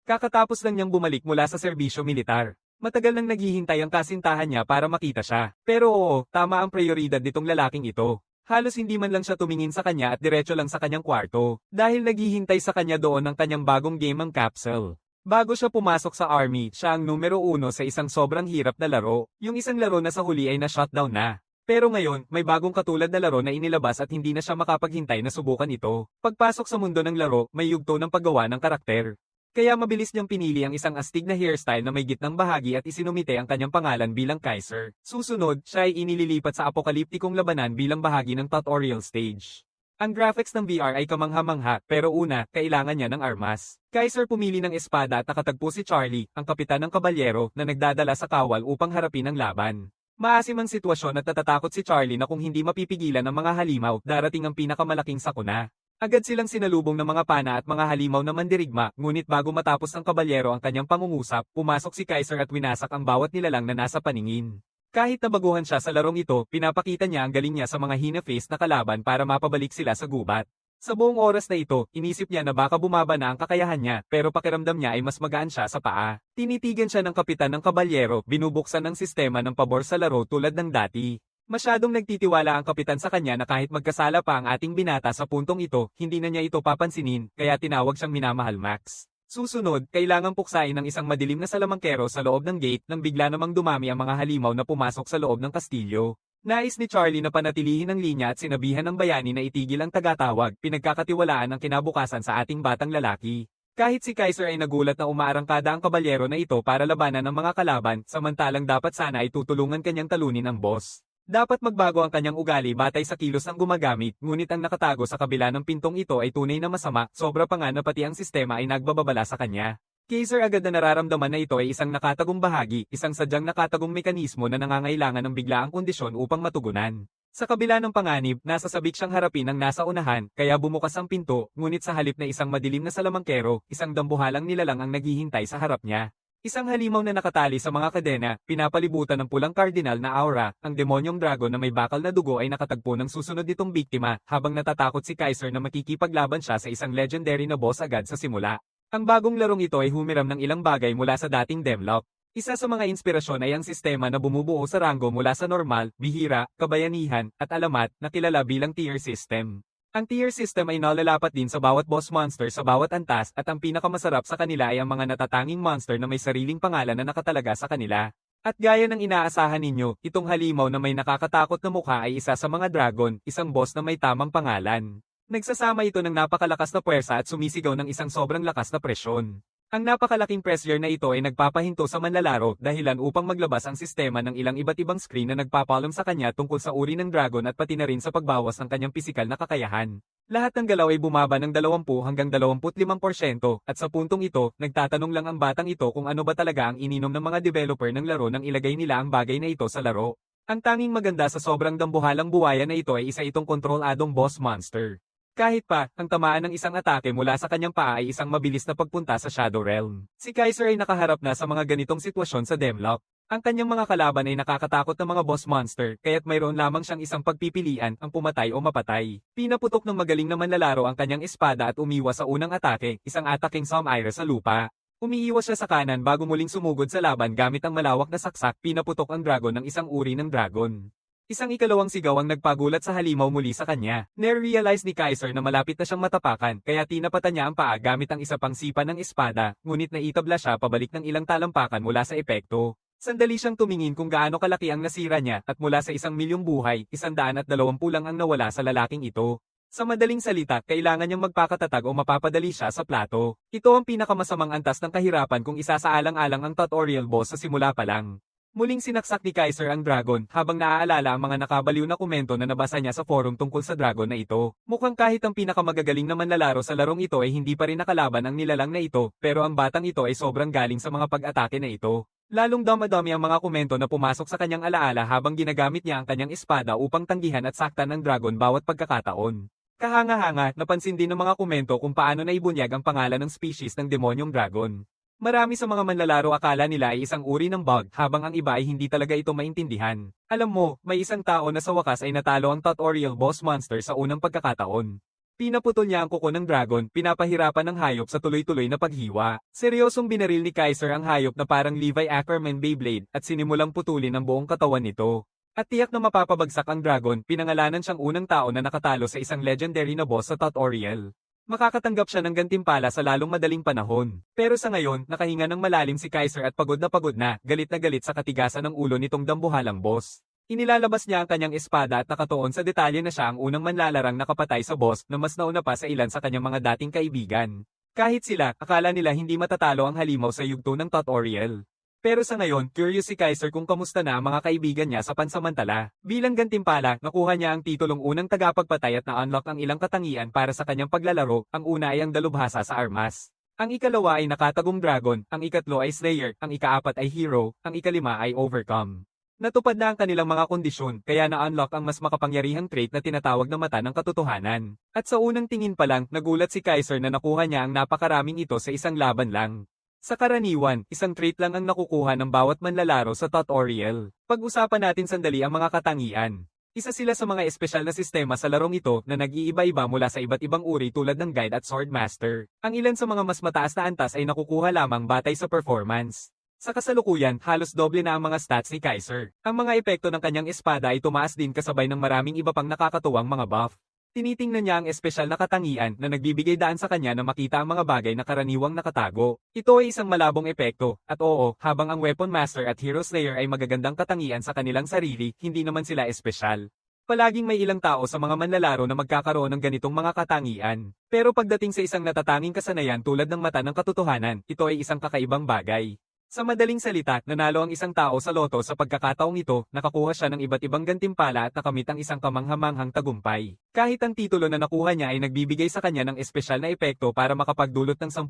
Kakatapos lang niyang bumalik mula sa serbisyo militar. Matagal nang naghihintay ang kasintahan niya para makita siya. Pero oo, tama ang prioridad nitong lalaking ito. Halos hindi man lang siya tumingin sa kanya at diretso lang sa kanyang kwarto, dahil naghihintay sa kanya doon ang kanyang bagong gaming capsule. Bago siya pumasok sa army, siya ang numero 1 sa isang sobrang hirap na laro, yung isang laro na sa huli ay na-shutdown na. Pero ngayon, may bagong katulad na laro na inilabas at hindi na siya makapaghintay na subukan ito. Pagpasok sa mundo ng laro, may yugto ng paggawa ng karakter. Kaya mabilis niyang pinili ang isang astig na hairstyle na may gitnang bahagi at isinumite ang kanyang pangalan bilang Kaiser. Susunod, siya ay inililipat sa apokaliptikong labanan bilang bahagi ng tutorial stage. Ang graphics ng VR ay kamangha-mangha, pero una, kailangan niya ng armas. Kaiser pumili ng espada at nakatagpo si Charlie, ang kapitan ng kabalyero, na nagdadala sa kawal upang harapin ang laban. Maasim ang sitwasyon at natatakot si Charlie na kung hindi mapipigilan ng mga halimaw, darating ang pinakamalaking sakuna. Agad silang sinalubong ng mga pana at mga halimaw na mandirigma, ngunit bago matapos ng kabalyero ang kanyang pangungusap, pumasok si Kaiser at winasak ang bawat nilalang na nasa paningin. Kahit nabaguhan siya sa larong ito, pinapakita niya ang galing niya sa mga hina-face na kalaban para mapabalik sila sa gubat. Sa buong oras na ito, inisip niya na baka bumaba na ang kakayahan niya, pero pakiramdam niya ay mas magaan siya sa paa. Tinitigan siya ng kapitan ng kabalyero, binubuksan ang sistema ng pabor sa laro tulad ng dati. Masyadong nagtitiwala ang kapitan sa kanya na kahit magkasala pa ang ating binata sa puntong ito, hindi na niya ito papansinin, kaya tinawag siyang minamahal Max. Susunod, kailangang puksain ng isang madilim na salamangkero sa loob ng gate nang bigla namang dumami ang mga halimaw na pumasok sa loob ng kastilyo. Nais ni Charlie na panatilihin ang linya at sinabihan ng bayani na itigil ang tagatawag, pinagkakatiwalaan ang kinabukasan sa ating batang lalaki. Kahit si Kaiser ay nagulat na umaarangkada ang kabalyero na ito para labanan ng mga kalaban, samantalang dapat sana ay tutulungan kanyang talunin ang boss. Dapat magbago ang kanyang ugali batay sa kilos ng gumagamit, ngunit ang nakatago sa kabila ng pintong ito ay tunay na masama, sobra pa nga na pati ang sistema ay nagbababala sa kanya. Kaiser agad na nararamdaman na ito ay isang nakatagong bahagi, isang sadyang nakatagong mekanismo na nangangailangan ng biglaang kondisyon upang matugunan. Sa kabila ng panganib, nasa sabik siyang harapin ang nasa unahan, kaya bumukas ang pinto, ngunit sa halip na isang madilim na salamangkero, isang dambuhalang nilalang ang naghihintay sa harap niya. Isang halimaw na nakatali sa mga kadena, pinapalibutan ng pulang kardinal na aura, ang demonyong dragon na may bakal na dugo ay nakatagpo ng susunod nitong biktima, habang natatakot si Kaiser na makikipaglaban siya sa isang legendary na boss agad sa simula. Ang bagong larong ito ay humiram ng ilang bagay mula sa dating Demlock. Isa sa mga inspirasyon ay ang sistema na bumubuo sa ranggo mula sa normal, bihira, kabayanihan, at alamat na kilala bilang tier system. Ang tier system ay nalalapat din sa bawat boss monster sa bawat antas at ang pinakamasarap sa kanila ay ang mga natatanging monster na may sariling pangalan na nakatalaga sa kanila. At gaya ng inaasahan ninyo, itong halimaw na may nakakatakot na mukha ay isa sa mga dragon, isang boss na may tamang pangalan. Nagsasama ito ng napakalakas na puwersa at sumisigaw ng isang sobrang lakas na presyon. Ang napakalaking pressure na ito ay nagpapahinto sa manlalaro dahilan upang maglabas ang sistema ng ilang iba't ibang screen na nagpapaalam sa kanya tungkol sa uri ng dragon at pati na rin sa pagbawas ng kanyang pisikal na kakayahan. Lahat ng galaw ay bumaba ng 20 hanggang 25% at sa puntong ito, nagtatanong lang ang batang ito kung ano ba talaga ang ininom ng mga developer ng laro nang ilagay nila ang bagay na ito sa laro. Ang tanging maganda sa sobrang dambuhalang buwaya na ito ay isa itong kontroladong boss monster. Kahit pa, ang tamaan ng isang atake mula sa kanyang paa ay isang mabilis na pagpunta sa Shadow Realm. Si Kaiser ay nakaharap na sa mga ganitong sitwasyon sa Demlock. Ang kanyang mga kalaban ay nakakatakot na mga boss monster, kaya't mayroon lamang siyang isang pagpipilian, ang pumatay o mapatay. Pinaputok ng magaling na manlalaro ang kanyang espada at umiwas sa unang atake, isang ataking Sumaira sa lupa. Umiiwas siya sa kanan bago muling sumugod sa laban gamit ang malawak na saksak, pinaputok ang dragon ng isang uri ng dragon. Isang ikalawang sigaw ang nagpagulat sa halimaw muli sa kanya. Narealize ni Kaiser na malapit na siyang matapakan, kaya tinapatan niya ang paa gamit ang isa pang sipa ng espada, ngunit naitabla siya pabalik ng ilang talampakan mula sa epekto. Sandali siyang tumingin kung gaano kalaki ang nasira niya, at mula sa 1,000,000 buhay, 120 lang ang nawala sa lalaking ito. Sa madaling salita, kailangan niyang magpakatatag o mapapadali siya sa plato. Ito ang pinakamasamang antas ng kahirapan kung isasaalang-alang ang tutorial boss sa simula pa lang. Muling sinaksak ni Kaiser ang dragon habang naaalala ang mga nakabaliw na komento na nabasa niya sa forum tungkol sa dragon na ito. Mukhang kahit ang pinakamagagaling na manlalaro sa larong ito ay hindi pa rin nakalaban ang nilalang na ito, pero ang batang ito ay sobrang galing sa mga pag-atake na ito. Lalong damadami ang mga komento na pumasok sa kanyang alaala habang ginagamit niya ang kanyang espada upang tanggihan at saktan ng dragon bawat pagkakataon. Kahanga-hanga, napansin din ng mga komento kung paano naibunyag ang pangalan ng species ng demonyong dragon. Marami sa mga manlalaro akala nila ay isang uri ng bug habang ang iba ay hindi talaga ito maintindihan. Alam mo, may isang tao na sa wakas ay natalo ang tutorial boss monster sa unang pagkakataon. Pinaputol niya ang kuko ng dragon, pinapahirapan ng hayop sa tuloy-tuloy na paghiwa. Seryosong binaril ni Kaiser ang hayop na parang Levi Ackerman Beyblade at sinimulang putulin ang buong katawan nito. At tiyak na mapapabagsak ang dragon, pinangalanan siyang unang tao na nakatalo sa isang legendary na boss sa tutorial. Makakatanggap siya ng gantimpala sa lalong madaling panahon. Pero sa ngayon, nakahinga ng malalim si Kaiser at pagod na galit sa katigasan ng ulo nitong dambuhalang boss. Inilalabas niya ang kanyang espada at nakatuon sa detalye na siya ang unang manlalarang nakapatay sa boss na mas nauna pa sa ilan sa kanyang mga dating kaibigan. Kahit sila, akala nila hindi matatalo ang halimaw sa yugto ng tutorial. Pero sa ngayon, curious si Kaiser kung kamusta na ang mga kaibigan niya sa pansamantala. Bilang gantimpala, nakuha niya ang titulong unang tagapagpatay at na-unlock ang ilang katangian para sa kanyang paglalaro. Ang una ay ang dalubhasa sa armas. Ang ikalawa ay nakatagong dragon, ang ikatlo ay slayer, ang ikaapat ay hero, ang ikalima ay overcome. Natupad na ang kanilang mga kondisyon, kaya na-unlock ang mas makapangyarihang trait na tinatawag na mata ng katotohanan. At sa unang tingin pa lang, nagulat si Kaiser na nakuha niya ang napakaraming ito sa isang laban lang. Sa karaniwan, isang trait lang ang nakukuha ng bawat manlalaro sa tutorial. Pag-usapan natin sandali ang mga katangian. Isa sila sa mga espesyal na sistema sa larong ito na nag-iiba-iba mula sa iba't ibang uri tulad ng Guide at Sword Master. Ang ilan sa mga mas mataas na antas ay nakukuha lamang batay sa performance. Sa kasalukuyan, halos doble na ang mga stats ni Kaiser. Ang mga epekto ng kanyang espada ay tumaas din kasabay ng maraming iba pang nakakatuwang mga buff. Tinitingnan niya ang espesyal na katangian na nagbibigay daan sa kanya na makita ang mga bagay na karaniwang nakatago. Ito ay isang malabong epekto, at oo, habang ang Weapon Master at Hero Slayer ay magagandang katangian sa kanilang sarili, hindi naman sila espesyal. Palaging may ilang tao sa mga manlalaro na magkakaroon ng ganitong mga katangian. Pero pagdating sa isang natatanging kasanayan tulad ng mata ng katotohanan, ito ay isang kakaibang bagay. Sa madaling salita, nanalo ang isang tao sa loto sa pagkakataong ito, nakakuha siya ng iba't ibang gantimpala at nakamit ang isang kamanghamanghang tagumpay. Kahit ang titulo na nakuha niya ay nagbibigay sa kanya ng espesyal na epekto para makapagdulot ng 10%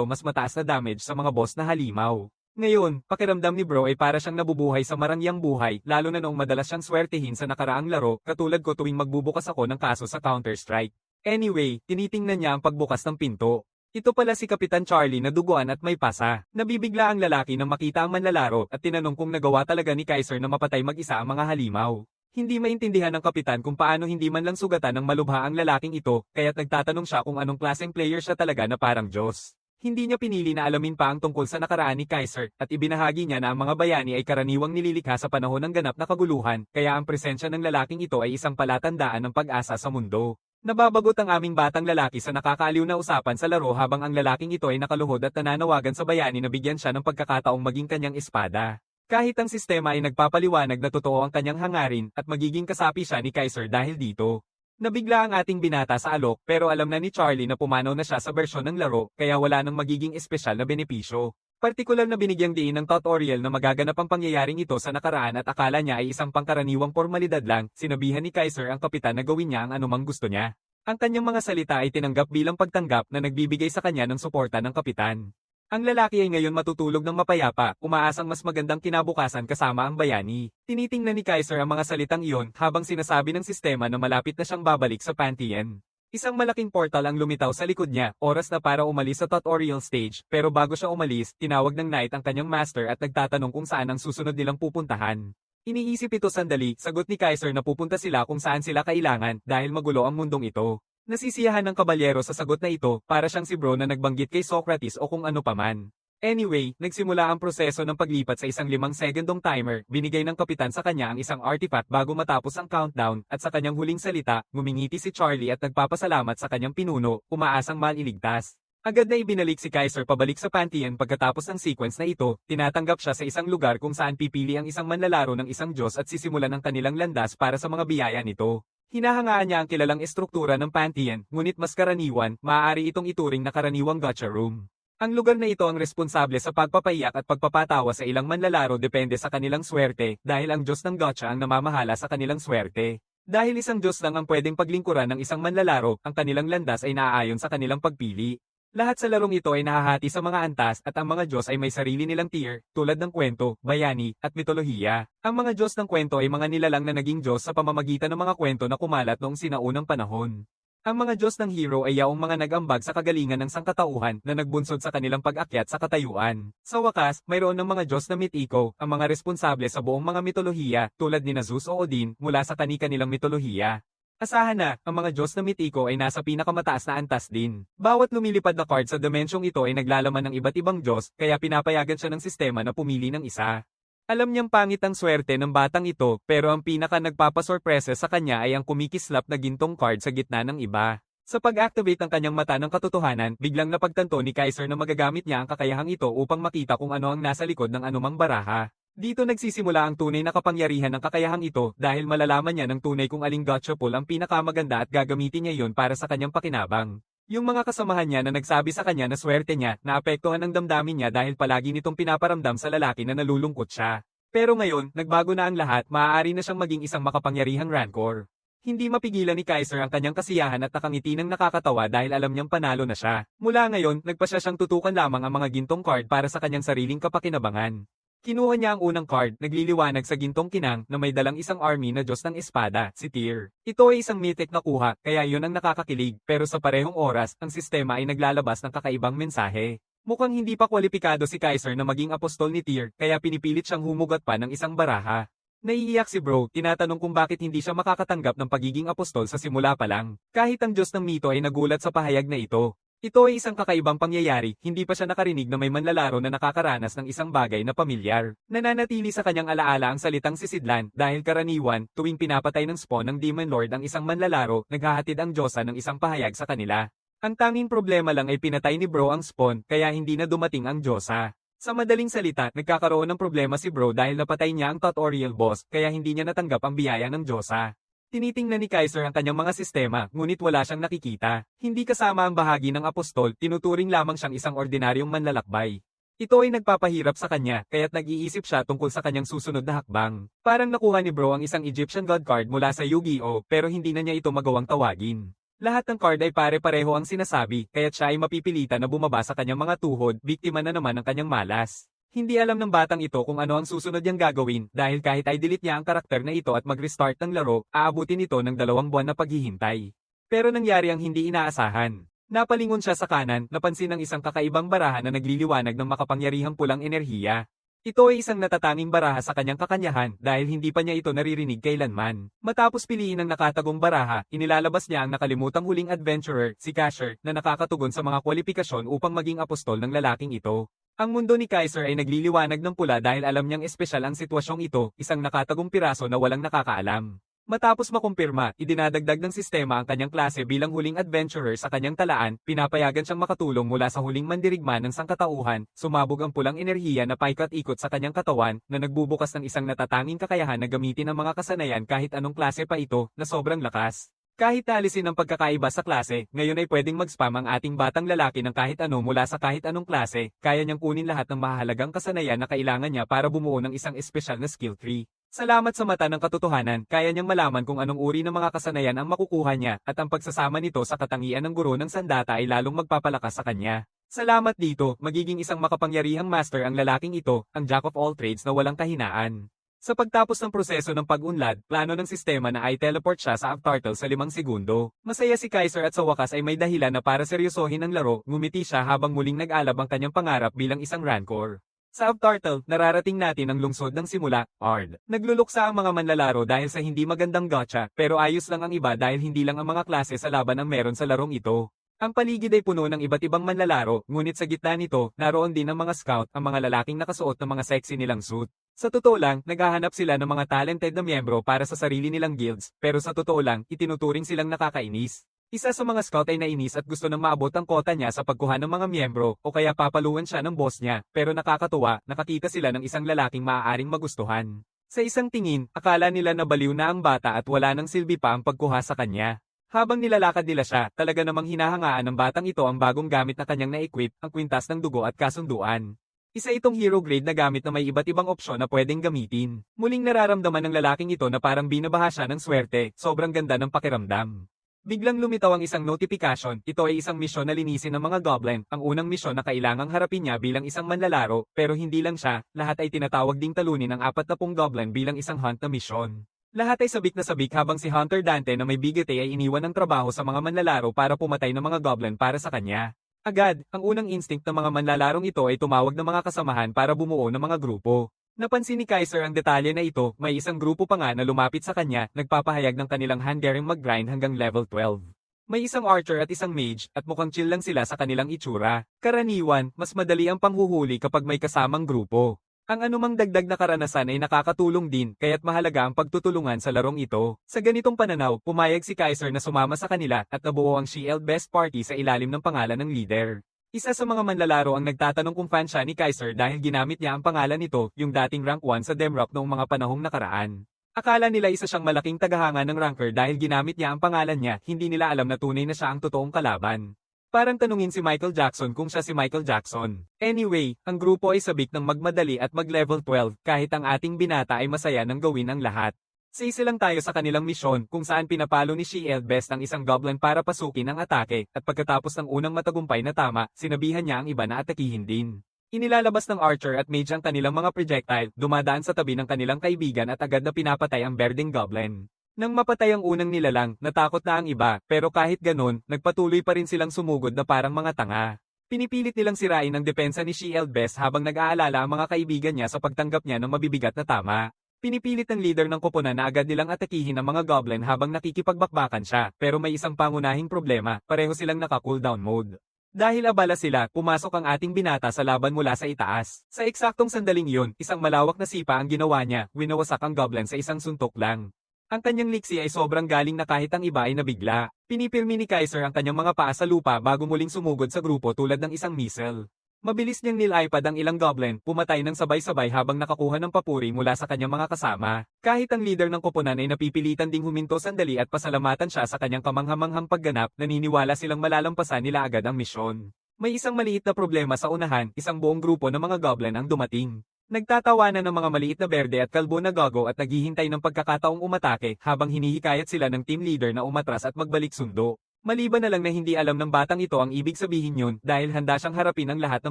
mas mataas na damage sa mga boss na halimaw. Ngayon, pakiramdam ni Bro ay para siyang nabubuhay sa marangyang buhay, lalo na noong madalas siyang swertihin sa nakaraang laro, katulad ko tuwing magbubukas ako ng kaso sa Counter-Strike. Anyway, tinitingnan niya ang pagbukas ng pinto. Ito pala si Kapitan Charlie na duguan at may pasa. Nabibigla ang lalaki nang makita ang manlalaro at tinanong kung nagawa talaga ni Kaiser na mapatay mag-isa ang mga halimaw. Hindi maintindihan ng kapitan kung paano hindi man lang sugatan ng malubha ang lalaking ito, kaya't nagtatanong siya kung anong klaseng player siya talaga na parang Diyos. Hindi niya pinili na alamin pa ang tungkol sa nakaraan ni Kaiser at ibinahagi niya na ang mga bayani ay karaniwang nililikha sa panahon ng ganap na kaguluhan, kaya ang presensya ng lalaking ito ay isang palatandaan ng pag-asa sa mundo. Nababagot ang aming batang lalaki sa nakakaaliw na usapan sa laro habang ang lalaking ito ay nakaluhod at nananawagan sa bayani na bigyan siya ng pagkakataong maging kanyang espada. Kahit ang sistema ay nagpapaliwanag na totoo ang kanyang hangarin at magiging kasapi siya ni Kaiser dahil dito. Nabigla ang ating binata sa alok pero alam na ni Charlie na pumanaw na siya sa bersyon ng laro kaya wala nang magiging espesyal na benepisyo. Partikular na binigyang diin ng tutorial na magaganap ang pangyayaring ito sa nakaraan at akala niya ay isang pangkaraniwang formalidad lang, sinabihan ni Kaiser ang kapitan na gawin niya ang anumang gusto niya. Ang kanyang mga salita ay tinanggap bilang pagtanggap na nagbibigay sa kanya ng suporta ng kapitan. Ang lalaki ay ngayon matutulog ng mapayapa, umaasang mas magandang kinabukasan kasama ang bayani. Tinitingnan ni Kaiser ang mga salitang iyon habang sinasabi ng sistema na malapit na siyang babalik sa Pantheon. Isang malaking portal ang lumitaw sa likod niya, oras na para umalis sa tutorial stage, pero bago siya umalis, tinawag ng knight ang kanyang master at nagtatanong kung saan ang susunod nilang pupuntahan. Iniisip ito sandali, sagot ni Kaiser na pupunta sila kung saan sila kailangan dahil magulo ang mundong ito. Nasisiyahan ng kabalyero sa sagot na ito, para siyang si Bro na nagbanggit kay Socrates o kung ano paman. Anyway, nagsimula ang proseso ng paglipat sa isang 5-segundong timer, binigay ng kapitan sa kanya ang isang artifact bago matapos ang countdown, at sa kanyang huling salita, ngumingiti si Charlie at nagpapasalamat sa kanyang pinuno, umaasang maliligtas. Agad na ibinalik si Kaiser pabalik sa Pantheon pagkatapos ng sequence na ito, tinatanggap siya sa isang lugar kung saan pipili ang isang manlalaro ng isang Diyos at sisimulan ang kanilang landas para sa mga biyaya nito. Hinahangaan niya ang kilalang estruktura ng Pantheon, ngunit mas karaniwan, maaari itong ituring na karaniwang gacha room. Ang lugar na ito ang responsable sa pagpapaiyak at pagpapatawa sa ilang manlalaro depende sa kanilang swerte dahil ang Diyos ng gacha ang namamahala sa kanilang swerte. Dahil isang Diyos lang ang pwedeng paglingkuran ng isang manlalaro, ang kanilang landas ay naaayon sa kanilang pagpili. Lahat sa larong ito ay nahahati sa mga antas at ang mga Diyos ay may sarili nilang tier, tulad ng kwento, bayani, at mitolohiya. Ang mga Diyos ng kwento ay mga nilalang na naging Diyos sa pamamagitan ng mga kwento na kumalat noong sinaunang panahon. Ang mga Diyos ng hero ay yaong mga nag-ambag sa kagalingan ng sangkatauhan na nagbunsod sa kanilang pag-akyat sa katayuan. Sa wakas, mayroon ng mga Diyos na mitiko, ang mga responsable sa buong mga mitolohiya, tulad ni Zeus o Odin, mula sa kani-kanilang mitolohiya. Asahan na, ang mga Diyos na mitiko ay nasa pinakamataas na antas din. Bawat lumilipad na card sa dimensyong ito ay naglalaman ng iba't ibang Diyos, kaya pinapayagan siya ng sistema na pumili ng isa. Alam niyang pangit ang swerte ng batang ito, pero ang pinaka nagpapasorpresa sa kanya ay ang kumikislap na gintong card sa gitna ng iba. Sa pag-activate ng kanyang mata ng katotohanan, biglang napagtanto ni Kaiser na magagamit niya ang kakayahang ito upang makita kung ano ang nasa likod ng anumang baraha. Dito nagsisimula ang tunay na kapangyarihan ng kakayahang ito dahil malalaman niya ng tunay kung aling gotcha pull ang pinakamaganda at gagamitin niya yon para sa kanyang pakinabang. Yung mga kasamahan niya na nagsabi sa kanya na swerte niya, naapektuhan ang damdamin niya dahil palagi nitong pinaparamdam sa lalaki na nalulungkot siya. Pero ngayon, nagbago na ang lahat, maaari na siyang maging isang makapangyarihang Rancor. Hindi mapigilan ni Kaiser ang kanyang kasiyahan at nakangiti ng nakakatawa dahil alam niyang panalo na siya. Mula ngayon, nagpa siyang tutukan lamang ang mga gintong card para sa kanyang sariling kapakinabangan. Kinuha niya ang unang card, nagliliwanag sa gintong kinang na may dalang isang army na Diyos ng Espada, si Tyr. Ito ay isang mythic na kuha, kaya yun ang nakakakilig, pero sa parehong oras, ang sistema ay naglalabas ng kakaibang mensahe. Mukhang hindi pa kwalipikado si Kaiser na maging apostol ni Tyr, kaya pinipilit siyang humugot pa ng isang baraha. Naiiyak si Bro, tinatanong kung bakit hindi siya makakatanggap ng pagiging apostol sa simula pa lang. Kahit ang Diyos ng mito ay nagulat sa pahayag na ito. Ito ay isang kakaibang pangyayari, hindi pa siya nakarinig na may manlalaro na nakakaranas ng isang bagay na pamilyar. Nananatili sa kanyang alaala ang salitang sisidlan dahil karaniwan, tuwing pinapatay ng spawn ng Demon Lord ang isang manlalaro, naghahatid ang Diyosa ng isang pahayag sa kanila. Ang tanging problema lang ay pinatay ni Bro ang spawn, kaya hindi na dumating ang Diyosa. Sa madaling salita, nagkakaroon ng problema si Bro dahil napatay niya ang tutorial boss, kaya hindi niya natanggap ang biyaya ng Diyosa. Tinitingnan ni Kaiser ang kanyang mga sistema, ngunit wala siyang nakikita. Hindi kasama ang bahagi ng apostol, tinuturing lamang siyang isang ordinaryong manlalakbay. Ito ay nagpapahirap sa kanya, kaya't nag-iisip siya tungkol sa kanyang susunod na hakbang. Parang nakuha ni Bro ang isang Egyptian God card mula sa Yu-Gi-Oh, pero hindi na niya ito magawang tawagin. Lahat ng card ay pare-pareho ang sinasabi, kaya't siya ay mapipilitan na bumaba sa kanyang mga tuhod, biktima na naman ng kanyang malas. Hindi alam ng batang ito kung ano ang susunod niyang gagawin dahil kahit ay delete niya ang karakter na ito at mag-restart ng laro, aabutin ito ng 2 buwan na paghihintay. Pero nangyari ang hindi inaasahan. Napalingon siya sa kanan, napansin ang isang kakaibang baraha na nagliliwanag ng makapangyarihang pulang enerhiya. Ito ay isang natatanging baraha sa kanyang kakanyahan dahil hindi pa niya ito naririnig kailanman. Matapos piliin ang nakatagong baraha, inilalabas niya ang nakalimutang huling adventurer, si Casher, na nakakatugon sa mga kwalifikasyon upang maging apostol ng lalaking ito. Ang mundo ni Kaiser ay nagliliwanag ng pula dahil alam niyang espesyal ang sitwasyong ito, isang nakatagong piraso na walang nakakaalam. Matapos makumpirma, idinadagdag ng sistema ang kanyang klase bilang huling adventurer sa kanyang talaan, pinapayagan siyang makatulong mula sa huling mandirigma ng sangkatauhan, sumabog ang pulang enerhiya na paikot-ikot sa kanyang katawan, na nagbubukas ng isang natatanging kakayahan na gamitin ang mga kasanayan kahit anong klase pa ito, na sobrang lakas. Kahit alisin ang pagkakaiba sa klase, ngayon ay pwedeng mag-spam ang ating batang lalaki ng kahit ano mula sa kahit anong klase, kaya niyang kunin lahat ng mahalagang kasanayan na kailangan niya para bumuo ng isang espesyal na skill tree. Salamat sa mata ng katotohanan, kaya niyang malaman kung anong uri ng mga kasanayan ang makukuha niya, at ang pagsasama nito sa katangian ng guro ng sandata ay lalong magpapalakas sa kanya. Salamat dito, magiging isang makapangyarihang master ang lalaking ito, ang jack of all trades na walang kahinaan. Sa pagtapos ng proseso ng pag-unlad, plano ng sistema na ay teleport siya sa Avtartal sa 5 segundo. Masaya si Kaiser at sa wakas ay may dahilan na para seryosohin ang laro, ngumiti siya habang muling nag-alab ang kanyang pangarap bilang isang Rancor. Sa Avtartal, nararating natin ang lungsod ng simula, Ard. Nagluluksa ang mga manlalaro dahil sa hindi magandang gotcha, pero ayos lang ang iba dahil hindi lang ang mga klase sa laban ang meron sa larong ito. Ang paligid ay puno ng iba't ibang manlalaro, ngunit sa gitna nito, naroon din ang mga scout, ang mga lalaking nakasuot ng mga sexy nilang suit. Sa totoo lang, naghahanap sila ng mga talented na miyembro para sa sarili nilang guilds, pero sa totoo lang, itinuturing silang nakakainis. Isa sa mga scout ay nainis at gusto nang maabot ang kota niya sa pagkuha ng mga miyembro, o kaya papaluan siya ng boss niya, pero nakakatuwa, nakakita sila ng isang lalaking maaaring magustuhan. Sa isang tingin, akala nila na baliw na ang bata at wala nang silbi pa ang pagkuha sa kanya. Habang nilalakad nila siya, talaga namang hinahangaan ng batang ito ang bagong gamit na kanyang na-equip, ang kwintas ng dugo at kasunduan. Isa itong hero grade na gamit na may iba't ibang opsyon na pwedeng gamitin. Muling nararamdaman ng lalaking ito na parang binabaha siya ng swerte, sobrang ganda ng pakiramdam. Biglang lumitaw ang isang notification, ito ay isang misyon na linisin ng mga goblin, ang unang misyon na kailangang harapin niya bilang isang manlalaro, pero hindi lang siya, lahat ay tinatawag ding talunin ang 40 goblin bilang isang hunt na misyon. Lahat ay sabik na sabik habang si Hunter Dante na may bigete ay iniwan ng trabaho sa mga manlalaro para pumatay ng mga goblin para sa kanya. Agad, ang unang instinct ng mga manlalarong ito ay tumawag ng mga kasamahan para bumuo ng mga grupo. Napansin ni Kaiser ang detalye na ito, may isang grupo pa nga na lumapit sa kanya, nagpapahayag ng kanilang hanggaring mag-grind hanggang level 12. May isang archer at isang mage, at mukhang chill lang sila sa kanilang itsura. Karaniwan, mas madali ang panghuhuli kapag may kasamang grupo. Ang anumang dagdag na karanasan ay nakakatulong din, kaya't mahalaga ang pagtutulungan sa larong ito. Sa ganitong pananaw, pumayag si Kaiser na sumama sa kanila at nabuo ang Shield Best Party sa ilalim ng pangalan ng leader. Isa sa mga manlalaro ang nagtatanong kung fan siya ni Kaiser dahil ginamit niya ang pangalan nito, yung dating rank 1 sa Demrock noong mga panahong nakaraan. Akala nila isa siyang malaking tagahanga ng ranker dahil ginamit niya ang pangalan niya, hindi nila alam na tunay na siya ang totoong kalaban. Parang tanungin si Michael Jackson kung siya si Michael Jackson. Anyway, ang grupo ay sabik ng magmadali at mag-level 12 kahit ang ating binata ay masaya nang gawin ang lahat. Sisi lang tayo sa kanilang misyon kung saan pinapalo ni Shield Best ang isang goblin para pasukin ang atake at pagkatapos ng unang matagumpay na tama, sinabihan niya ang iba na atakihin din. Inilalabas ng archer at mage ang kanilang mga projectile, dumadaan sa tabi ng kanilang kaibigan at agad na pinapatay ang berdeng goblin. Nang mapatay ang unang nilalang, natakot na ang iba, pero kahit ganun, nagpatuloy pa rin silang sumugod na parang mga tanga. Pinipilit nilang sirain ang depensa ni Shield Best habang nag-aalala ang mga kaibigan niya sa pagtanggap niya ng mabibigat na tama. Pinipilit ng leader ng koponan na agad nilang atakihin ang mga goblin habang nakikipagbakbakan siya, pero may isang pangunahing problema, pareho silang naka-cooldown mode. Dahil abala sila, pumasok ang ating binata sa laban mula sa itaas. Sa eksaktong sandaling iyon, isang malawak na sipa ang ginawa niya, winawasak ang goblin sa isang suntok lang. Ang kanyang liksi ay sobrang galing na kahit ang iba ay nabigla. Pinipirmi ni Kaiser ang kanyang mga paa sa lupa bago muling sumugod sa grupo tulad ng isang missile. Mabilis niyang nilipad ang ilang goblin, pumatay ng sabay-sabay habang nakakuha ng papuri mula sa kanyang mga kasama. Kahit ang leader ng koponan ay napipilitan ding huminto sandali at pasalamatan siya sa kanyang kamanghamanghang pagganap, naniniwala silang malalampasan nila agad ang misyon. May isang maliit na problema sa unahan, isang buong grupo ng mga goblin ang dumating. Nagtatawanan ng mga maliit na berde at kalbo na gogo at naghihintay ng pagkakataong umatake habang hinihikayat sila ng team leader na umatras at magbalik sundo. Maliban na lang na hindi alam ng batang ito ang ibig sabihin yun dahil handa siyang harapin ang lahat ng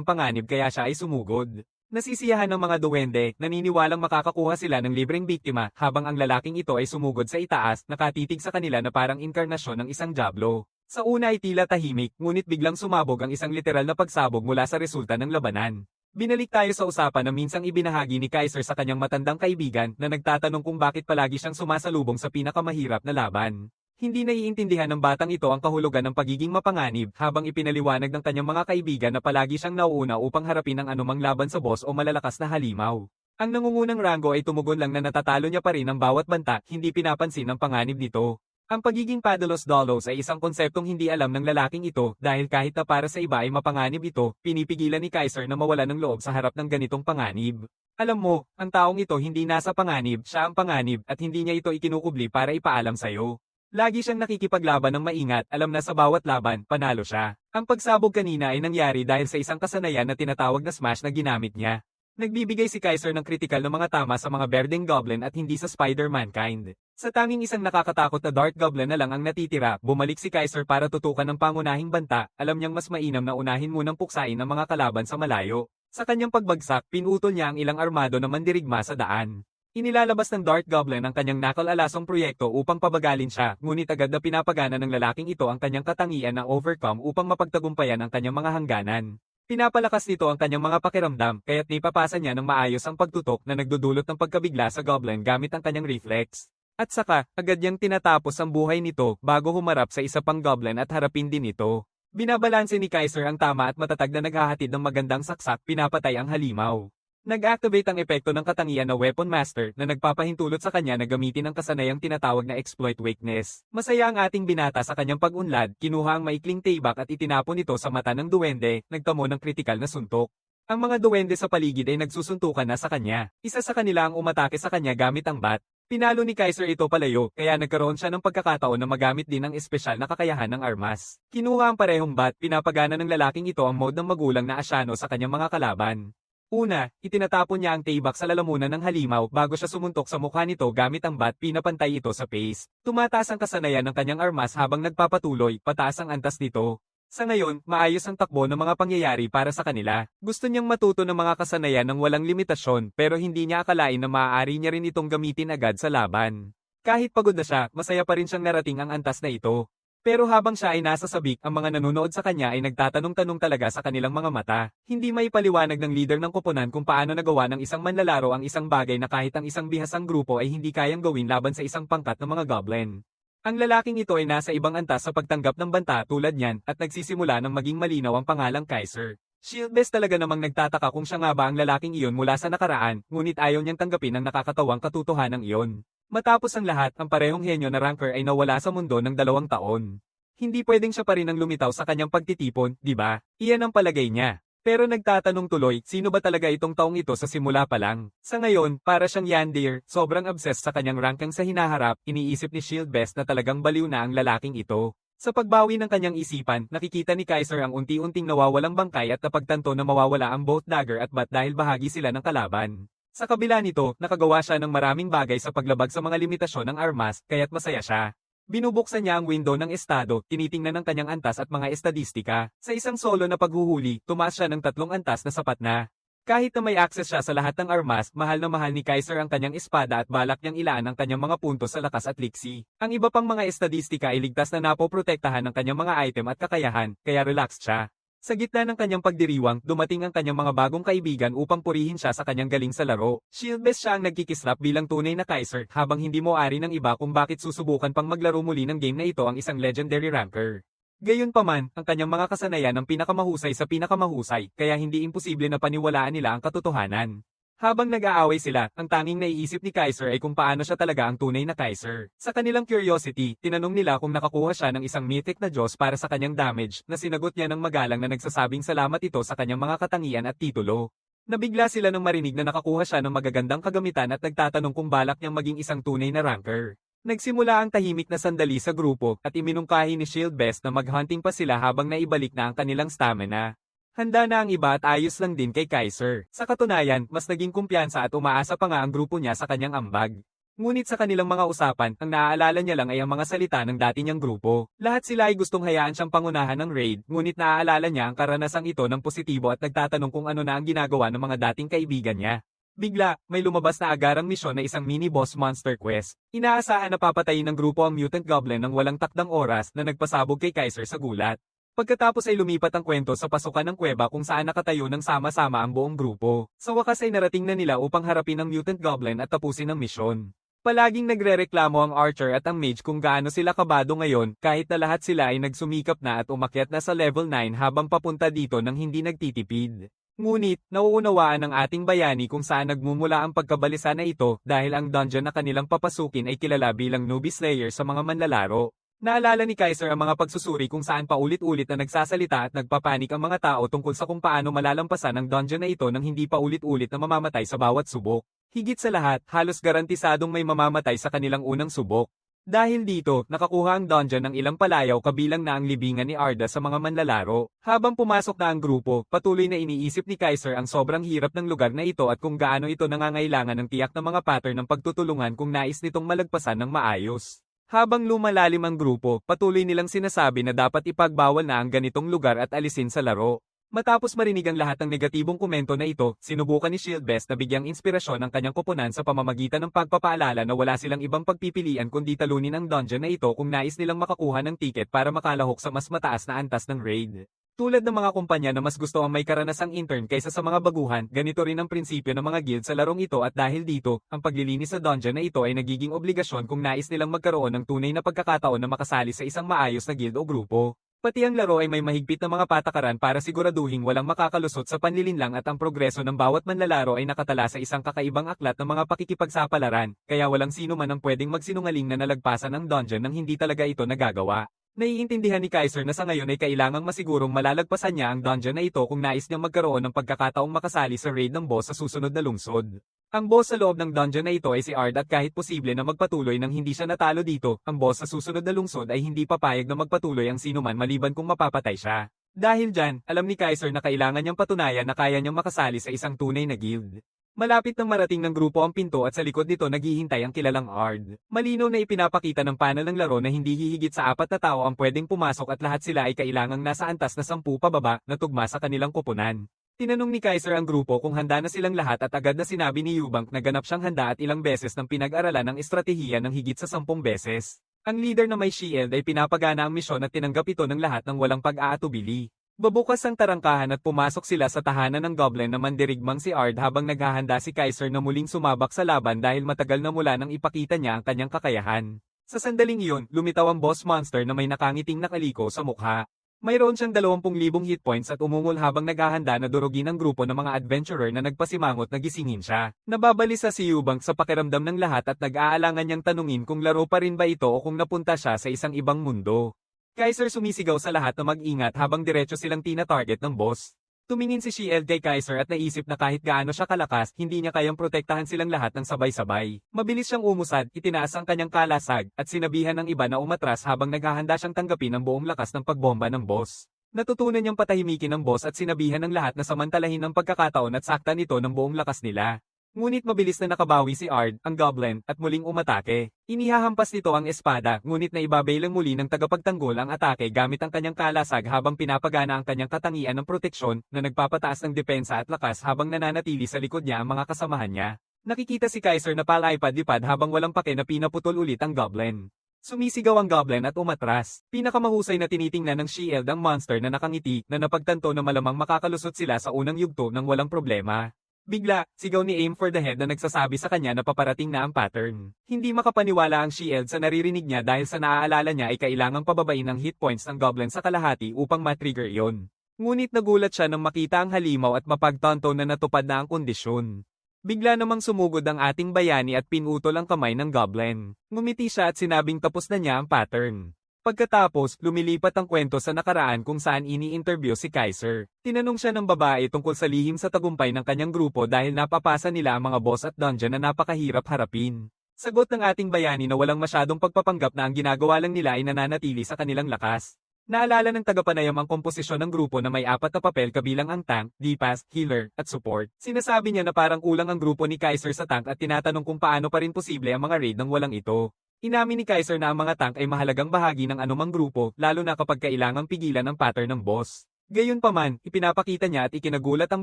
panganib kaya siya ay sumugod. Nasisiyahan ng mga duwende, naniniwalang makakakuha sila ng libreng biktima habang ang lalaking ito ay sumugod sa itaas, nakatitig sa kanila na parang inkarnasyon ng isang diablo. Sa una ay tila tahimik, ngunit biglang sumabog ang isang literal na pagsabog mula sa resulta ng labanan. Binalik tayo sa usapan na minsang ibinahagi ni Kaiser sa kanyang matandang kaibigan na nagtatanong kung bakit palagi siyang sumasalubong sa pinakamahirap na laban. Hindi naiintindihan ng batang ito ang kahulugan ng pagiging mapanganib habang ipinaliwanag ng kanyang mga kaibigan na palagi siyang nauuna upang harapin ang anumang laban sa boss o malalakas na halimaw. Ang nangungunang rango ay tumugon lang na natatalo niya pa rin ang bawat banta, hindi pinapansin ang panganib nito. Ang pagiging padalos dolos ay isang konseptong hindi alam ng lalaking ito dahil kahit na para sa iba ay mapanganib ito, pinipigilan ni Kaiser na mawala ng loob sa harap ng ganitong panganib. Alam mo, ang taong ito hindi nasa panganib, siya ang panganib at hindi niya ito ikinukubli para ipaalam sa'yo. Lagi siyang nakikipaglaban ng maingat, alam na sa bawat laban, panalo siya. Ang pagsabog kanina ay nangyari dahil sa isang kasanayan na tinatawag na smash na ginamit niya. Nagbibigay si Kaiser ng kritikal na mga tama sa mga berdeng goblin at hindi sa Spider-Mankind. Sa tanging isang nakakatakot na Dark Goblin na lang ang natitira, bumalik si Kaiser para tutukan ng pangunahing banta, alam niyang mas mainam na unahin munang puksain ang mga kalaban sa malayo. Sa kanyang pagbagsak, pinutol niya ang ilang armado na mandirigma sa daan. Inilalabas ng Dark Goblin ang kanyang nakal-alasong proyekto upang pabagalin siya, ngunit agad na pinapagana ng lalaking ito ang kanyang katangian na overcome upang mapagtagumpayan ang kanyang mga hangganan. Pinapalakas nito ang kanyang mga pakiramdam, kaya't nipapasa niya ng maayos ang pagtutok na nagdudulot ng pagkabigla sa Goblin gamit ang kanyang reflex. At saka, agad niyang tinatapos ang buhay nito bago humarap sa isa pang Goblin at harapin din ito. Binabalanse ni Kaiser ang tama at matatag na naghahatid ng magandang saksak, pinapatay ang halimaw. Nag-activate ang epekto ng katangian na Weapon Master na nagpapahintulot sa kanya na gamitin ang kasanayang tinatawag na Exploit Weakness. Masaya ang ating binata sa kanyang pag-unlad, kinuha ang maikling taybak at itinapon ito sa mata ng duwende, nagtamo ng kritikal na suntok. Ang mga duwende sa paligid ay nagsusuntukan na sa kanya. Isa sa kanila ang umatake sa kanya gamit ang bat. Pinalo ni Kaiser ito palayo, kaya nagkaroon siya ng pagkakataon na magamit din ang espesyal na kakayahan ng armas. Kinuha ang parehong bat, pinapagana ng lalaking ito ang mode ng magulang na asyano sa kanyang mga kalaban. Una, itinatapon niya ang taybak sa lalamunan ng halimaw bago siya sumuntok sa mukha nito gamit ang bat, pinapantay ito sa face. Tumataas ang kasanayan ng kanyang armas habang nagpapatuloy, pataas ang antas nito. Sa ngayon, maayos ang takbo ng mga pangyayari para sa kanila. Gusto niyang matuto ng mga kasanayan ng walang limitasyon pero hindi niya akalain na maaari niya rin itong gamitin agad sa laban. Kahit pagod na siya, masaya pa rin siyang narating ang antas na ito. Pero habang siya ay nasa sabik, ang mga nanonood sa kanya ay nagtatanong-tanong talaga sa kanilang mga mata. Hindi may paliwanag ng leader ng koponan kung paano nagawa ng isang manlalaro ang isang bagay na kahit ang isang bihasang grupo ay hindi kayang gawin laban sa isang pangkat ng mga goblin. Ang lalaking ito ay nasa ibang antas sa pagtanggap ng banta tulad niyan at nagsisimula ng maging malinaw ang pangalang Kaiser. Shieldbest talaga namang nagtataka kung siya nga ba ang lalaking iyon mula sa nakaraan, ngunit ayaw niyang tanggapin ang nakakatawang katotohanan iyon. Matapos ang lahat, ang parehong henyo na ranker ay nawala sa mundo ng 2 taon. Hindi pwedeng siya pa rin ang lumitaw sa kanyang pagtitipon, di ba? Iyan ang palagay niya. Pero nagtatanong tuloy, sino ba talaga itong taong ito sa simula pa lang? Sa ngayon, para siyang Yandir, sobrang obsessed sa kanyang ranking sa hinaharap, iniisip ni Shieldbest na talagang baliw na ang lalaking ito. Sa pagbawi ng kanyang isipan, nakikita ni Kaiser ang unti-unting nawawalang bangkay at napagtanto na mawawala ang both dagger at bat dahil bahagi sila ng kalaban. Sa kabila nito, nakagawa siya ng maraming bagay sa paglabag sa mga limitasyon ng armas, kaya't masaya siya. Binubuksan niya ang window ng estado, tinitingnan ng kanyang antas at mga estadistika. Sa isang solo na paghuhuli, tumaas siya ng 3 antas na sapat na. Kahit na may access siya sa lahat ng armas, mahal na mahal ni Kaiser ang kanyang espada at balak niyang ilaan ang kanyang mga puntos sa lakas at liksi. Ang iba pang mga estadistika ay ligtas na napoprotektahan ng kanyang mga item at kakayahan, kaya relaxed siya. Sa gitna ng kanyang pagdiriwang, dumating ang kanyang mga bagong kaibigan upang purihin siya sa kanyang galing sa laro. Shieldbest siya ang nagkikislap bilang tunay na Kaiser, habang hindi mo ari ng iba kung bakit susubukan pang maglaro muli ng game na ito ang isang legendary ranker. Gayunpaman, ang kanyang mga kasanayan ang pinakamahusay sa pinakamahusay, kaya hindi imposible na paniwalaan nila ang katotohanan. Habang nag-aaway sila, ang tanging naiisip ni Kaiser ay kung paano siya talaga ang tunay na Kaiser. Sa kanilang curiosity, tinanong nila kung nakakuha siya ng isang mythic na Diyos para sa kanyang damage, na sinagot niya ng magalang na nagsasabing salamat ito sa kanyang mga katangian at titulo. Nabigla sila nang marinig na nakakuha siya ng magagandang kagamitan at nagtatanong kung balak niyang maging isang tunay na ranker. Nagsimula ang tahimik na sandali sa grupo at iminungkahi ni Shieldbest na maghunting pa sila habang naibalik na ang kanilang stamina. Handa na ang iba at ayos lang din kay Kaiser. Sa katunayan, mas naging kumpiyansa at umaasa pa nga ang grupo niya sa kanyang ambag. Ngunit sa kanilang mga usapan, ang naaalala niya lang ay ang mga salita ng dati niyang grupo. Lahat sila ay gustong hayaan siyang pangunahan ng raid, ngunit naaalala niya ang karanasang ito ng positibo at nagtatanong kung ano na ang ginagawa ng mga dating kaibigan niya. Bigla, may lumabas na agarang misyon na isang mini-boss monster quest. Inaasahan na papatayin ng grupo ang mutant goblin ng walang takdang oras na nagpasabog kay Kaiser sa gulat. Pagkatapos ay lumipat ang kwento sa pasukan ng kuweba kung saan nakatayo ng sama-sama ang buong grupo. Sa wakas ay narating na nila upang harapin ang mutant goblin at tapusin ang misyon. Palaging nagrereklamo ang Archer at ang Mage kung gaano sila kabado ngayon kahit na lahat sila ay nagsumikap na at umakyat na sa level 9 habang papunta dito nang hindi nagtitipid. Ngunit, nauunawaan ng ating bayani kung saan nagmumula ang pagkabalisa na ito dahil ang dungeon na kanilang papasukin ay kilala bilang Newbie Slayer sa mga manlalaro. Naalala ni Kaiser ang mga pagsusuri kung saan paulit-ulit na nagsasalita at nagpapanik ang mga tao tungkol sa kung paano malalampasan ang dungeon na ito nang hindi paulit-ulit na mamamatay sa bawat subok. Higit sa lahat, halos garantisadong may mamamatay sa kanilang unang subok. Dahil dito, nakakuha ang dungeon ng ilang palayaw kabilang na ang libingan ni Arda sa mga manlalaro. Habang pumasok na ang grupo, patuloy na iniisip ni Kaiser ang sobrang hirap ng lugar na ito at kung gaano ito nangangailangan ng tiyak na mga pattern ng pagtutulungan kung nais nitong malagpasan ng maayos. Habang lumalalim ang grupo, patuloy nilang sinasabi na dapat ipagbawal na ang ganitong lugar at alisin sa laro. Matapos marinig ang lahat ng negatibong komento na ito, sinubukan ni Shieldbest na bigyang inspirasyon ang kanyang koponan sa pamamagitan ng pagpapaalala na wala silang ibang pagpipilian kundi talunin ang dungeon na ito kung nais nilang makakuha ng ticket para makalahok sa mas mataas na antas ng raid. Tulad ng mga kumpanya na mas gusto ang may karanasang intern kaysa sa mga baguhan, ganito rin ang prinsipyo ng mga guild sa larong ito at dahil dito, ang paglilinis sa dungeon na ito ay nagiging obligasyon kung nais nilang magkaroon ng tunay na pagkakataon na makasali sa isang maayos na guild o grupo. Pati ang laro ay may mahigpit na mga patakaran para siguraduhin walang makakalusot sa panlilinlang at ang progreso ng bawat manlalaro ay nakatala sa isang kakaibang aklat ng mga pakikipagsapalaran, kaya walang sino man ang pwedeng magsinungaling na nalagpasan ang dungeon nang hindi talaga ito nagagawa. Naiintindihan ni Kaiser na sa ngayon ay kailangang masigurong malalagpasan niya ang dungeon na ito kung nais niyang magkaroon ng pagkakataong makasali sa raid ng boss sa susunod na lungsod. Ang boss sa loob ng dungeon na ito ay si Ard at kahit posible na magpatuloy nang hindi siya natalo dito, ang boss sa susunod na lungsod ay hindi papayag na magpatuloy ang sinuman maliban kung mapapatay siya. Dahil dyan, alam ni Kaiser na kailangan niyang patunayan na kaya niyang makasali sa isang tunay na guild. Malapit nang marating ng grupo ang pinto at sa likod nito naghihintay ang kilalang Ard. Malinaw na ipinapakita ng panel ng laro na hindi hihigit sa 4 na tao ang pwedeng pumasok at lahat sila ay kailangang nasa antas na 10 pababa na tugma sa kanilang koponan. Tinanong ni Kaiser ang grupo kung handa na silang lahat at agad na sinabi ni Eubank na ganap siyang handa at ilang beses nang pinag-aralan ang estratehiya ng higit sa 10 beses. Ang leader na may shield ay pinapagana ang misyon at tinanggap ito ng lahat ng walang pag-aatubili. Babukas ang tarangkahan at pumasok sila sa tahanan ng Goblin na mandirigmang si Ard habang naghahanda si Kaiser na muling sumabak sa laban dahil matagal na mula nang ipakita niya ang kanyang kakayahan. Sa sandaling iyon, lumitaw ang boss monster na may nakangiting nakaliko sa mukha. Mayroon siyang 20,000 hit points at umungol habang naghahanda na durugin ang grupo ng mga adventurer na nagpasimangot na gisingin siya. Nababalisa si Yubang sa pakiramdam ng lahat at nag-aalangan niyang tanungin kung laro pa rin ba ito o kung napunta siya sa isang ibang mundo. Kaiser sumisigaw sa lahat na mag-ingat habang diretso silang tina-target ng boss. Tumingin si Shield kay Kaiser at naisip na kahit gaano siya kalakas, hindi niya kayang protektahan silang lahat ng sabay-sabay. Mabilis siyang umusad, itinaas ang kanyang kalasag, at sinabihan ng iba na umatras habang naghahanda siyang tanggapin ang buong lakas ng pagbomba ng boss. Natutunan niyang patahimikin ang boss at sinabihan ng lahat na samantalahin ang pagkakataon at saktan ito ng buong lakas nila. Ngunit mabilis na nakabawi si Ard, ang Goblin, at muling umatake. Inihahampas nito ang espada, ngunit naibabay lang muli ng tagapagtanggol ang atake gamit ang kanyang kalasag habang pinapagana ang kanyang katangian ng proteksyon na nagpapataas ng depensa at lakas habang nananatili sa likod niya ang mga kasamahan niya. Nakikita si Kaiser na palipad-lipad habang walang pake na pinaputol ulit ang Goblin. Sumisigaw ang Goblin at umatras. Pinakamahusay na tinitingnan ng Shield ang monster na nakangiti na napagtanto na malamang makakalusot sila sa unang yugto ng walang problema. Bigla, sigaw ni Aim for the Head na nagsasabi sa kanya na paparating na ang pattern. Hindi makapaniwala ang Shield sa naririnig niya dahil sa naaalala niya ay kailangang pababain ang hit points ng Goblin sa kalahati upang matrigger iyon. Ngunit nagulat siya nang makita ang halimaw at mapagtanto na natupad na ang kondisyon. Bigla namang sumugod ang ating bayani at pinutol ang kamay ng Goblin. Ngumiti siya at sinabing tapos na niya ang pattern. Pagkatapos, lumilipat ang kwento sa nakaraan kung saan ini-interview si Kaiser. Tinanong siya ng babae tungkol sa lihim sa tagumpay ng kanyang grupo dahil napapasa nila ang mga boss at dungeon na napakahirap harapin. Sagot ng ating bayani na walang masyadong pagpapanggap na ang ginagawa lang nila ay nananatili sa kanilang lakas. Naalala ng tagapanayam ang komposisyon ng grupo na may 4 na papel kabilang ang tank, DPS, healer, at support. Sinasabi niya na parang kulang ang grupo ni Kaiser sa tank at tinatanong kung paano pa rin posible ang mga raid ng walang ito. Inamin ni Kaiser na ang mga tank ay mahalagang bahagi ng anumang grupo, lalo na kapag kailangang pigilan ang pattern ng boss. Gayunpaman, ipinapakita niya at ikinagulat ang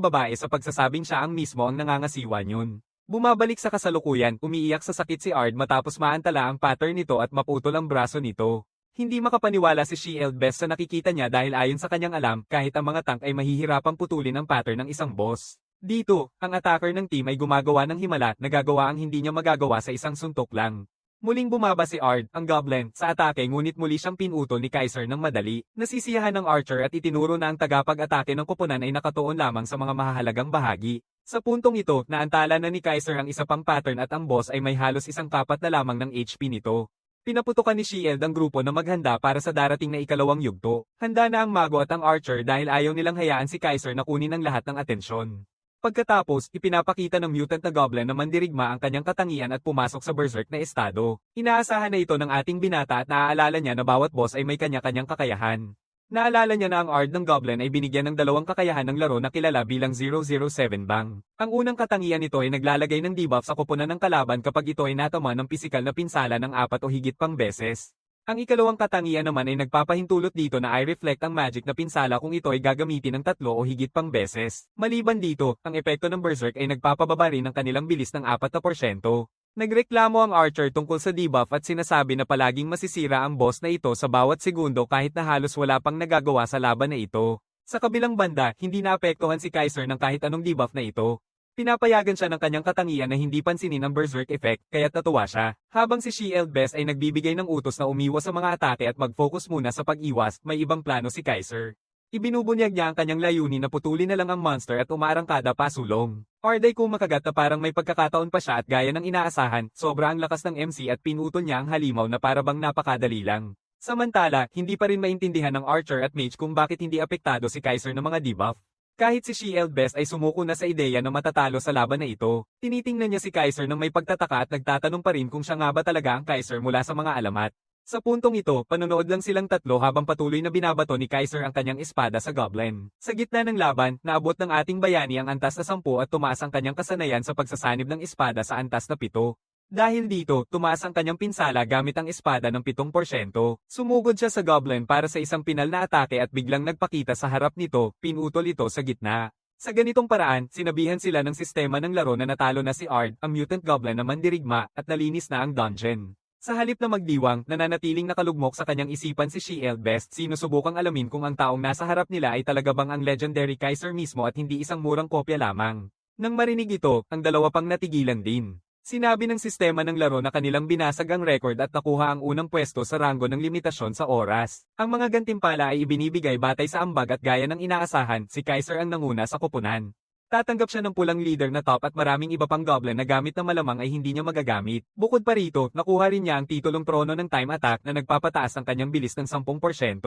babae sa pagsasabing siya ang mismo ang nangangasiwa niyon. Bumabalik sa kasalukuyan, umiiyak sa sakit si Ard matapos maantala ang pattern nito at maputol ang braso nito. Hindi makapaniwala si Shield best sa nakikita niya dahil ayon sa kanyang alam, kahit ang mga tank ay mahihirapang putulin ang pattern ng isang boss. Dito, ang attacker ng team ay gumagawa ng himala na gagawa ang hindi niya magagawa sa isang suntok lang. Muling bumaba si Ard, ang Goblin, sa atake ngunit muli siyang pinutol ni Kaiser ng madali. Nasisiyahan ng Archer at itinuro na ang tagapag-atake ng koponan ay nakatuon lamang sa mga mahahalagang bahagi. Sa puntong ito, naantala na ni Kaiser ang isa pang pattern at ang boss ay may halos 1/4 na lamang ng HP nito. Pinaputukan ni Shield ang grupo na maghanda para sa darating na ikalawang yugto. Handa na ang Mago at ang Archer dahil ayaw nilang hayaan si Kaiser na kunin ang lahat ng atensyon. Pagkatapos, ipinapakita ng mutant na Goblin na mandirigma ang kanyang katangian at pumasok sa berserk na estado. Inaasahan na ito ng ating binata at naaalala niya na bawat boss ay may kanya-kanyang kakayahan. Naalala niya na ang Ard ng Goblin ay binigyan ng 2 kakayahan ng laro na kilala bilang 007 Bang. Ang unang katangian nito ay naglalagay ng debuff sa koponan ng kalaban kapag ito ay natama ng pisikal na pinsala ng 4 o higit pang beses. Ang ikalawang katangian naman ay nagpapahintulot dito na i-reflect ang magic na pinsala kung ito ay gagamitin ng 3 o higit pang beses. Maliban dito, ang epekto ng Berserk ay nagpapababa rin ng kanilang bilis ng 4%. Nagreklamo ang Archer tungkol sa debuff at sinasabi na palaging masisira ang boss na ito sa bawat segundo kahit na halos wala pang nagagawa sa laban na ito. Sa kabilang banda, hindi naapektuhan si Kaiser ng kahit anong debuff na ito. Pinapayagan siya ng kanyang katangian na hindi pansinin ang Berserk effect, kaya't natuwa siya. Habang si Shield Best ay nagbibigay ng utos na umiwas sa mga atake at mag-focus muna sa pag-iwas, may ibang plano si Kaiser. Ibinubunyag niya ang kanyang layunin na putulin na lang ang monster at umaarangkada pasulong. Arday kung makagat na parang may pagkakataon pa siya at gaya ng inaasahan, sobra ang lakas ng MC at pinutol niya ang halimaw na parabang napakadali lang. Samantala, hindi pa rin maintindihan ng Archer at Mage kung bakit hindi apektado si Kaiser ng mga debuff. Kahit si Shield Best ay sumuko na sa ideya na matatalo sa laban na ito, tinitingnan niya si Kaiser ng may pagtataka at nagtatanong pa rin kung siya nga ba talaga ang Kaiser mula sa mga alamat. Sa puntong ito, panonood lang silang tatlo habang patuloy na binabato ni Kaiser ang kanyang espada sa Goblin. Sa gitna ng laban, naabot ng ating bayani ang antas na 10 at tumaas ang kanyang kasanayan sa pagsasanib ng espada sa antas na 7. Dahil dito, tumaas ang kanyang pinsala gamit ang espada ng 7%. Sumugod siya sa Goblin para sa isang pinal na atake at biglang nagpakita sa harap nito, pinutol ito sa gitna. Sa ganitong paraan, sinabihan sila ng sistema ng laro na natalo na si Ard, ang mutant Goblin na mandirigma, at nalinis na ang dungeon. Sa halip na magdiwang, nananatiling nakalugmok sa kanyang isipan si Shield Best, sinusubukang alamin kung ang taong nasa harap nila ay talaga bang ang legendary Kaiser mismo at hindi isang murang kopya lamang. Nang marinig ito, ang dalawa pang natigilan din. Sinabi ng sistema ng laro na kanilang binasag ang record at nakuha ang unang pwesto sa ranggo ng limitasyon sa oras. Ang mga gantimpala ay ibinibigay batay sa ambag at gaya ng inaasahan, si Kaiser ang nanguna sa koponan. Tatanggap siya ng pulang leader na top at maraming iba pang goblin na gamit na malamang ay hindi niya magagamit. Bukod pa rito, nakuha rin niya ang titulong trono ng time attack na nagpapataas ang kanyang bilis ng 10%.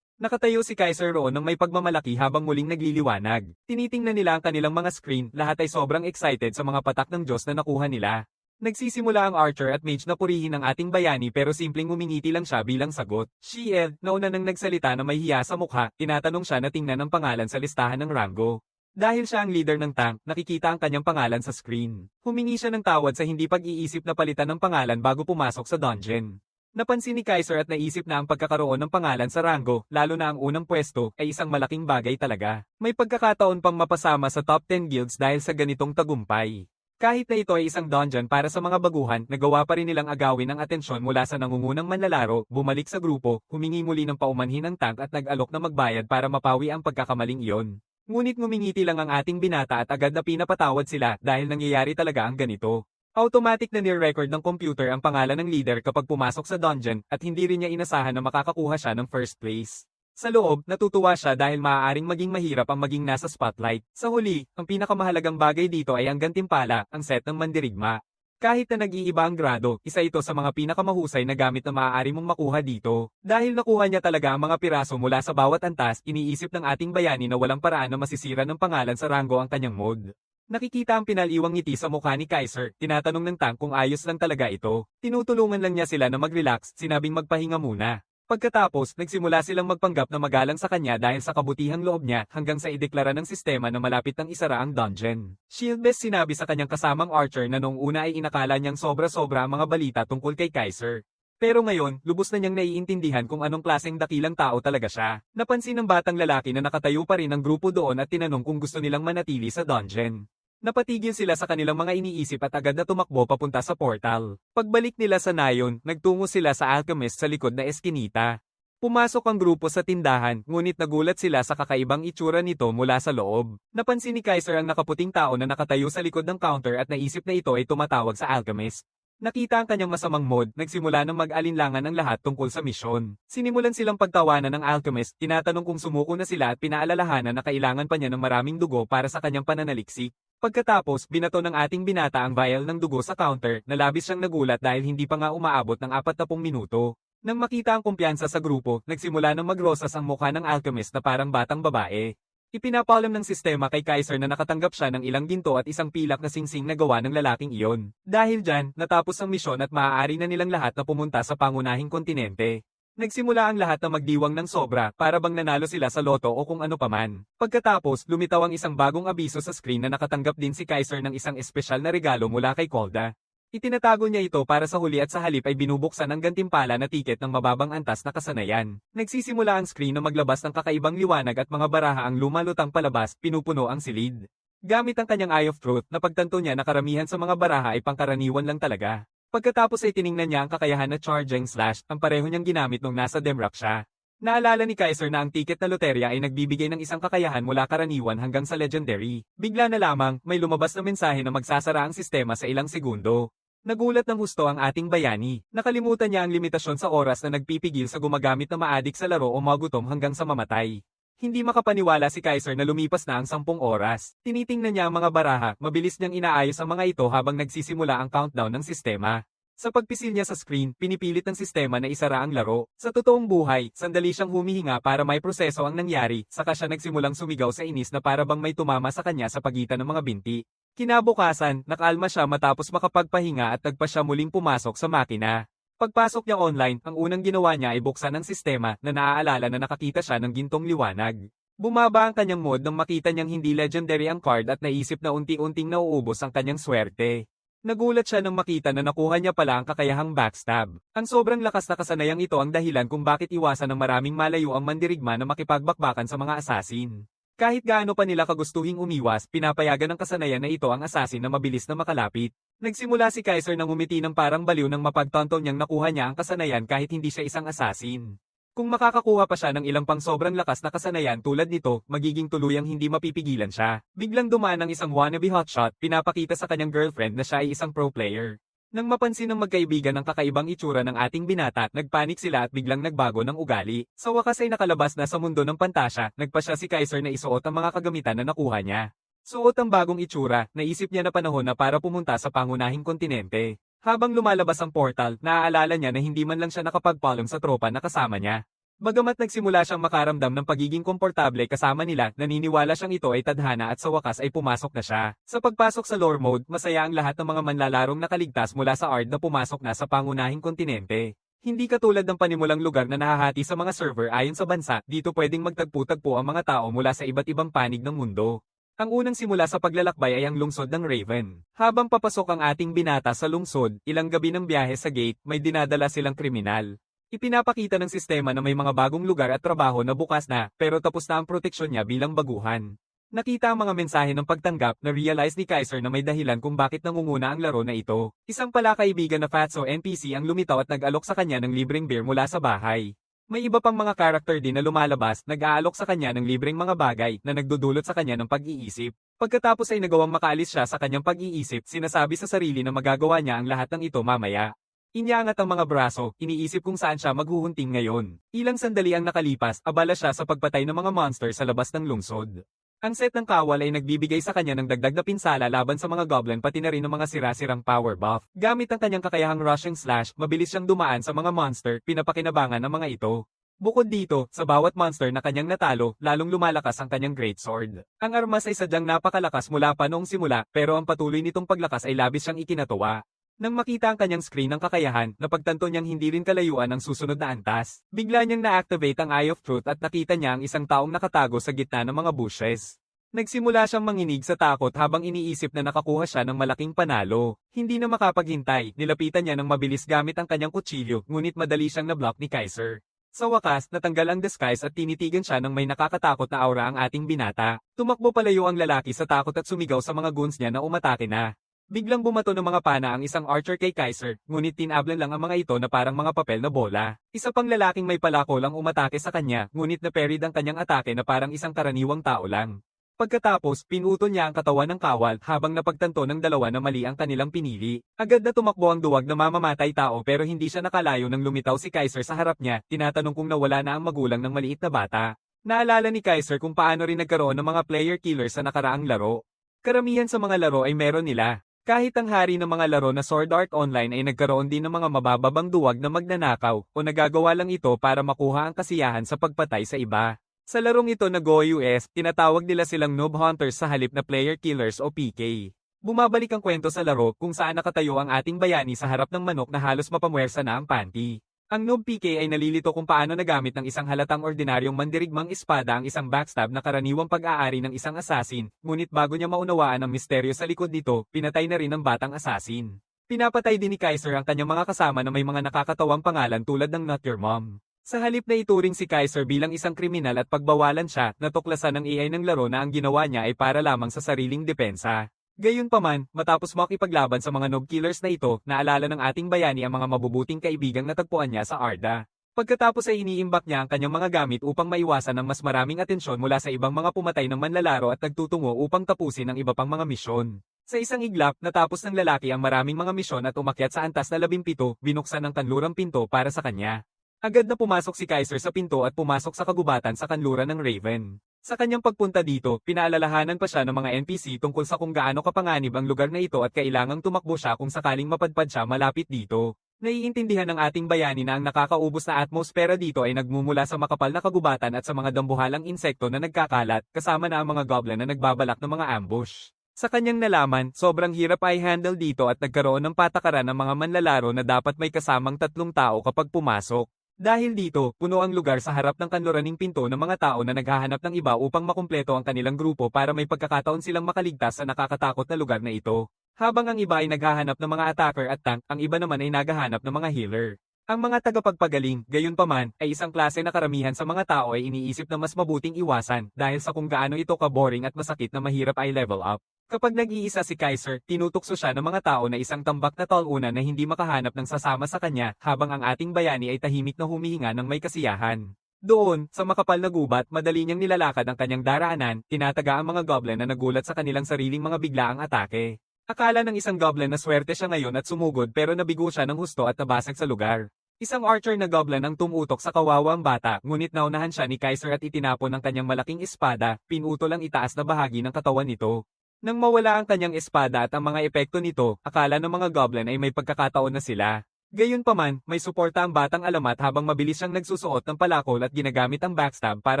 Nakatayo si Kaiser roon ng may pagmamalaki habang muling nagliliwanag. Tinitingnan nila ang kanilang mga screen, lahat ay sobrang excited sa mga patak ng Diyos na nakuha nila. Nagsisimula ang Archer at Mage na purihin ang ating bayani pero simpleng ngumingiti lang siya bilang sagot. Shield, nauna nang nagsalita na may hiya sa mukha, tinatanong siya na tingnan ang pangalan sa listahan ng rango. Dahil siya ang leader ng tank, nakikita ang kanyang pangalan sa screen. Humingi siya ng tawad sa hindi pag-iisip na palitan ng pangalan bago pumasok sa dungeon. Napansin ni Kaiser at naisip na ang pagkakaroon ng pangalan sa rango, lalo na ang unang pwesto, ay isang malaking bagay talaga. May pagkakataon pang mapasama sa top 10 guilds dahil sa ganitong tagumpay. Kahit na ito ay isang dungeon para sa mga baguhan, nagawa pa rin nilang agawin ang atensyon mula sa nangungunang manlalaro, bumalik sa grupo, humingi muli ng paumanhin ang tank at nag-alok na magbayad para mapawi ang pagkakamaling iyon. Ngunit ngumingiti lang ang ating binata at agad na pinapatawad sila dahil nangyayari talaga ang ganito. Automatic na near-record ng computer ang pangalan ng leader kapag pumasok sa dungeon at hindi rin niya inasahan na makakakuha siya ng first place. Sa loob, natutuwa siya dahil maaaring maging mahirap ang maging nasa spotlight. Sa huli, ang pinakamahalagang bagay dito ay ang gantimpala, ang set ng mandirigma. Kahit na nag-iiba ang grado, isa ito sa mga pinakamahusay na gamit na maaari mong makuha dito. Dahil nakuha niya talaga ang mga piraso mula sa bawat antas, iniisip ng ating bayani na walang paraan na masisira ng pangalan sa rango ang kanyang mod. Nakikita ang pinaliwang ngiti sa mukha ni Kaiser, tinatanong ng tank kung ayos lang talaga ito. Tinutulungan lang niya sila na mag-relax, sinabing magpahinga muna. Pagkatapos, nagsimula silang magpanggap na magalang sa kanya dahil sa kabutihang loob niya hanggang sa ideklara ng sistema na malapit nang isara ang dungeon. Shieldbest sinabi sa kanyang kasamang Archer na noong una ay inakala niyang sobra-sobra ang mga balita tungkol kay Kaiser. Pero ngayon, lubos na niyang naiintindihan kung anong klaseng dakilang tao talaga siya. Napansin ng batang lalaki na nakatayo pa rin ang grupo doon at tinanong kung gusto nilang manatili sa dungeon. Napatigil sila sa kanilang mga iniisip at agad na tumakbo papunta sa portal. Pagbalik nila sa nayon, nagtungo sila sa alchemist sa likod na eskinita. Pumasok ang grupo sa tindahan, ngunit nagulat sila sa kakaibang itsura nito mula sa loob. Napansin ni Kaiser ang nakaputing tao na nakatayo sa likod ng counter at naisip na ito ay tumatawag sa alchemist. Nakita ang kanyang masamang mood, nagsimula ng mag-alinlangan ang lahat tungkol sa misyon. Sinimulan silang pagtawanan ng alchemist, tinatanong kung sumuko na sila at pinaalalahanan na kailangan pa niya ng maraming dugo para sa kanyang pananaliksik. Pagkatapos, binato ng ating binata ang vial ng dugo sa counter, na labis siyang nagulat dahil hindi pa nga umaabot ng 40 minuto. Nang makita ang kumpiyansa sa grupo, nagsimula ng magrosas ang mukha ng alchemist na parang batang babae. Ipinapalam ng sistema kay Kaiser na nakatanggap siya ng ilang ginto at isang pilak na singsing na gawa ng lalaking iyon. Dahil dyan, natapos ang misyon at maaari na nilang lahat na pumunta sa pangunahing kontinente. Nagsimula ang lahat na magdiwang ng sobra para bang nanalo sila sa loto o kung ano paman. Pagkatapos, lumitaw ang isang bagong abiso sa screen na nakatanggap din si Kaiser ng isang espesyal na regalo mula kay Kolda. Itinatago niya ito para sa huli at sa halip ay binubuksan ang gantimpala na tiket ng mababang antas na kasanayan. Nagsisimula ang screen na maglabas ng kakaibang liwanag at mga baraha ang lumalutang palabas, pinupuno ang silid. Gamit ang kanyang Eye of Truth, napagtanto niya na karamihan sa mga baraha ay pangkaraniwan lang talaga. Pagkatapos ay tiningnan niya ang kakayahan na Charging Slash, ang pareho niyang ginamit nung nasa Demrock siya. Naalala ni Kaiser na ang tiket na loterya ay nagbibigay ng isang kakayahan mula karaniwan hanggang sa legendary. Bigla na lamang, may lumabas na mensahe na magsasara ang sistema sa ilang segundo. Nagulat ng husto ang ating bayani. Nakalimutan niya ang limitasyon sa oras na nagpipigil sa gumagamit na maadik sa laro o magutom hanggang sa mamatay. Hindi makapaniwala si Kaiser na lumipas na ang 10 oras. Tinitingnan niya ang mga baraha, mabilis niyang inaayos ang mga ito habang nagsisimula ang countdown ng sistema. Sa pagpisil niya sa screen, pinipilit ng sistema na isara ang laro. Sa totoong buhay, sandali siyang humihinga para may proseso ang nangyari, saka siya nagsimulang sumigaw sa inis na para bang may tumama sa kanya sa pagitan ng mga binti. Kinabukasan, nakalma siya matapos makapagpahinga at nagpa siya muling pumasok sa makina. Pagpasok niya online, ang unang ginawa niya ay buksan ang sistema na naaalala na nakakita siya ng gintong liwanag. Bumaba ang kanyang mod nang makita niyang hindi legendary ang card at naisip na unti-unting nauubos ang kanyang swerte. Nagulat siya nang makita na nakuha niya pala ang kakayahang backstab. Ang sobrang lakas na kasanayang ito ang dahilan kung bakit iwasan ng maraming malayo ang mandirigma na makipagbakbakan sa mga asasin. Kahit gaano pa nila kagustuhing umiwas, pinapayagan ng kasanayan na ito ang asasin na mabilis na makalapit. Nagsimula si Kaiser nang umiti ng parang baliw nang mapagtanto niyang nakuha niya ang kasanayan kahit hindi siya isang assassin. Kung makakakuha pa siya ng ilang pang sobrang lakas na kasanayan tulad nito, magiging tuluyang hindi mapipigilan siya. Biglang dumaan ang isang wannabe hotshot, pinapakita sa kanyang girlfriend na siya ay isang pro player. Nang mapansin ng magkaibigan ang kakaibang itsura ng ating binata, nagpanik sila at biglang nagbago ng ugali. Sa wakas ay nakalabas na sa mundo ng pantasya, nagpa siya si Kaiser na isuot ang mga kagamitan na nakuha niya. Suot ang bagong itsura, naisip niya na panahon na para pumunta sa pangunahing kontinente. Habang lumalabas ang portal, naaalala niya na hindi man lang siya nakapagpalong sa tropa na kasama niya. Bagamat nagsimula siyang makaramdam ng pagiging komportable kasama nila, naniniwala siyang ito ay tadhana at sa wakas ay pumasok na siya. Sa pagpasok sa lore mode, masaya ang lahat ng mga manlalarong nakaligtas mula sa Ard na pumasok na sa pangunahing kontinente. Hindi katulad ng panimulang lugar na nahahati sa mga server ayon sa bansa, dito pwedeng magtagpo-tagpo ang mga tao mula sa iba't ibang panig ng mundo. Ang unang simula sa paglalakbay ay ang lungsod ng Raven. Habang papasok ang ating binata sa lungsod, ilang gabi ng biyahe sa gate, may dinadala silang kriminal. Ipinapakita ng sistema na may mga bagong lugar at trabaho na bukas na, pero tapos na ang proteksyon niya bilang baguhan. Nakita ang mga mensahe ng pagtanggap na realize ni Kaiser na may dahilan kung bakit nangunguna ang laro na ito. Isang palakaibigan na Fatso NPC ang lumitaw at nag-alok sa kanya ng libreng beer mula sa bahay. May iba pang mga karakter din na lumalabas, nag-aalok sa kanya ng libreng mga bagay na nagdudulot sa kanya ng pag-iisip. Pagkatapos ay nagawang makaalis siya sa kanyang pag-iisip, sinasabi sa sarili na magagawa niya ang lahat ng ito mamaya. Inyangat ang mga braso, iniisip kung saan siya maghuhunting ngayon. Ilang sandali ang nakalipas, abala siya sa pagpatay ng mga monster sa labas ng lungsod. Ang set ng kawal ay nagbibigay sa kanya ng dagdag na pinsala laban sa mga goblin pati na rin ng mga sira-sirang power buff. Gamit ang kanyang kakayahang rushing slash, mabilis siyang dumaan sa mga monster, pinapakinabangan ng mga ito. Bukod dito, sa bawat monster na kanyang natalo, lalong lumalakas ang kanyang great sword. Ang armas ay sadyang napakalakas mula pa noong simula, pero ang patuloy nitong paglakas ay labis siyang ikinatuwa. Nang makita ang kanyang screen ng kakayahan, napagtanto niyang hindi rin kalayuan ang susunod na antas. Bigla niyang na-activate ang Eye of Truth at nakita niya ang isang taong nakatago sa gitna ng mga bushes. Nagsimula siyang manginig sa takot habang iniisip na nakakuha siya ng malaking panalo. Hindi na makapaghintay, nilapitan niya ng mabilis gamit ang kanyang kutsilyo, ngunit madali siyang na-block ni Kaiser. Sa wakas, natanggal ang disguise at tinitigan siya ng may nakakatakot na aura ang ating binata. Tumakbo palayo ang lalaki sa takot at sumigaw sa mga goons niya na umatake na. Biglang bumato ng mga pana ang isang archer kay Kaiser, ngunit tinablan lang ang mga ito na parang mga papel na bola. Isa pang lalaking may palakol ang umatake sa kanya, ngunit naperid ang kanyang atake na parang isang karaniwang tao lang. Pagkatapos, pinutol niya ang katawan ng kawal habang napagtanto ng dalawa na mali ang kanilang pinili. Agad na tumakbo ang duwag na mamamatay tao pero hindi siya nakalayo nang lumitaw si Kaiser sa harap niya, tinatanong kung nawala na ang magulang ng maliit na bata. Naalala ni Kaiser kung paano rin nagkaroon ng mga player killers sa nakaraang laro. Karamihan sa mga laro ay meron nila. Kahit ang hari ng mga laro na Sword Art Online ay nagkaroon din ng mga mabababang duwag na magnanakaw o nagagawa lang ito para makuha ang kasiyahan sa pagpatay sa iba. Sa larong ito na Go-US, tinatawag nila silang Noob Hunters sa halip na Player Killers o PK. Bumabalik ang kwento sa laro kung saan nakatayo ang ating bayani sa harap ng manok na halos mapamuwersa na ang panty. Ang Noob PK ay nalilito kung paano nagamit ng isang halatang ordinaryong mandirigmang espada ang isang backstab na karaniwang pag-aari ng isang assassin, ngunit bago niya maunawaan ang misteryo sa likod nito, pinatay na rin ang batang assassin. Pinapatay din ni Kaiser ang kanyang mga kasama na may mga nakakatawang pangalan tulad ng Not Your Mom. Sa halip na ituring si Kaiser bilang isang kriminal at pagbawalan siya, natuklasan ng AI ng laro na ang ginawa niya ay para lamang sa sariling depensa. Gayunpaman, matapos makipaglaban sa mga noob killers na ito, naalala ng ating bayani ang mga mabubuting kaibigang natagpuan niya sa Arda. Pagkatapos ay iniimbak niya ang kanyang mga gamit upang maiwasan ng mas maraming atensyon mula sa ibang mga pumatay ng manlalaro at nagtutungo upang tapusin ang iba pang mga misyon. Sa isang iglap, natapos ng lalaki ang maraming mga misyon at umakyat sa antas na 17, binuksan ang kanlurang pinto para sa kanya. Agad na pumasok si Kaiser sa pinto at pumasok sa kagubatan sa kanluran ng Raven. Sa kanyang pagpunta dito, pinaalalahanan pa siya ng mga NPC tungkol sa kung gaano kapanganib ang lugar na ito at kailangang tumakbo siya kung sakaling mapadpad siya malapit dito. Naiintindihan ng ating bayani na ang nakakaubos na atmosfera dito ay nagmumula sa makapal na kagubatan at sa mga dambuhalang insekto na nagkakalat, kasama na ang mga goblin na nagbabalak ng mga ambush. Sa kanyang nalaman, sobrang hirap ay handle dito at nagkaroon ng patakaran ng mga manlalaro na dapat may kasamang 3 tao kapag pumasok. Dahil dito, puno ang lugar sa harap ng kanluraning pinto ng mga tao na naghahanap ng iba upang makumpleto ang kanilang grupo para may pagkakataon silang makaligtas sa nakakatakot na lugar na ito. Habang ang iba ay naghahanap ng mga attacker at tank, ang iba naman ay naghahanap ng mga healer. Ang mga tagapagpagaling, gayunpaman, ay isang klase na karamihan sa mga tao ay iniisip na mas mabuting iwasan dahil sa kung gaano ito ka-boring at masakit na mahirap ay level up. Kapag nag-iisa si Kaiser, tinutukso siya ng mga tao na isang tambak na talunan na hindi makahanap ng sasama sa kanya, habang ang ating bayani ay tahimik na humihinga ng may kasiyahan. Doon, sa makapal na gubat, madali niyang nilalakad ang kanyang daraanan, tinataga ang mga goblin na nagulat sa kanilang sariling mga biglaang atake. Akala ng isang goblin na swerte siya ngayon at sumugod pero nabigo siya ng husto at nabasag sa lugar. Isang archer na goblin ang tumutok sa kawawang bata, ngunit naunahan siya ni Kaiser at itinapon ang kanyang malaking espada, pinutol ang itaas na bahagi ng katawan nito. Nang mawala ang kanyang espada at ang mga epekto nito, akala ng mga goblin ay may pagkakataon na sila. Gayunpaman, may suporta ang batang alamat habang mabilis siyang nagsusuot ng palakol at ginagamit ang backstab para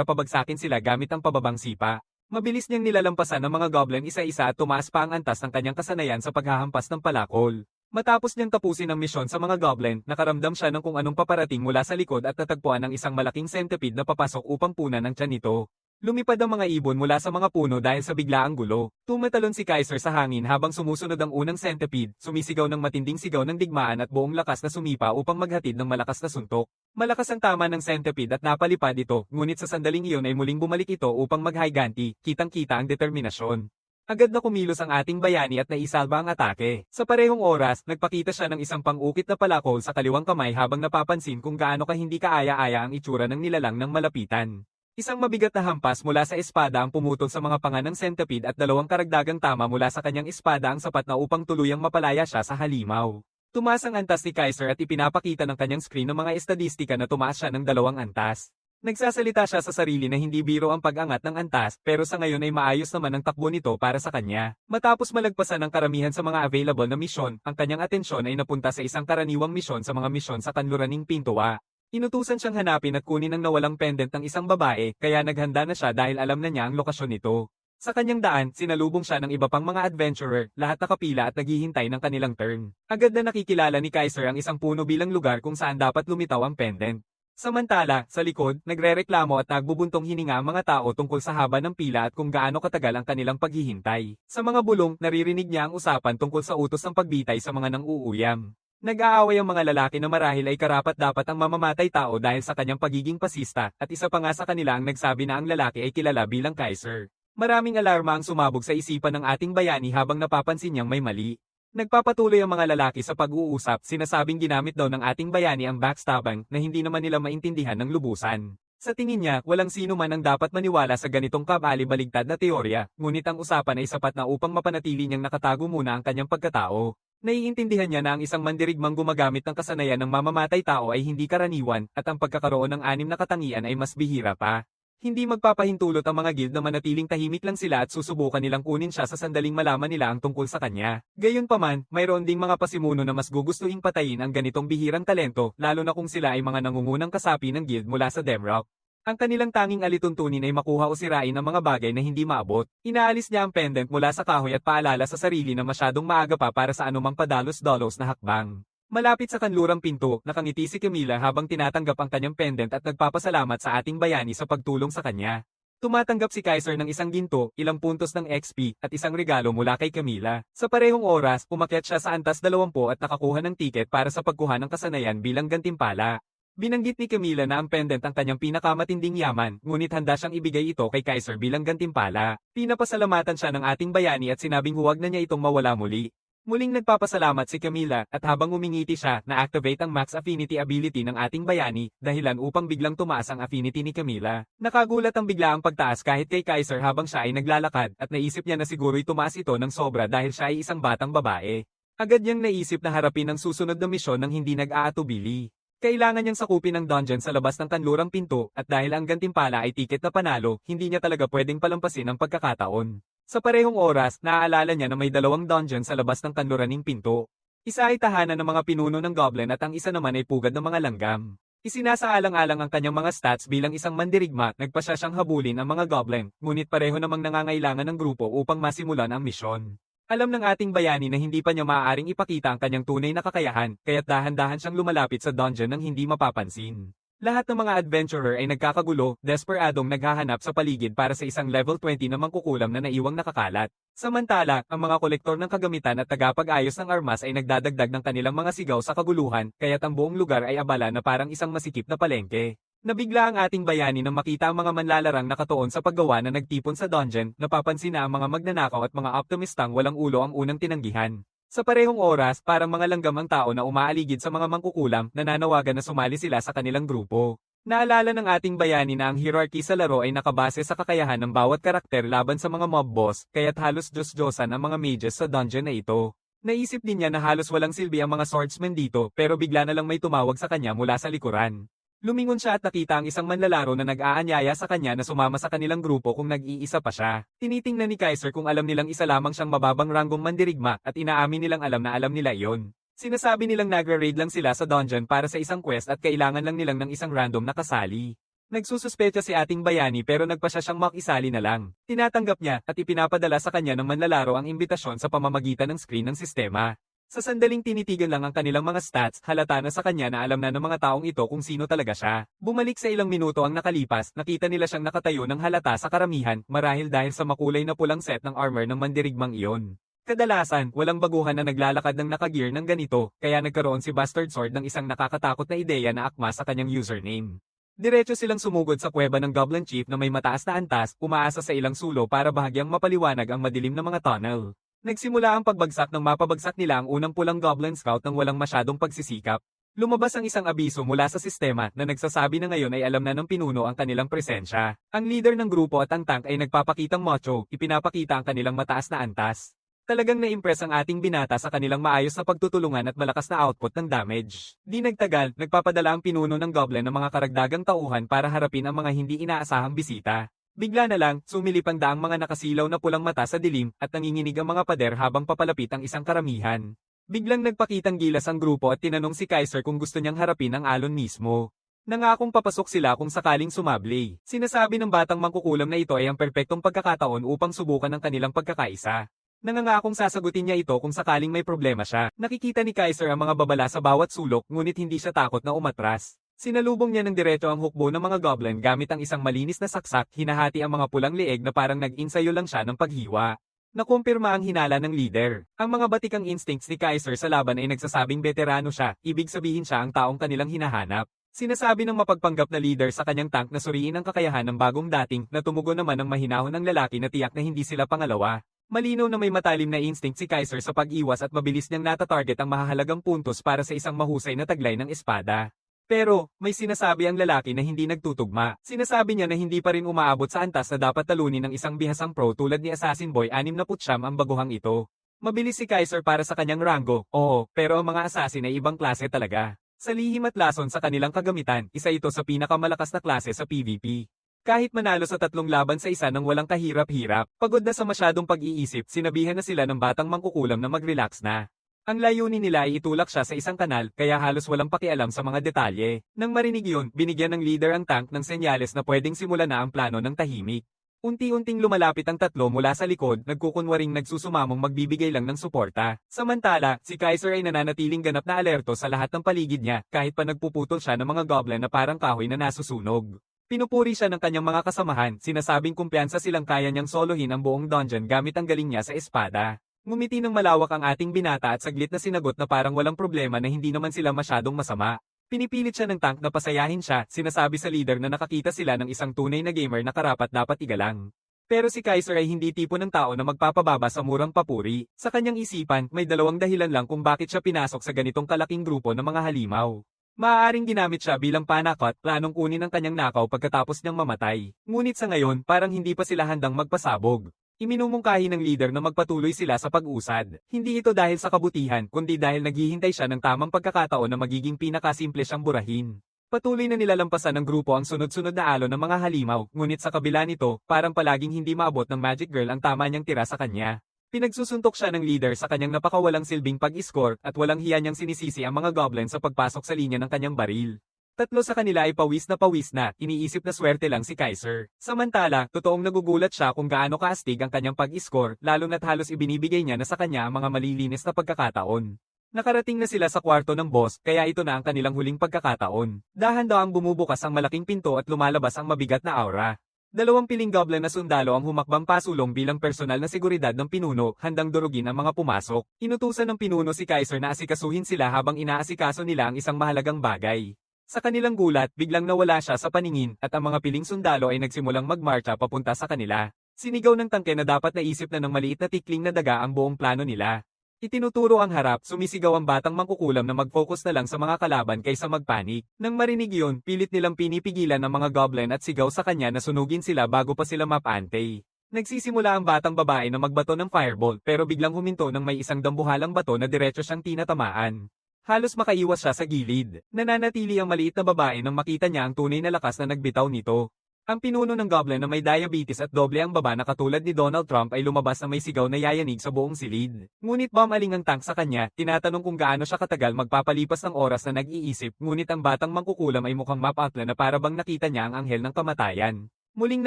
pabagsakin sila gamit ang pababang sipa. Mabilis niyang nilalampasan ng mga goblin isa-isa at tumaas pa ang antas ng kanyang kasanayan sa paghahampas ng palakol. Matapos niyang tapusin ang misyon sa mga goblin, nakaramdam siya ng kung anong paparating mula sa likod at natagpuan ang isang malaking centipede na papasok upang punan ang tiyan nito. Lumipad ang mga ibon mula sa mga puno dahil sa biglaang gulo. Tumatalon si Kaiser sa hangin habang sumusunod ang unang centipede, sumisigaw ng matinding sigaw ng digmaan at buong lakas na sumipa upang maghatid ng malakas na suntok. Malakas ang tama ng centipede at napalipad ito, ngunit sa sandaling iyon ay muling bumalik ito upang maghiganti, kitang-kita ang determinasyon. Agad na kumilos ang ating bayani at naisalba ang atake. Sa parehong oras, nagpakita siya ng isang pang-ukit na palakol sa kaliwang kamay habang napapansin kung gaano ka hindi kaaya-aya ang itsura ng nilalang ng malapitan. Isang mabigat na hampas mula sa espada ang pumutol sa mga panga ng centipede at dalawang karagdagang tama mula sa kanyang espada ang sapat na upang tuluyang mapalaya siya sa halimaw. Tumaas ang antas ni Kaiser at ipinapakita ng kanyang screen ng mga estadistika na tumaas siya ng 2 antas. Nagsasalita siya sa sarili na hindi biro ang pag-angat ng antas, pero sa ngayon ay maayos naman ang takbo nito para sa kanya. Matapos malagpasan ang karamihan sa mga available na misyon, ang kanyang atensyon ay napunta sa isang karaniwang misyon sa mga misyon sa Kanluraning Pintuwa. Inutusan siyang hanapin at kunin ang nawalang pendant ng isang babae, kaya naghanda na siya dahil alam na niya ang lokasyon nito. Sa kanyang daan, sinalubong siya ng iba pang mga adventurer, lahat nakapila at naghihintay ng kanilang turn. Agad na nakikilala ni Kaiser ang isang puno bilang lugar kung saan dapat lumitaw ang pendant. Samantala, sa likod, nagrereklamo at nagbubuntong hininga ang mga tao tungkol sa haba ng pila at kung gaano katagal ang kanilang paghihintay. Sa mga bulong, naririnig niya ang usapan tungkol sa utos ng pagbitay sa mga nang-uuyam. Nag-aaway ang mga lalaki na marahil ay karapat-dapat ang mamamatay tao dahil sa kanyang pagiging pasista, at isa pa nga sa kanila ang nagsabi na ang lalaki ay kilala bilang Kaiser. Maraming alarma ang sumabog sa isipan ng ating bayani habang napapansin niyang may mali. Nagpapatuloy ang mga lalaki sa pag-uusap, sinasabing ginamit daw ng ating bayani ang backstabbing na hindi naman nila maintindihan ng lubusan. Sa tingin niya, walang sino man ang dapat maniwala sa ganitong kabali-baligtad na teorya, ngunit ang usapan ay sapat na upang mapanatili niyang nakatago muna ang kanyang pagkatao. Naiintindihan niya na ang isang mandirigmang gumagamit ng kasanayan ng mamamatay tao ay hindi karaniwan, at ang pagkakaroon ng 6 na katangian ay mas bihira pa. Hindi magpapahintulot ang mga guild na manatiling tahimik lang sila at susubukan nilang kunin siya sa sandaling malaman nila ang tungkol sa kanya. Gayunpaman, mayroon ding mga pasimuno na mas gugustuhin patayin ang ganitong bihirang talento, lalo na kung sila ay mga nangungunang kasapi ng guild mula sa Demrock. Ang kanilang tanging alituntunin ay makuha o sirain ang mga bagay na hindi maabot. Inaalis niya ang pendant mula sa kahoy at paalala sa sarili na masyadong maaga pa para sa anumang padalos-dalos na hakbang. Malapit sa kanlurang pinto, nakangiti si Camila habang tinatanggap ang kanyang pendant at nagpapasalamat sa ating bayani sa pagtulong sa kanya. Tumatanggap si Kaiser ng isang ginto, ilang puntos ng XP, at isang regalo mula kay Camila. Sa parehong oras, umakyat siya sa antas 20 at nakakuha ng tiket para sa pagkuha ng kasanayan bilang gantimpala. Binanggit ni Camila na ang pendant ang kanyang pinakamatinding yaman, ngunit handa siyang ibigay ito kay Kaiser bilang gantimpala. Pinapasalamatan siya ng ating bayani at sinabing huwag na niya itong mawala muli. Muling nagpapasalamat si Camila, at habang umingiti siya, na-activate ang Max Affinity ability ng ating bayani, dahilan upang biglang tumaas ang affinity ni Camila. Nakagulat ang biglaang pagtaas kahit kay Kaiser habang siya ay naglalakad, at naisip niya na siguro'y tumaas ito ng sobra dahil siya ay isang batang babae. Agad niyang naisip na harapin ang susunod na misyon nang hindi nag-aatubili. Kailangan niyang sakupin ang dungeon sa labas ng kanlurang pinto, at dahil ang gantimpala ay tiket na panalo, hindi niya talaga pwedeng palampasin ang pagkakataon. Sa parehong oras, naaalala niya na may 2 dungeon sa labas ng kanluraning pinto. Isa ay tahanan ng mga pinuno ng goblin at ang isa naman ay pugad ng mga langgam. Isinasaalang-alang ang kanyang mga stats bilang isang mandirigma, nagpasya siyang habulin ang mga goblin, ngunit pareho namang nangangailangan ng grupo upang masimulan ang misyon. Alam ng ating bayani na hindi pa niya maaaring ipakita ang kanyang tunay na kakayahan, kaya't dahan-dahan siyang lumalapit sa dungeon nang hindi mapapansin. Lahat ng mga adventurer ay nagkakagulo, desperadong naghahanap sa paligid para sa isang level 20 na mangkukulam na naiwang nakakalat. Samantala, ang mga kolektor ng kagamitan at tagapag-ayos ng armas ay nagdadagdag ng kanilang mga sigaw sa kaguluhan, kaya't ang buong lugar ay abala na parang isang masikip na palengke. Nabigla ang ating bayani nang makita ang mga manlalarang nakatuon sa paggawa na nagtipon sa dungeon, napapansin na ang mga magnanakaw at mga optimistang walang ulo ang unang tinanggihan. Sa parehong oras, parang mga langgam ang tao na umaaligid sa mga mangkukulam, nananawagan na sumali sila sa kanilang grupo. Naalala ng ating bayani na ang hierarchy sa laro ay nakabase sa kakayahan ng bawat karakter laban sa mga mob boss, kaya't halos Diyos-Diyosan ang mga mages sa dungeon na ito. Naisip din niya na halos walang silbi ang mga swordsmen dito, pero bigla na lang may tumawag sa kanya mula sa likuran. Lumingon siya at nakita ang isang manlalaro na nag-aanyaya sa kanya na sumama sa kanilang grupo kung nag-iisa pa siya. Tinitingnan ni Kaiser kung alam nilang isa lamang siyang mababang ranggong mandirigma at inaamin nilang alam na alam nila iyon. Sinasabi nilang nagre-raid lang sila sa dungeon para sa isang quest at kailangan lang nilang ng isang random na kasali. Nagsususpecha si ating bayani pero nagpasya siyang makisali na lang. Tinatanggap niya at ipinapadala sa kanya ng manlalaro ang imbitasyon sa pamamagitan ng screen ng sistema. Sa sandaling tinitigan lang ang kanilang mga stats, halata na sa kanya na alam na ng mga taong ito kung sino talaga siya. Bumalik sa ilang minuto ang nakalipas, nakita nila siyang nakatayo ng halata sa karamihan, marahil dahil sa makulay na pulang set ng armor ng mandirigmang iyon. Kadalasan, walang baguhan na naglalakad ng nakagear ng ganito, kaya nagkaroon si Bastard Sword ng isang nakakatakot na ideya na akma sa kanyang username. Diretso silang sumugod sa kuweba ng Goblin Chief na may mataas na antas, umaasa sa ilang sulo para bahagyang mapaliwanag ang madilim na mga tunnel. Nagsimula ang pagbagsak nang mapabagsak nila ang unang pulang Goblin Scout nang walang masyadong pagsisikap. Lumabas ang isang abiso mula sa sistema na nagsasabi na ngayon ay alam na ng pinuno ang kanilang presensya. Ang leader ng grupo at ang tank ay nagpapakitang macho, ipinapakita ang kanilang mataas na antas. Talagang na-impress ang ating binata sa kanilang maayos na pagtutulungan at malakas na output ng damage. Di nagtagal, nagpapadala ang pinuno ng Goblin ng mga karagdagang tauhan para harapin ang mga hindi inaasahang bisita. Bigla na lang, sumilip ang daang mga nakasilaw na pulang mata sa dilim at nanginginig ang mga pader habang papalapit ang isang karamihan. Biglang nagpakitang gilas ang grupo at tinanong si Kaiser kung gusto niyang harapin ang alon mismo. Nangakong papasok sila kung sakaling sumabli. Sinasabi ng batang mangkukulam na ito ay ang perpektong pagkakataon upang subukan ang kanilang pagkakaisa. Nangangakong sasagutin niya ito kung sakaling may problema siya. Nakikita ni Kaiser ang mga babala sa bawat sulok ngunit hindi siya takot na umatras. Sinalubong niya ng diretso ang hukbo ng mga goblin gamit ang isang malinis na saksak, hinahati ang mga pulang leeg na parang nag-insayo lang siya ng paghiwa. Nakumpirma ang hinala ng leader. Ang mga batikang instincts ni Kaiser sa laban ay nagsasabing veterano siya, ibig sabihin siya ang taong kanilang hinahanap. Sinasabi ng mapagpanggap na leader sa kanyang tank na suriin ang kakayahan ng bagong dating na tumugon naman ng mahinahon ng lalaki na tiyak na hindi sila pangalawa. Malinaw na may matalim na instinct si Kaiser sa pag-iwas at mabilis niyang natatarget ang mahahalagang puntos para sa isang mahusay na taglay ng espada. Pero, may sinasabi ang lalaki na hindi nagtutugma. Sinasabi niya na hindi pa rin umaabot sa antas na dapat talunin ng isang bihasang pro tulad ni Assassin Boy 69 ang baguhang ito. Mabilis si Kaiser para sa kanyang rango, oo, pero ang mga assassin ay ibang klase talaga. Sa lihim at lason sa kanilang kagamitan, isa ito sa pinakamalakas na klase sa PvP. Kahit manalo sa 3 laban sa isa nang walang kahirap-hirap, pagod na sa masyadong pag-iisip, sinabihan na sila ng batang mangkukulam na mag-relax na. Ang layunin nila ay itulak siya sa isang kanal, kaya halos walang pakialam sa mga detalye. Nang marinig yun, binigyan ng leader ang tank ng senyales na pwedeng simulan na ang plano ng tahimik. Unti-unting lumalapit ang tatlo mula sa likod, nagkukunwaring nagsusumamong magbibigay lang ng suporta. Samantala, si Kaiser ay nananatiling ganap na alerto sa lahat ng paligid niya, kahit pa nagpuputol siya ng mga goblin na parang kahoy na nasusunog. Pinupuri siya ng kanyang mga kasamahan, sinasabing kumpiyansa silang kaya niyang solohin ang buong dungeon gamit ang galing niya sa espada. Ngumiti ng malawak ang ating binata at saglit na sinagot na parang walang problema na hindi naman sila masyadong masama. Pinipilit siya ng tank na pasayahin siya, sinasabi sa leader na nakakita sila ng isang tunay na gamer na karapat dapat igalang. Pero si Kaiser ay hindi tipo ng tao na magpapababa sa murang papuri. Sa kanyang isipan, may dalawang dahilan lang kung bakit siya pinasok sa ganitong kalaking grupo ng mga halimaw. Maaaring ginamit siya bilang panakot, planong kunin ang kanyang nakaw pagkatapos niyang mamatay. Ngunit sa ngayon, parang hindi pa sila handang magpasabog. Iminumungkahi ng leader na magpatuloy sila sa pag-usad. Hindi ito dahil sa kabutihan, kundi dahil naghihintay siya ng tamang pagkakataon na magiging pinakasimple siyang burahin. Patuloy na nilalampasan ng grupo ang sunod-sunod na alon ng mga halimaw, ngunit sa kabila nito, parang palaging hindi maabot ng Magic Girl ang tama niyang tira sa kanya. Pinagsusuntok siya ng leader sa kanyang napakawalang silbing pag-score at walang hiya niyang sinisisi ang mga goblin sa pagpasok sa linya ng kanyang baril. Tatlo sa kanila ay pawis na, iniisip na swerte lang si Kaiser. Samantala, totoong nagugulat siya kung gaano kaastig ang kanyang pag-score, lalo na't halos ibinibigay niya na sa kanya ang mga malilinis na pagkakataon. Nakarating na sila sa kwarto ng boss, kaya ito na ang kanilang huling pagkakataon. Dahan-dahang bumubukas ang malaking pinto at lumalabas ang mabigat na aura. 2 piling goblin na sundalo ang humakbang pasulong bilang personal na seguridad ng pinuno, handang durugin ang mga pumasok. Inutusan ng pinuno si Kaiser na asikasuhin sila habang inaasikaso nila ang isang mahalagang bagay. Sa kanilang gulat, biglang nawala siya sa paningin at ang mga piling sundalo ay nagsimulang magmarcha papunta sa kanila. Sinigaw ng tangke na dapat naisip na ng maliit na tikling na daga ang buong plano nila. Itinuturo ang harap, sumisigaw ang batang mangkukulam na mag-focus na lang sa mga kalaban kaysa magpanik. Nang marinig yun, pilit nilang pinipigilan ang mga goblin at sigaw sa kanya na sunugin sila bago pa sila mapantay. Nagsisimula ang batang babae na magbato ng firebolt pero biglang huminto nang may isang dambuhalang bato na diretso siyang tinatamaan. Halos makaiwas siya sa gilid. Nananatili ang maliit na babae nang makita niya ang tunay na lakas na nagbitaw nito. Ang pinuno ng goblin na may diabetes at doble ang baba na katulad ni Donald Trump ay lumabas na may sigaw na yayanig sa buong silid. Ngunit bumaling ang tank sa kanya, tinatanong kung gaano siya katagal magpapalipas ng oras na nag-iisip, ngunit ang batang mangkukulam ay mukhang mapatla na para bang nakita niya ang anghel ng kamatayan. Muling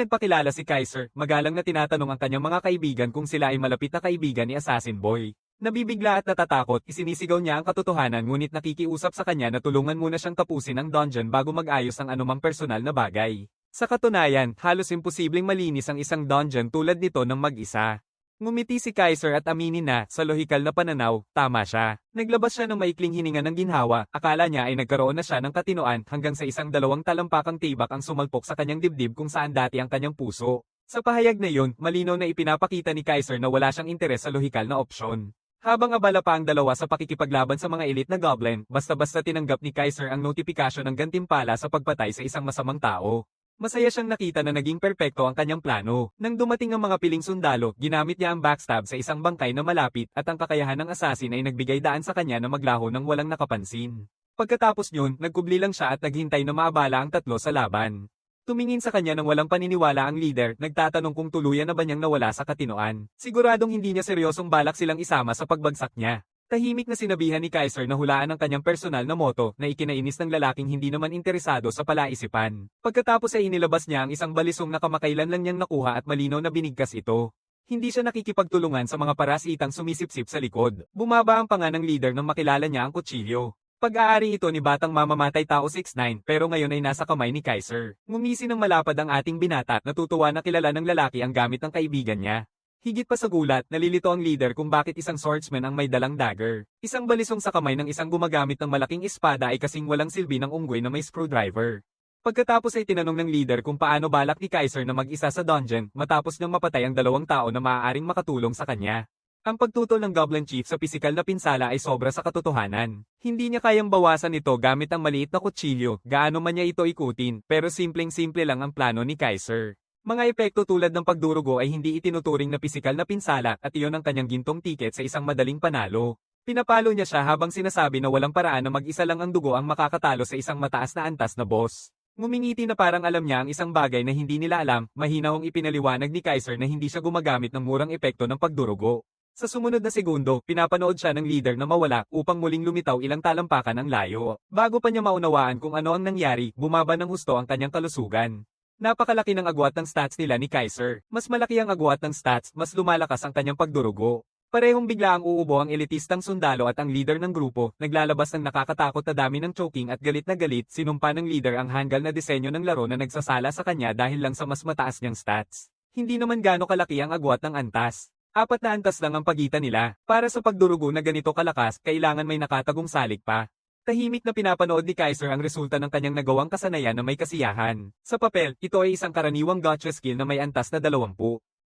nagpakilala si Kaiser, magalang na tinatanong ang kanyang mga kaibigan kung sila ay malapit na kaibigan ni Assassin Boy. Nabibigla at natatakot, isinisigaw niya ang katotohanan ngunit nakikiusap sa kanya na tulungan muna siyang tapusin ang dungeon bago mag-ayos ng anumang personal na bagay. Sa katunayan, halos imposibleng malinis ang isang dungeon tulad nito ng mag-isa. Ngumiti si Kaiser at aminin na, sa lohikal na pananaw, tama siya. Naglabas siya ng maikling hininga ng ginhawa, akala niya ay nagkaroon na siya ng katinoan hanggang sa isang 2 talampakang tibak ang sumalpok sa kanyang dibdib kung saan dati ang kanyang puso. Sa pahayag na yun, malinaw na ipinapakita ni Kaiser na wala siyang interes sa lohikal na opsyon. Habang abala pa ang dalawa sa pakikipaglaban sa mga elite na goblin, basta-basta tinanggap ni Kaiser ang notifikasyon ng gantimpala sa pagpatay sa isang masamang tao. Masaya siyang nakita na naging perpekto ang kanyang plano. Nang dumating ang mga piling sundalo, ginamit niya ang backstab sa isang bangkay na malapit at ang kakayahan ng assassin ay nagbigay daan sa kanya na maglaho ng walang nakapansin. Pagkatapos yun, nagkubli lang siya at naghintay na maabala ang tatlo sa laban. Tumingin sa kanya ng walang paniniwala ang leader, nagtatanong kung tuluyan na ba niyang nawala sa katinoan. Siguradong hindi niya seryosong balak silang isama sa pagbagsak niya. Tahimik na sinabihan ni Kaiser na hulaan ang kanyang personal na moto na ikinainis ng lalaking hindi naman interesado sa palaisipan. Pagkatapos ay inilabas niya ang isang balisong na kamakailan lang niyang nakuha at malinaw na binigkas ito. Hindi siya nakikipagtulungan sa mga parasitang sumisipsip sa likod. Bumaba ang panga ng leader nang makilala niya ang kutsilyo. Pag-aari ito ni Batang Mamamatay Tao 6'9" pero ngayon ay nasa kamay ni Kaiser. Ngumisi ng malapad ang ating binata, natutuwa na kilala ng lalaki ang gamit ng kaibigan niya. Higit pa sa gulat, nalilito ang leader kung bakit isang swordsman ang may dalang dagger. Isang balisong sa kamay ng isang gumagamit ng malaking espada ay kasing walang silbi ng unggoy na may screwdriver. Pagkatapos ay tinanong ng leader kung paano balak ni Kaiser na mag-isa sa dungeon matapos niyang mapatay ang 2 tao na maaaring makatulong sa kanya. Ang pagtutol ng Goblin Chief sa pisikal na pinsala ay sobra sa katotohanan. Hindi niya kayang bawasan ito gamit ang maliit na kutsilyo, gaano man niya ito ikutin, pero simpleng-simple lang ang plano ni Kaiser. Mga epekto tulad ng pagdurugo ay hindi itinuturing na pisikal na pinsala at iyon ang kanyang gintong tiket sa isang madaling panalo. Pinapalo niya siya habang sinasabi na walang paraan na mag-isa lang ang dugo ang makakatalo sa isang mataas na antas na boss. Ngumingiti na parang alam niya ang isang bagay na hindi nila alam, mahinahong ipinaliwanag ni Kaiser na hindi siya gumagamit ng murang epekto ng pagdurugo. Sa sumunod na segundo, pinapanood siya ng leader na mawala upang muling lumitaw ilang talampakan ang layo. Bago pa niya maunawaan kung ano ang nangyari, bumaba ng husto ang kanyang kalusugan. Napakalaki ng agwat ng stats nila ni Kaiser. Mas malaki ang agwat ng stats, mas lumalakas ang kanyang pagdurugo. Parehong bigla ang uubo ang elitistang sundalo at ang leader ng grupo, naglalabas ng nakakatakot na dami ng choking at galit na galit, sinumpa ng leader ang hanggal na disenyo ng laro na nagsasala sa kanya dahil lang sa mas mataas niyang stats. Hindi naman gaano kalaki ang agwat ng antas. 4 na antas lang ang pagitan nila. Para sa pagdurugo na ganito kalakas, kailangan may nakatagong salik pa. Tahimik na pinapanood ni Kaiser ang resulta ng kanyang nagawang kasanayan na may kasiyahan. Sa papel, ito ay isang karaniwang gotcha skill na may antas na 20.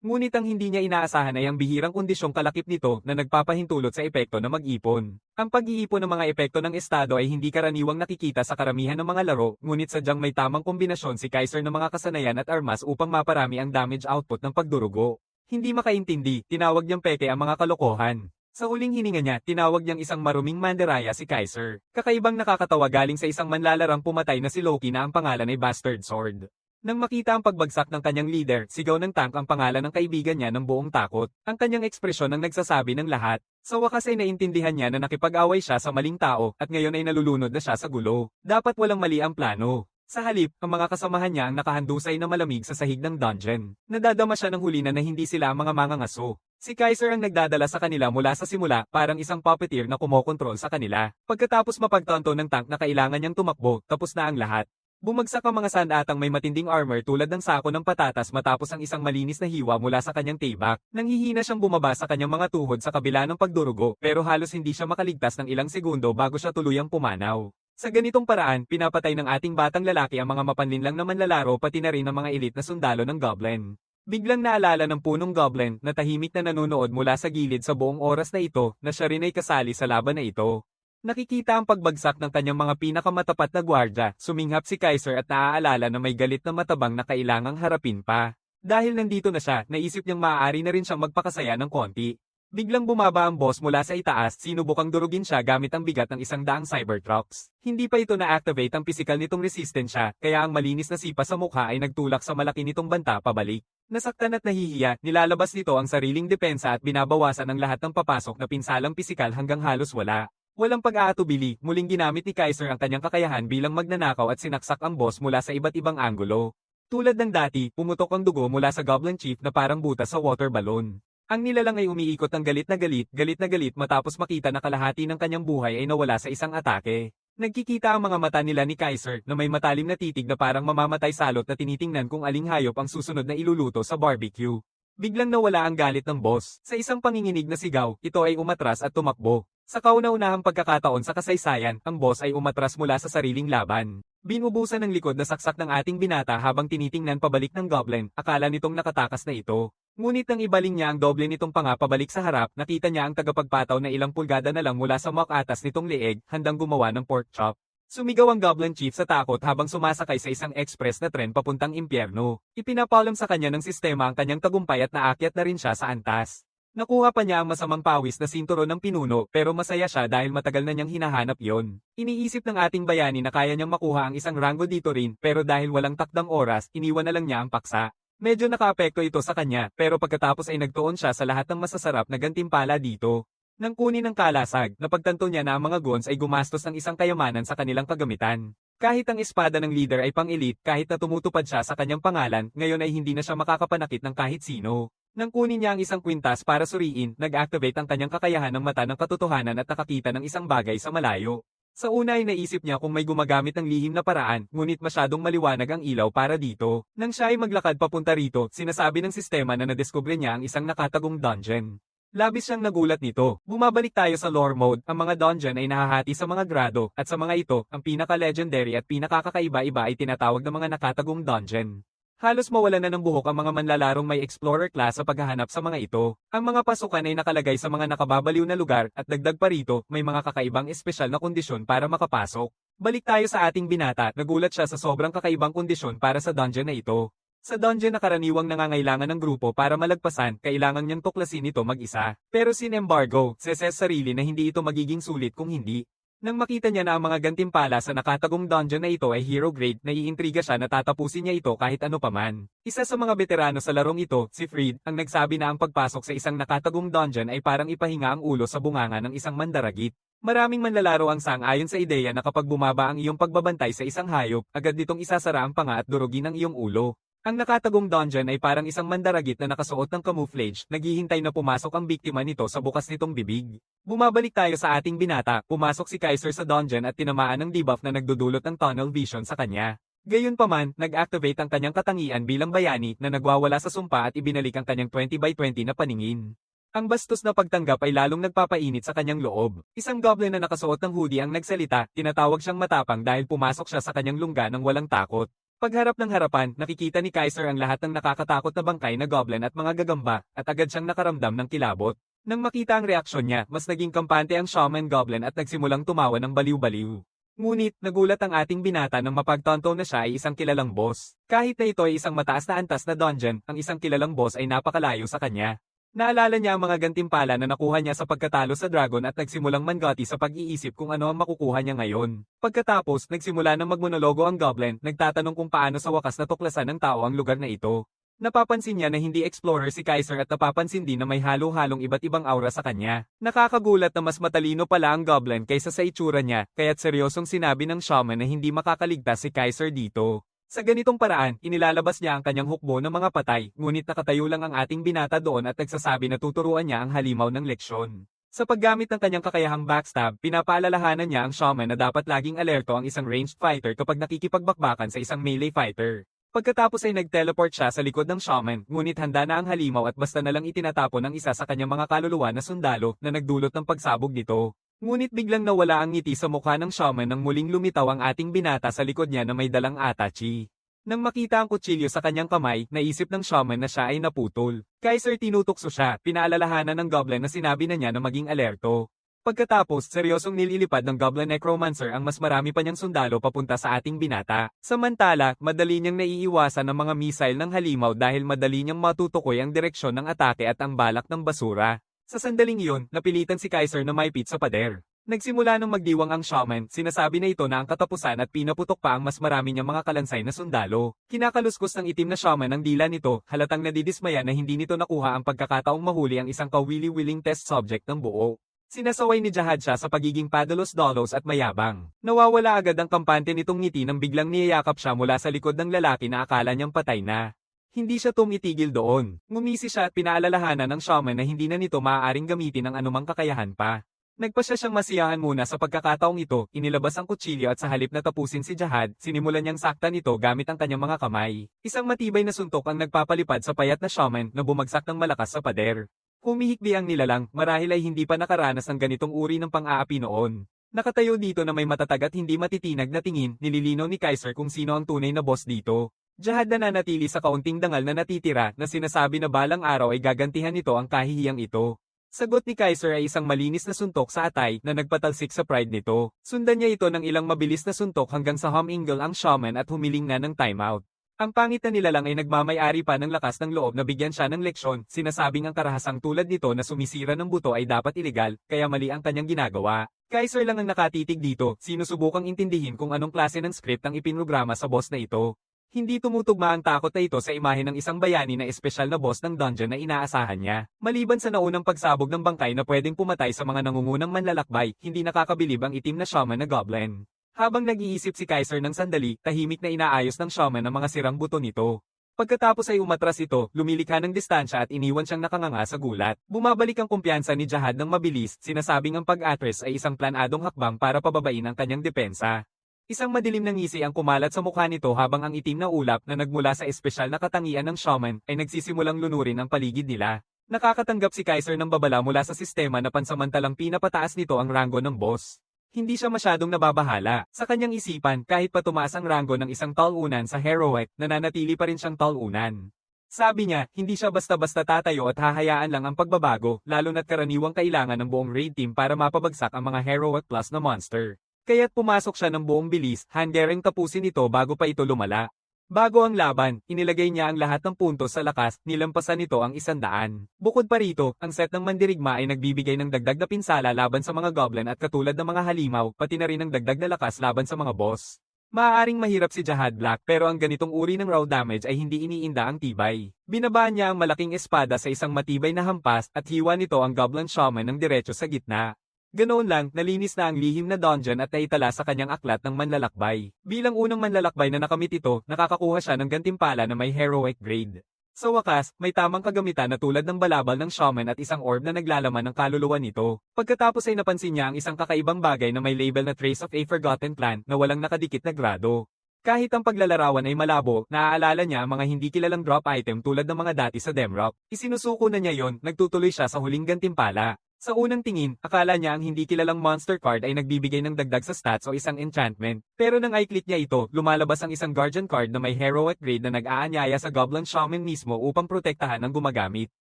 Ngunit ang hindi niya inaasahan ay ang bihirang kondisyong kalakip nito na nagpapahintulot sa epekto na mag-ipon. Ang pag-iipon ng mga epekto ng estado ay hindi karaniwang nakikita sa karamihan ng mga laro, ngunit sadyang may tamang kombinasyon si Kaiser ng mga kasanayan at armas upang maparami ang damage output ng pagdurugo. Hindi makaintindi, tinawag niyang peke ang mga kalokohan. Sa huling hininga niya, tinawag niyang isang maruming manderaya si Kaiser. Kakaibang nakakatawa galing sa isang manlalarang pumatay na si Loki na ang pangalan ay Bastard Sword. Nang makita ang pagbagsak ng kanyang leader, sigaw ng tank ang pangalan ng kaibigan niya ng buong takot. Ang kanyang ekspresyon ang nagsasabi ng lahat. Sa wakas ay naintindihan niya na nakipag-away siya sa maling tao at ngayon ay nalulunod na siya sa gulo. Dapat walang mali ang plano. Sa halip, ang mga kasamahan niya ang nakahandusay na malamig sa sahig ng dungeon. Nadadama siya ng huli na hindi sila ang mga mangangaso. Si Kaiser ang nagdadala sa kanila mula sa simula, parang isang puppeteer na kumokontrol sa kanila. Pagkatapos mapagtanto ng tank na kailangan niyang tumakbo, tapos na ang lahat. Bumagsak ang mga sandatang may matinding armor tulad ng sako ng patatas matapos ang isang malinis na hiwa mula sa kanyang tailback. Nanghihina siyang bumaba sa kanyang mga tuhod sa kabila ng pagdurugo, pero halos hindi siya makaligtas ng ilang segundo bago siya tuluyang pumanaw. Sa ganitong paraan, pinapatay ng ating batang lalaki ang mga mapanlinlang na manlalaro pati na rin ang mga elite na sundalo ng Goblin. Biglang naalala ng punong Goblin na tahimik na nanonood mula sa gilid sa buong oras na ito na siya rin ay kasali sa laban na ito. Nakikita ang pagbagsak ng kanyang mga pinakamatapat na gwardya, suminghap si Kaiser at naaalala na may galit na matabang na kailangang harapin pa. Dahil nandito na siya, naisip niyang maaari na rin siyang magpakasaya ng konti. Biglang bumaba ang boss mula sa itaas, sinubukang durugin siya gamit ang bigat ng 100 Cybertrucks. Hindi pa ito na-activate ang pisikal nitong resistensya, kaya ang malinis na sipa sa mukha ay nagtulak sa malaki nitong banta pabalik. Nasaktan at nahihiya, nilalabas nito ang sariling depensa at binabawasan ang lahat ng papasok na pinsalang pisikal hanggang halos wala. Walang pag-aatubili, muling ginamit ni Kaiser ang kanyang kakayahan bilang magnanakaw at sinaksak ang boss mula sa iba't ibang anggulo. Tulad ng dati, pumutok ang dugo mula sa Goblin Chief na parang butas sa water balloon. Ang nilalang ay umiikot ng galit na galit matapos makita na kalahati ng kanyang buhay ay nawala sa isang atake. Nagkikita ang mga mata nila ni Kaiser na may matalim na titig na parang mamamatay salot na tinitingnan kung aling hayop ang susunod na iluluto sa barbecue. Biglang nawala ang galit ng boss. Sa isang panginginig na sigaw, ito ay umatras at tumakbo. Sa kauna-unahang pagkakataon sa kasaysayan, ang boss ay umatras mula sa sariling laban. Binubusan ng likod na saksak ng ating binata habang tinitingnan pabalik ng Goblin, akala nitong nakatakas na ito. Ngunit nang ibaling niya ang doble nitong panga pabalik sa harap, nakita niya ang tagapagpataw na ilang pulgada na lang mula sa mock-atas nitong leeg, handang gumawa ng pork chop. Sumigaw ang Goblin Chief sa takot habang sumasakay sa isang express na tren papuntang impyerno. Ipinapalam sa kanya ng sistema ang kanyang tagumpay at naakyat na rin siya sa antas. Nakuha pa niya ang masamang pawis na sinturon ng pinuno pero masaya siya dahil matagal na niyang hinahanap yon. Iniisip ng ating bayani na kaya niyang makuha ang isang ranggo dito rin pero dahil walang takdang oras, iniwan na lang niya ang paksa. Medyo nakaapekto ito sa kanya pero pagkatapos ay nagtuon siya sa lahat ng masasarap na gantimpala dito. Nang kunin ng kalasag, napagtanto niya na ang mga goons ay gumastos ng isang kayamanan sa kanilang kagamitan. Kahit ang espada ng leader ay pang-elite kahit na tumutupad siya sa kanyang pangalan, ngayon ay hindi na siya makakapanakit ng kahit sino. Nang kunin niya ang isang kwintas para suriin, nag-activate ang kanyang kakayahan ng mata ng katotohanan at nakakita ng isang bagay sa malayo. Sa una ay naisip niya kung may gumagamit ng lihim na paraan, ngunit masyadong maliwanag ang ilaw para dito. Nang siya ay maglakad papunta rito, sinasabi ng sistema na nadiskubre niya ang isang nakatagong dungeon. Labis siyang nagulat nito. Bumabalik tayo sa lore mode, ang mga dungeon ay nahahati sa mga grado, at sa mga ito, ang pinaka-legendary at pinakakakaiba-iba ay tinatawag na mga nakatagong dungeon. Halos mawala na ng buhok ang mga manlalarong may explorer class sa paghahanap sa mga ito. Ang mga pasukan ay nakalagay sa mga nakababaliw na lugar at dagdag pa rito, may mga kakaibang espesyal na kondisyon para makapasok. Balik tayo sa ating binata, nagulat siya sa sobrang kakaibang kondisyon para sa dungeon na ito. Sa dungeon na karaniwang nangangailangan ng grupo para malagpasan, kailangan niyang tuklasin ito mag-isa. Pero sin embargo, says sarili na hindi ito magiging sulit kung hindi. Nang makita niya na ang mga gantimpala sa nakatagong dungeon na ito ay hero grade, naiintriga siya na tatapusin niya ito kahit ano paman. Isa sa mga veterano sa larong ito, si Fried, ang nagsabi na ang pagpasok sa isang nakatagong dungeon ay parang ipahinga ang ulo sa bunganga ng isang mandaragit. Maraming manlalaro ang sang-ayon sa ideya na kapag bumaba ang iyong pagbabantay sa isang hayop, agad nitong isasara ang panga at durugin ang iyong ulo. Ang nakatagong dungeon ay parang isang mandaragit na nakasuot ng camouflage, naghihintay na pumasok ang biktima nito sa bukas nitong bibig. Bumabalik tayo sa ating binata, pumasok si Kaiser sa dungeon at tinamaan ng debuff na nagdudulot ng tunnel vision sa kanya. Gayunpaman, nag-activate ang kanyang katangian bilang bayani na nagwawala sa sumpa at ibinalik ang kanyang 20x20 na paningin. Ang bastos na pagtanggap ay lalong nagpapainit sa kanyang loob. Isang goblin na nakasuot ng hoodie ang nagsalita, tinatawag siyang matapang dahil pumasok siya sa kanyang lungga ng walang takot. Pagharap ng harapan, nakikita ni Kaiser ang lahat ng nakakatakot na bangkay na goblin at mga gagamba, at agad siyang nakaramdam ng kilabot. Nang makita ang reaksyon niya, mas naging kampante ang shaman goblin at nagsimulang tumawa ng baliw-baliw. Ngunit, nagulat ang ating binata nang mapagtanto na siya ay isang kilalang boss. Kahit na ito ay isang mataas na antas na dungeon, ang isang kilalang boss ay napakalayo sa kanya. Naalala niya ang mga gantimpala na nakuha niya sa pagkatalo sa dragon at nagsimulang mangati sa pag-iisip kung ano ang makukuha niya ngayon. Pagkatapos, nagsimula ng magmonologo ang goblin, nagtatanong kung paano sa wakas natuklasan ng tao ang lugar na ito. Napapansin niya na hindi explorer si Kaiser at napapansin din na may halo-halong iba't ibang aura sa kanya. Nakakagulat na mas matalino pala ang goblin kaysa sa itsura niya, kaya't seryosong sinabi ng shaman na hindi makakaligtas si Kaiser dito. Sa ganitong paraan, inilalabas niya ang kanyang hukbo ng mga patay, ngunit nakatayo lang ang ating binata doon at nagsasabi na tuturuan niya ang halimaw ng leksyon. Sa paggamit ng kanyang kakayahang backstab, pinapaalalahanan niya ang shaman na dapat laging alerto ang isang ranged fighter kapag nakikipagbakbakan sa isang melee fighter. Pagkatapos ay nag-teleport siya sa likod ng shaman, ngunit handa na ang halimaw at basta na lang itinatapon ng isa sa kanyang mga kaluluwa na sundalo na nagdulot ng pagsabog nito. Ngunit biglang nawala ang ngiti sa mukha ng shaman nang muling lumitaw ang ating binata sa likod niya na may dalang atachi. Nang makita ang kutsilyo sa kanyang kamay, naisip ng shaman na siya ay naputol. Kaiser tinutukso siya, pinaalalahanan ng goblin na sinabi na niya na maging alerto. Pagkatapos, seryosong nililipad ng Goblin Necromancer ang mas marami pa niyang sundalo papunta sa ating binata. Samantala, madali niyang naiiwasan ang mga missile ng halimaw dahil madali niyang matutukoy ang direksyon ng atake at ang balak ng basura. Sa sandaling iyon, napilitan si Kaiser na maipit sa pader. Nagsimula nang magdiwang ang shaman, sinasabi na ito na ang katapusan at pinaputok pa ang mas marami niyang mga kalansay na sundalo. Kinakaluskos ng itim na shaman ang dila nito, halatang nadidismaya na hindi nito nakuha ang pagkakataong mahuli ang isang kawili-wiling test subject ng buo. Sinasaway ni Jahad siya sa pagiging padalos-dalos at mayabang. Nawawala agad ang kampante nitong ngiti nang biglang niyayakap siya mula sa likod ng lalaki na akala niyang patay na. Hindi siya tumitigil doon. Ngumisi siya at pinaalalahanan ng shaman na hindi na nito maaaring gamitin ang anumang kakayahan pa. Nagpasya siyang masiyahan muna sa pagkakataong ito, inilabas ang kutsilyo at sa halip na tapusin si Jahad, sinimulan niyang saktan ito gamit ang kanyang mga kamay. Isang matibay na suntok ang nagpapalipad sa payat na shaman na bumagsak ng malakas sa pader. Humihikbi ang nilalang, marahil ay hindi pa nakaranas ng ganitong uri ng pang-aapi noon. Nakatayo dito na may matatag at hindi matitinag na tingin, nililinaw ni Kaiser kung sino ang tunay na boss dito. Jahad na nanatili sa kaunting dangal na natitira na sinasabi na balang araw ay gagantihan nito ang kahihiyang ito. Sagot ni Kaiser ay isang malinis na suntok sa atay na nagpatalsik sa pride nito. Sundan niya ito ng ilang mabilis na suntok hanggang sa humingle ang shaman at humiling na ng timeout. Ang pangit na nilalang ay nagmamay-ari pa ng lakas ng loob na bigyan siya ng leksyon, sinasabing ang karahasang tulad nito na sumisira ng buto ay dapat ilegal, kaya mali ang kanyang ginagawa. Kaiser lang ang nakatitig dito, sinusubukang intindihin kung anong klase ng script ang ipinrograma sa boss na ito. Hindi tumutugma ang takot na ito sa imahe ng isang bayani na espesyal na boss ng dungeon na inaasahan niya. Maliban sa naunang pagsabog ng bangkay na pwedeng pumatay sa mga nangungunang manlalakbay, hindi nakakabilib ang itim na shaman na goblin. Habang nag-iisip si Kaiser ng sandali, tahimik na inaayos ng shaman ang mga sirang buto nito. Pagkatapos ay umatras ito, lumilikha ng distansya at iniwan siyang nakanganga sa gulat. Bumabalik ang kumpiyansa ni Jahad ng mabilis, sinasabing ang pag-atras ay isang planadong hakbang para pababain ang kanyang depensa. Isang madilim na ngisi ang kumalat sa mukha nito habang ang itim na ulap na nagmula sa espesyal na katangian ng shaman ay nagsisimulang lunurin ang paligid nila. Nakakatanggap si Kaiser ng babala mula sa sistema na pansamantalang pinapataas nito ang ranggo ng boss. Hindi siya masyadong nababahala. Sa kanyang isipan, kahit pa tumaas ang ranggo ng isang talunan sa heroic, nananatili pa rin siyang talunan. Sabi niya, hindi siya basta-basta tatayo at hahayaan lang ang pagbabago, lalo na't karaniwang kailangan ng buong raid team para mapabagsak ang mga heroic plus na monster. Kaya't pumasok siya ng buong bilis, handering tapusin ito bago pa ito lumala. Bago ang laban, inilagay niya ang lahat ng puntos sa lakas, nilampasan nito ang 100. Bukod pa rito, ang set ng mandirigma ay nagbibigay ng dagdag na pinsala laban sa mga goblin at katulad ng mga halimaw, pati na rin ng dagdag na lakas laban sa mga boss. Maaaring mahirap si Jahad Black pero ang ganitong uri ng raw damage ay hindi iniinda ang tibay. Binabaan niya ang malaking espada sa isang matibay na hampas at hiwa nito ang goblin shaman ng diretso sa gitna. Ganoon lang, nalinis na ang lihim na dungeon at naitala sa kanyang aklat ng manlalakbay. Bilang unang manlalakbay na nakamit ito, nakakakuha siya ng gantimpala na may heroic grade. Sa wakas, may tamang kagamitan na tulad ng balabal ng shaman at isang orb na naglalaman ng kaluluwa nito. Pagkatapos ay napansin niya ang isang kakaibang bagay na may label na Trace of a Forgotten Plant na walang nakadikit na grado. Kahit ang paglalarawan ay malabo, naaalala niya ang mga hindi kilalang drop item tulad ng mga dati sa Demrock. Isinusuko na niya yon, nagtutuloy siya sa huling gantimpala. Sa unang tingin, akala niya ang hindi kilalang monster card ay nagbibigay ng dagdag sa stats o isang enchantment. Pero nang i-click niya ito, lumalabas ang isang guardian card na may heroic grade na nag-aanyaya sa goblin shaman mismo upang protektahan ang gumagamit.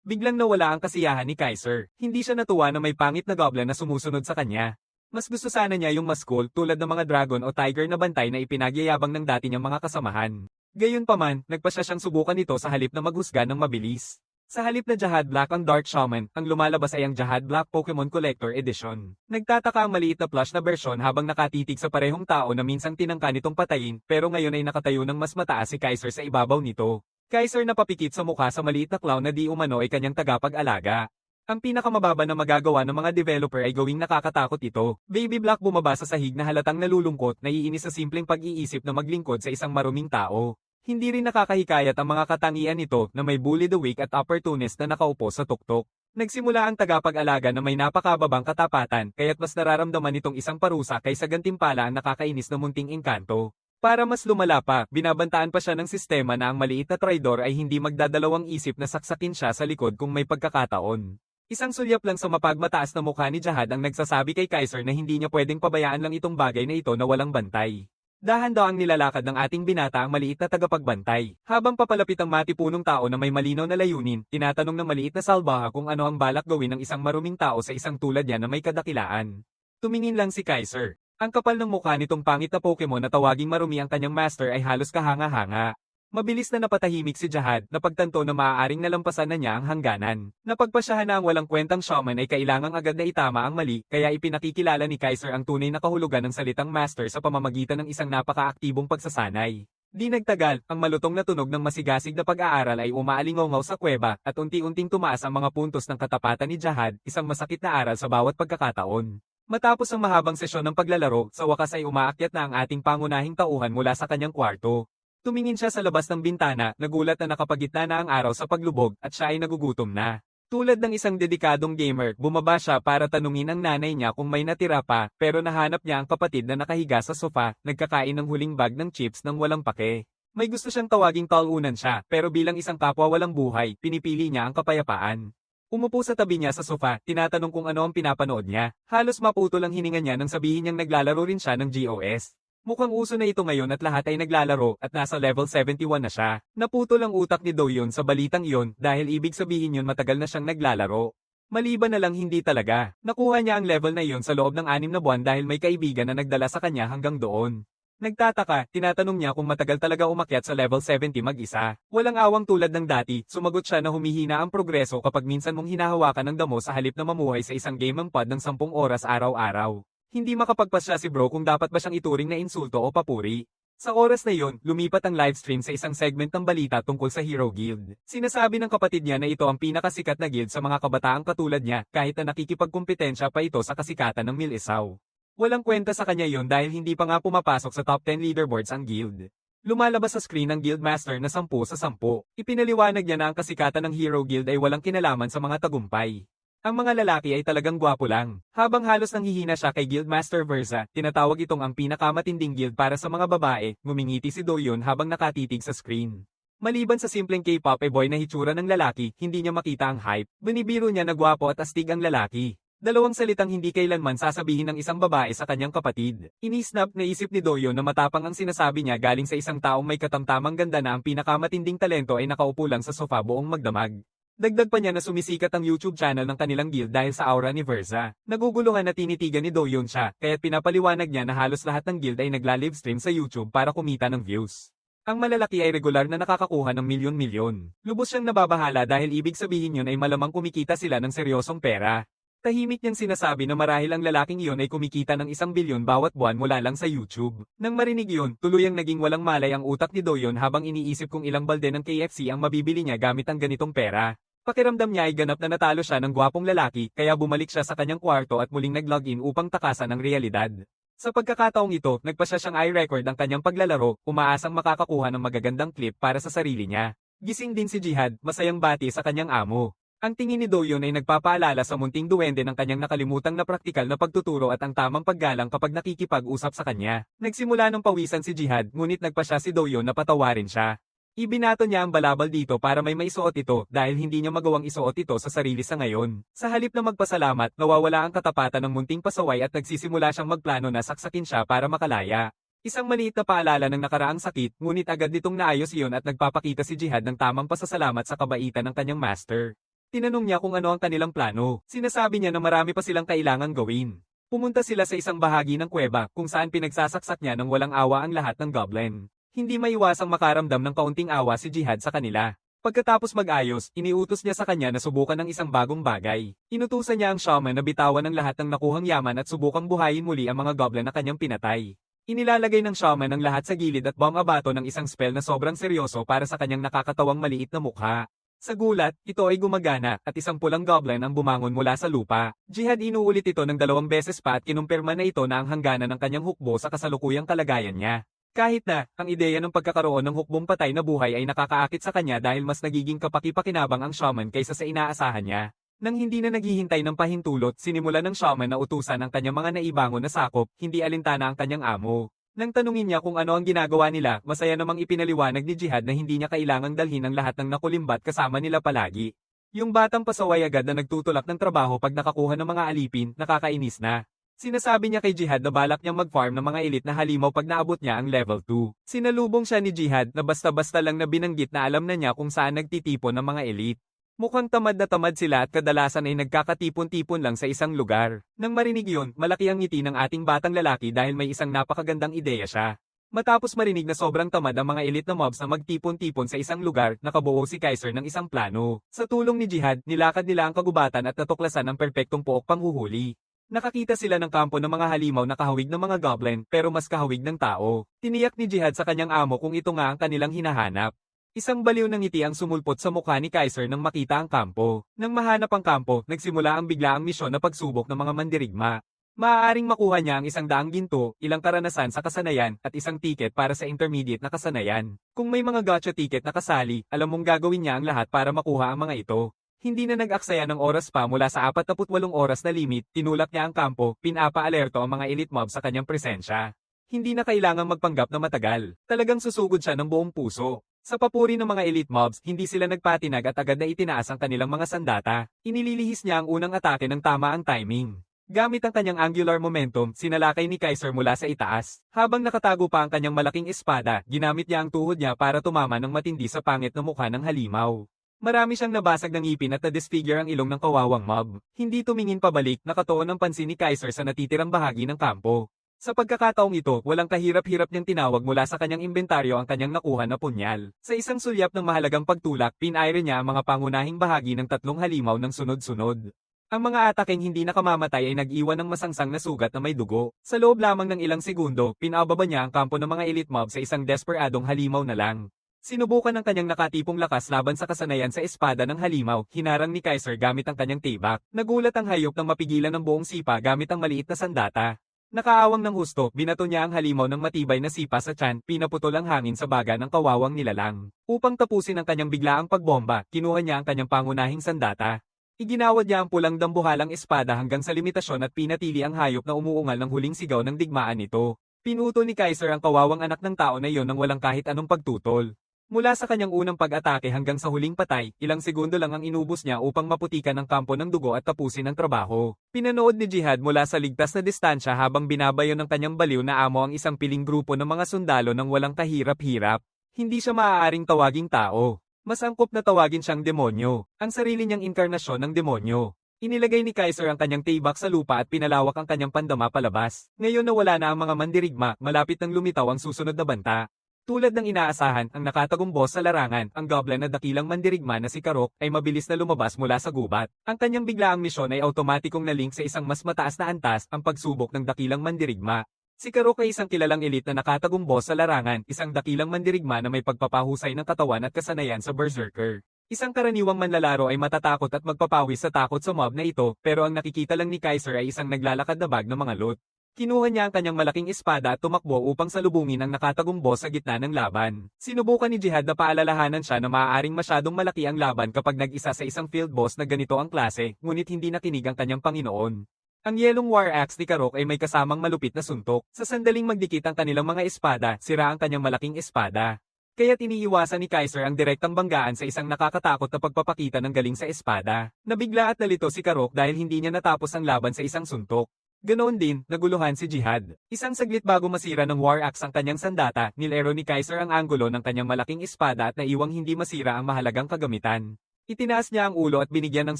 Biglang nawala ang kasiyahan ni Kaiser. Hindi siya natuwa na may pangit na goblin na sumusunod sa kanya. Mas gusto sana niya yung mas cool tulad ng mga dragon o tiger na bantay na ipinagyayabang ng dati niyang mga kasamahan. Gayunpaman, nagpasya siyang subukan ito sa halip na maghusga ng mabilis. Sa halip na Jahad Black ang Dark Shaman, ang lumalabas ay ang Jahad Black Pokemon Collector Edition. Nagtataka ang maliit na plush na bersyon habang nakatitig sa parehong tao na minsang tinangka nitong patayin pero ngayon ay nakatayo ng mas mataas si Kaiser sa ibabaw nito. Kaiser na papikit sa mukha sa maliit na clown na di umano ay kanyang tagapag-alaga. Ang pinakamababa na magagawa ng mga developer ay gawing nakakatakot ito. Baby Black bumaba sa sahig na halatang nalulungkot, naiinis sa simpleng pag-iisip na maglingkod sa isang maruming tao. Hindi rin nakakahikayat ang mga katangian nito na may bully the weak at opportunist na nakaupo sa tuktok. Nagsimula ang tagapag-alaga na may napakababang katapatan kaya't mas nararamdaman nitong isang parusa kaysa gantimpala ang nakakainis na munting engkanto. Para mas lumala pa, binabantaan pa siya ng sistema na ang maliit na traidor ay hindi magdadalawang isip na saksakin siya sa likod kung may pagkakataon. Isang sulyap lang sa mapagmataas na mukha ni Jihad ang nagsasabi kay Kaiser na hindi niya pwedeng pabayaan lang itong bagay na ito na walang bantay. Dahan daw ang nilalakad ng ating binata ang maliit na tagapagbantay. Habang papalapit ang matipunong tao na may malinaw na layunin, tinatanong ng maliit na salbaha kung ano ang balak gawin ng isang maruming tao sa isang tulad niya na may kadakilaan. Tumingin lang si Kaiser. Ang kapal ng mukha nitong pangit na Pokemon na tawaging marumi ang kanyang master ay halos kahanga-hanga. Mabilis na napatahimik si Jihad na pagtanto na maaaring nalampasan na niya ang hangganan. Napagpasyahan na ang walang kwentang shaman ay kailangang agad na itama ang mali, kaya ipinakikilala ni Kaiser ang tunay na kahulugan ng salitang master sa pamamagitan ng isang napaka-aktibong pagsasanay. Di nagtagal, ang malutong na tunog ng masigasig na pag-aaral ay umaalingaw sa kuweba at unti-unting tumaas ang mga puntos ng katapatan ni Jihad, isang masakit na aral sa bawat pagkakataon. Matapos ang mahabang sesyon ng paglalaro, sa wakas ay umaakyat na ang ating pangunahing tauhan mula sa kanyang kwarto. Tumingin siya sa labas ng bintana, nagulat na nakapagitna na ang araw sa paglubog at siya ay nagugutom na. Tulad ng isang dedikadong gamer, bumaba siya para tanungin ang nanay niya kung may natira pa, pero nahanap niya ang kapatid na nakahiga sa sofa, nagkakain ng huling bag ng chips nang walang pake. May gusto siyang tawaging talunan siya, pero bilang isang kapwa walang buhay, pinipili niya ang kapayapaan. Umupo sa tabi niya sa sofa, tinatanong kung ano ang pinapanood niya. Halos maputol ang hininga niya nang sabihin niyang naglalaro rin siya ng GOS. Mukhang uso na ito ngayon at lahat ay naglalaro at nasa level 71 na siya. Naputol ang utak ni Doyon sa balitang iyon dahil ibig sabihin yun matagal na siyang naglalaro. Maliban na lang hindi talaga. Nakuha niya ang level na iyon sa loob ng 6 na buwan dahil may kaibigan na nagdala sa kanya hanggang doon. Nagtataka, tinatanong niya kung matagal talaga umakyat sa level 70 mag-isa. Walang awang tulad ng dati, sumagot siya na humihina ang progreso kapag minsan mong hinahawakan ng damo sa halip na mamuhay sa isang gaming pad ng 10 oras araw-araw. Hindi makapagpasya si bro kung dapat ba siyang ituring na insulto o papuri. Sa oras na iyon, lumipat ang livestream sa isang segment ng balita tungkol sa Hero Guild. Sinasabi ng kapatid niya na ito ang pinakasikat na guild sa mga kabataang katulad niya kahit na nakikipagkumpetensya pa ito sa kasikatan ng Milisaw. Walang kwenta sa kanya yon dahil hindi pa nga pumapasok sa top 10 leaderboards ang guild. Lumalabas sa screen ang Guildmaster na 10 sa 10. Ipinaliwanag niya na ang kasikatan ng Hero Guild ay walang kinalaman sa mga tagumpay. Ang mga lalaki ay talagang gwapo lang. Habang halos nanghihina siya kay Guildmaster Verza, tinatawag itong ang pinakamatinding guild para sa mga babae, ngumingiti si Doyon habang nakatitig sa screen. Maliban sa simpleng K-pop boy na hitsura ng lalaki, hindi niya makita ang hype. Binibiro niya na gwapo at astig ang lalaki. Dalawang salitang hindi kailanman sasabihin ng isang babae sa kanyang kapatid. Inisnap na isip ni Doyon na matapang ang sinasabi niya galing sa isang taong may katamtamang ganda na ang pinakamatinding talento ay nakaupo lang sa sofa buong magdamag. Dagdag pa niya na sumisikat ang YouTube channel ng kanilang guild dahil sa aura ni Verza. Naguguluhan na tinitigan ni Doyon siya, kaya't pinapaliwanag niya na halos lahat ng guild ay nagla-livestream sa YouTube para kumita ng views. Ang malalaki ay regular na nakakakuha ng milyon-milyon. Lubos siyang nababahala dahil ibig sabihin yun ay malamang kumikita sila ng seryosong pera. Tahimik niyang sinasabi na marahil ang lalaking iyon ay kumikita ng 1 bilyon bawat buwan mula lang sa YouTube. Nang marinig yun, tuluyang naging walang malay ang utak ni Doyon habang iniisip kung ilang balde ng KFC ang mabibili niya gamit ang ganitong pera. Pakiramdam niya ay ganap na natalo siya ng gwapong lalaki kaya bumalik siya sa kanyang kwarto at muling nag-login upang takasan ang realidad. Sa pagkakataong ito, nagpasya siyang i-record ang kanyang paglalaro, umaasang makakakuha ng magagandang clip para sa sarili niya. Gising din si Jihad, masayang bati sa kanyang amo. Ang tingin ni Doyon ay nagpapaalala sa munting duwende ng kanyang nakalimutang na praktikal na pagtuturo at ang tamang paggalang kapag nakikipag-usap sa kanya. Nagsimula ng pawisan si Jihad ngunit nagpasya si Doyon na patawarin siya. Ibinato niya ang balabal dito para may maisuot ito dahil hindi niya magawang isuot ito sa sarili sa ngayon. Sa halip na magpasalamat, nawawala ang katapatan ng munting pasaway at nagsisimula siyang magplano na saksakin siya para makalaya. Isang maliit na paalala ng nakaraang sakit, ngunit agad nitong naayos iyon at nagpapakita si Jihad ng tamang pasasalamat sa kabaitan ng kanyang master. Tinanong niya kung ano ang kanilang plano. Sinasabi niya na marami pa silang kailangang gawin. Pumunta sila sa isang bahagi ng kuweba kung saan pinagsasaksak niya ng walang awa ang lahat ng goblin. Hindi maiwasang makaramdam ng kaunting awa si Jihad sa kanila. Pagkatapos mag-ayos, iniutos niya sa kanya na subukan ng isang bagong bagay. Inutusan niya ang shaman na bitawan ng lahat ng nakuhang yaman at subukang buhayin muli ang mga goblin na kanyang pinatay. Inilalagay ng shaman ang lahat sa gilid at bomb-abato ng isang spell na sobrang seryoso para sa kanyang nakakatawang maliit na mukha. Sa gulat, ito ay gumagana at isang pulang goblin ang bumangon mula sa lupa. Jihad inuulit ito ng 2 beses pa at kinumpirma na ito na ang hangganan ng kanyang hukbo sa kasalukuyang kalagayan niya. Kahit na, ang ideya ng pagkakaroon ng hukbong patay na buhay ay nakakaakit sa kanya dahil mas nagiging kapaki-pakinabang ang shaman kaysa sa inaasahan niya. Nang hindi na naghihintay ng pahintulot, sinimula ng shaman na utusan ang kanyang mga naibangon na sakop, hindi alintana ang kanyang amo. Nang tanungin niya kung ano ang ginagawa nila, masaya namang ipinaliwanag ni Jihad na hindi niya kailangang dalhin ang lahat ng nakulimbat kasama nila palagi. Yung batang pasaway agad na nagtutulak ng trabaho pag nakakuha ng mga alipin, nakakainis na. Sinasabi niya kay Jihad na balak niyang mag-farm ng mga elite na halimaw pag naabot niya ang level 2. Sinalubong siya ni Jihad na basta-basta lang na binanggit na alam na niya kung saan nagtitipon ng mga elite. Mukhang tamad na tamad sila at kadalasan ay nagkakatipon-tipon lang sa isang lugar. Nang marinig yun, malaki ang ngiti ng ating batang lalaki dahil may isang napakagandang ideya siya. Matapos marinig na sobrang tamad ang mga elite na mobs na magtipon-tipon sa isang lugar, nakabuo si Kaiser ng isang plano. Sa tulong ni Jihad, nilakad nila ang kagubatan at natuklasan ang perpektong pook panghuhuli. Nakakita sila ng kampo ng mga halimaw na kahawig ng mga goblin pero mas kahawig ng tao. Tiniyak ni Jihad sa kanyang amo kung ito nga ang kanilang hinahanap. Isang baliw ng ngiti ang sumulpot sa mukha ni Kaiser nang makita ang kampo. Nang mahanap ang kampo, nagsimula ang biglaang misyon na pagsubok ng mga mandirigma. Maaaring makuha niya ang 100 ginto, ilang karanasan sa kasanayan, at isang ticket para sa intermediate na kasanayan. Kung may mga gacha ticket na kasali, alam mong gagawin niya ang lahat para makuha ang mga ito. Hindi na nag-aksaya ng oras pa mula sa 48 oras na limit, tinulak niya ang kampo, pinapa-alerto ang mga elite mob sa kanyang presensya. Hindi na kailangang magpanggap na matagal. Talagang susugod siya ng buong puso. Sa papuri ng mga elite mobs, hindi sila nagpatinag at agad na itinaas ang kanilang mga sandata. Inililihis niya ang unang atake ng tama ang timing. Gamit ang kanyang angular momentum, sinalakay ni Kaiser mula sa itaas. Habang nakatago pa ang kanyang malaking espada, ginamit niya ang tuhod niya para tumama ng matindi sa pangit na mukha ng halimaw. Marami siyang nabasag ng ngipin at na-disfigure ang ilong ng kawawang mob. Hindi tumingin pabalik, nakatuon ang pansin ni Kaiser sa natitirang bahagi ng kampo. Sa pagkakataong ito, walang kahirap-hirap niyang tinawag mula sa kanyang inventaryo ang kanyang nakuha na punyal. Sa isang sulyap ng mahalagang pagtulak, pin-iron niya ang mga pangunahing bahagi ng 3 halimaw ng sunod-sunod. Ang mga ataking hindi nakamamatay ay nag-iwan ng masangsang na sugat na may dugo. Sa loob lamang ng ilang segundo, pinababa niya ang kampo ng mga elite mob sa isang desperadong halimaw na lang. Sinubukan ng kanyang nakatipong lakas laban sa kasanayan sa espada ng halimaw, hinarang ni Kaiser gamit ang kanyang tibak. Nagulat ang hayop nang mapigilan ng buong sipa gamit ang maliit na sandata. Nakaawang ng husto, binato niya ang halimaw ng matibay na sipa sa tiyan, pinaputol ang hangin sa baga ng kawawang nilalang. Upang tapusin ang kanyang biglaang pagbomba, kinuha niya ang kanyang pangunahing sandata. Iginawad niya ang pulang dambuhalang espada hanggang sa limitasyon at pinatili ang hayop na umuungal ng huling sigaw ng digmaan nito. Pinuto ni Kaiser ang kawawang anak ng tao na iyon nang walang kahit anong pagtutol. Mula sa kanyang unang pag-atake hanggang sa huling patay, ilang segundo lang ang inubos niya upang maputikan ang kampo ng dugo at tapusin ang trabaho. Pinanood ni Jihad mula sa ligtas na distansya habang binabayo ng kanyang baliw na amo ang isang piling grupo ng mga sundalo ng walang kahirap-hirap. Hindi siya maaaring tawaging tao. Mas angkop na tawagin siyang demonyo, ang sarili niyang inkarnasyon ng demonyo. Inilagay ni Kaiser ang kanyang tibak sa lupa at pinalawak ang kanyang pandama palabas. Ngayon na wala na ang mga mandirigma, malapit nang lumitaw ang susunod na banta. Tulad ng inaasahan, ang nakatagong boss sa larangan, ang goblin na dakilang mandirigma na si Karok, ay mabilis na lumabas mula sa gubat. Ang kanyang biglaang misyon ay automatikong na-link sa isang mas mataas na antas, ang pagsubok ng dakilang mandirigma. Si Karok ay isang kilalang elite na nakatagong boss sa larangan, isang dakilang mandirigma na may pagpapahusay ng katawan at kasanayan sa berserker. Isang karaniwang manlalaro ay matatakot at magpapawis sa takot sa mob na ito, pero ang nakikita lang ni Kaiser ay isang naglalakad na bag ng mga loot. Kinuha niya ang kanyang malaking espada at tumakbo upang salubungin ang nakatagong boss sa gitna ng laban. Sinubukan ni Jihad na paalalahanan siya na maaaring masyadong malaki ang laban kapag nag-isa sa isang field boss na ganito ang klase, ngunit hindi nakinig ang kanyang Panginoon. Ang yelong war axe ni Karok ay may kasamang malupit na suntok. Sa sandaling magdikit ang kanilang mga espada, sira ang kanyang malaking espada. Kaya't iniiwasan ni Kaiser ang direktang banggaan sa isang nakakatakot na pagpapakita ng galing sa espada. Nabigla at nalito si Karok dahil hindi niya natapos ang laban sa isang suntok. Ganoon din, naguluhan si Jihad. Isang saglit bago masira ng war axe ang kanyang sandata, nilero ni Kaiser ang anggulo ng kanyang malaking espada at naiwang hindi masira ang mahalagang kagamitan. Itinaas niya ang ulo at binigyan ng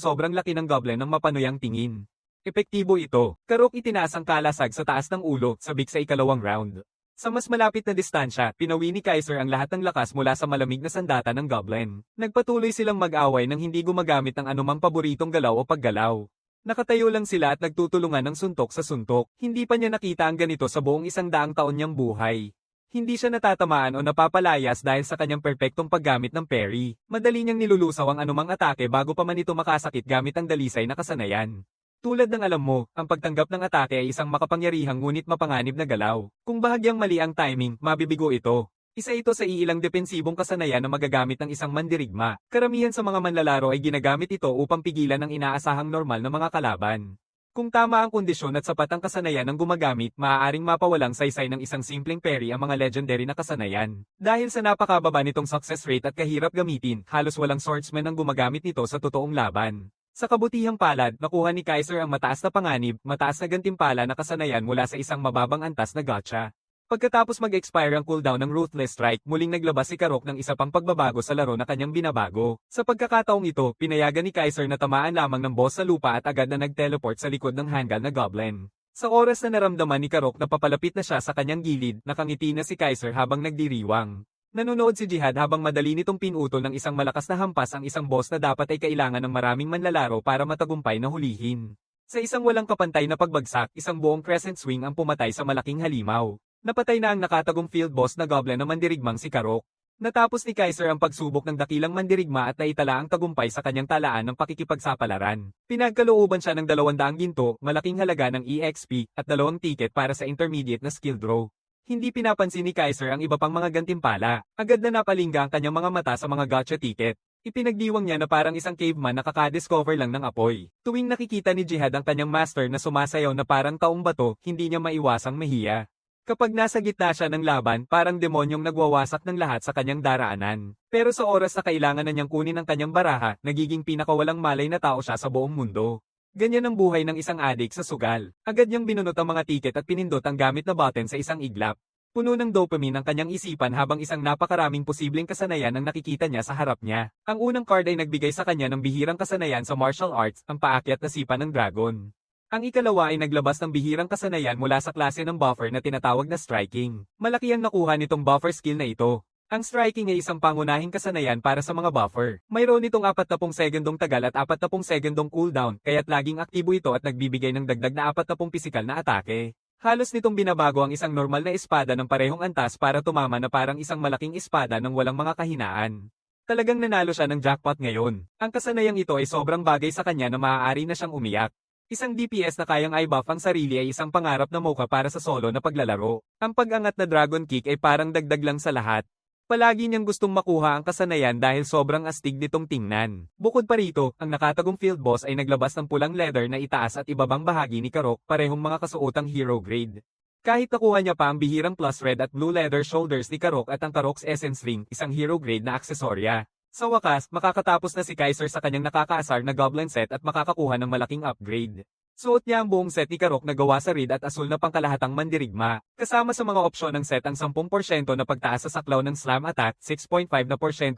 sobrang laki ng goblin ng mapanuyang tingin. Epektibo ito. Karok itinaas ang kalasag sa taas ng ulo, sabik sa ikalawang round. Sa mas malapit na distansya, pinawi ni Kaiser ang lahat ng lakas mula sa malamig na sandata ng goblin. Nagpatuloy silang mag-away nang hindi gumagamit ng anumang paboritong galaw o paggalaw. Nakatayo lang sila at nagtutulungan ng suntok sa suntok. Hindi pa niya nakita ang ganito sa buong 100 taon niyang buhay. Hindi siya natatamaan o napapalayas dahil sa kanyang perpektong paggamit ng parry. Madali niyang nilulusaw ang anumang atake bago pa man ito makasakit gamit ang dalisay na kasanayan. Tulad ng alam mo, ang pagtanggap ng atake ay isang makapangyarihang ngunit mapanganib na galaw. Kung bahagyang mali ang timing, mabibigo ito. Isa ito sa iilang depensibong kasanayan na magagamit ng isang mandirigma. Karamihan sa mga manlalaro ay ginagamit ito upang pigilan ang inaasahang normal na mga kalaban. Kung tama ang kondisyon at sapat ang kasanayan ng gumagamit, maaaring mapawalang saysay ng isang simpleng parry ang mga legendary na kasanayan. Dahil sa napakababa nitong success rate at kahirap gamitin, halos walang swordsman ang gumagamit nito sa totoong laban. Sa kabutihang palad, nakuha ni Kaiser ang mataas na panganib, mataas na gantimpala na kasanayan mula sa isang mababang antas na gacha. Pagkatapos mag-expire ang cooldown ng Ruthless Strike, muling naglabas si Karok ng isa pang pagbabago sa laro na kanyang binabago. Sa pagkakataong ito, pinayagan ni Kaiser na tamaan lamang ng boss sa lupa at agad na nag-teleport sa likod ng hanggal na goblin. Sa oras na naramdaman ni Karok na papalapit na siya sa kanyang gilid, nakangiti na si Kaiser habang nagdiriwang. Nanonood si Jihad habang madali nitong pinutol ng isang malakas na hampas ang isang boss na dapat ay kailangan ng maraming manlalaro para matagumpay na hulihin. Sa isang walang kapantay na pagbagsak, isang buong crescent swing ang pumatay sa malaking halimaw. Napatay na ang nakatagong field boss na goblin na mandirigmang si Karok. Natapos ni Kaiser ang pagsubok ng dakilang mandirigma at naitala ang tagumpay sa kanyang talaan ng pakikipagsapalaran. Pinagkalooban siya ng 200 ginto, malaking halaga ng EXP, at 2 ticket para sa intermediate na skill draw. Hindi pinapansin ni Kaiser ang iba pang mga gantimpala. Agad na napalingga ang kanyang mga mata sa mga gacha ticket. Ipinagdiwang niya na parang isang caveman na nakaka-discover lang ng apoy. Tuwing nakikita ni Jihad ang kanyang master na sumasayaw na parang taong bato, hindi niya maiwasang mahiya. Kapag nasa gitna siya ng laban, parang demonyong nagwawasak ng lahat sa kanyang daraanan. Pero sa oras na kailangan na niyang kunin ang kanyang baraha, nagiging pinakawalang malay na tao siya sa buong mundo. Ganyan ang buhay ng isang adik sa sugal. Agad niyang binunot ang mga tiket at pinindot ang gamit na button sa isang iglap. Puno ng dopamine ang kanyang isipan habang isang napakaraming posibleng kasanayan ang nakikita niya sa harap niya. Ang unang card ay nagbigay sa kanya ng bihirang kasanayan sa martial arts, ang paakyat na sipa ng dragon. Ang ikalawa ay naglabas ng bihirang kasanayan mula sa klase ng buffer na tinatawag na striking. Malaki ang nakuha nitong buffer skill na ito. Ang striking ay isang pangunahing kasanayan para sa mga buffer. Mayroon itong 40 segundong tagal at 40 segundong cooldown, kaya't laging aktibo ito at nagbibigay ng dagdag na 40 pisikal na atake. Halos nitong binabago ang isang normal na espada ng parehong antas para tumama na parang isang malaking espada ng walang mga kahinaan. Talagang nanalo siya ng jackpot ngayon. Ang kasanayang ito ay sobrang bagay sa kanya na maaari na siyang umiyak. Isang DPS na kayang i-buff ang sarili ay isang pangarap na mocha para sa solo na paglalaro. Ang pag-angat na Dragon Kick ay parang dagdag lang sa lahat. Palagi niyang gustong makuha ang kasanayan dahil sobrang astig nitong tingnan. Bukod pa rito, ang nakatagong field boss ay naglabas ng pulang leather na itaas at ibabang bahagi ni Karok, parehong mga kasuotang hero grade. Kahit nakuha niya pa ang bihirang plus red at blue leather shoulders ni Karok at ang Karok's Essence Ring, isang hero grade na aksesorya. Sa wakas, makakatapos na si Kaiser sa kanyang nakakaasar na goblin set at makakakuha ng malaking upgrade. Suot niya ang buong set ni Karok na gawa sa red at asul na pangkalahatang mandirigma. Kasama sa mga opsyon ng set ang 10% na pagtaas sa saklaw ng slam attack, 6.5%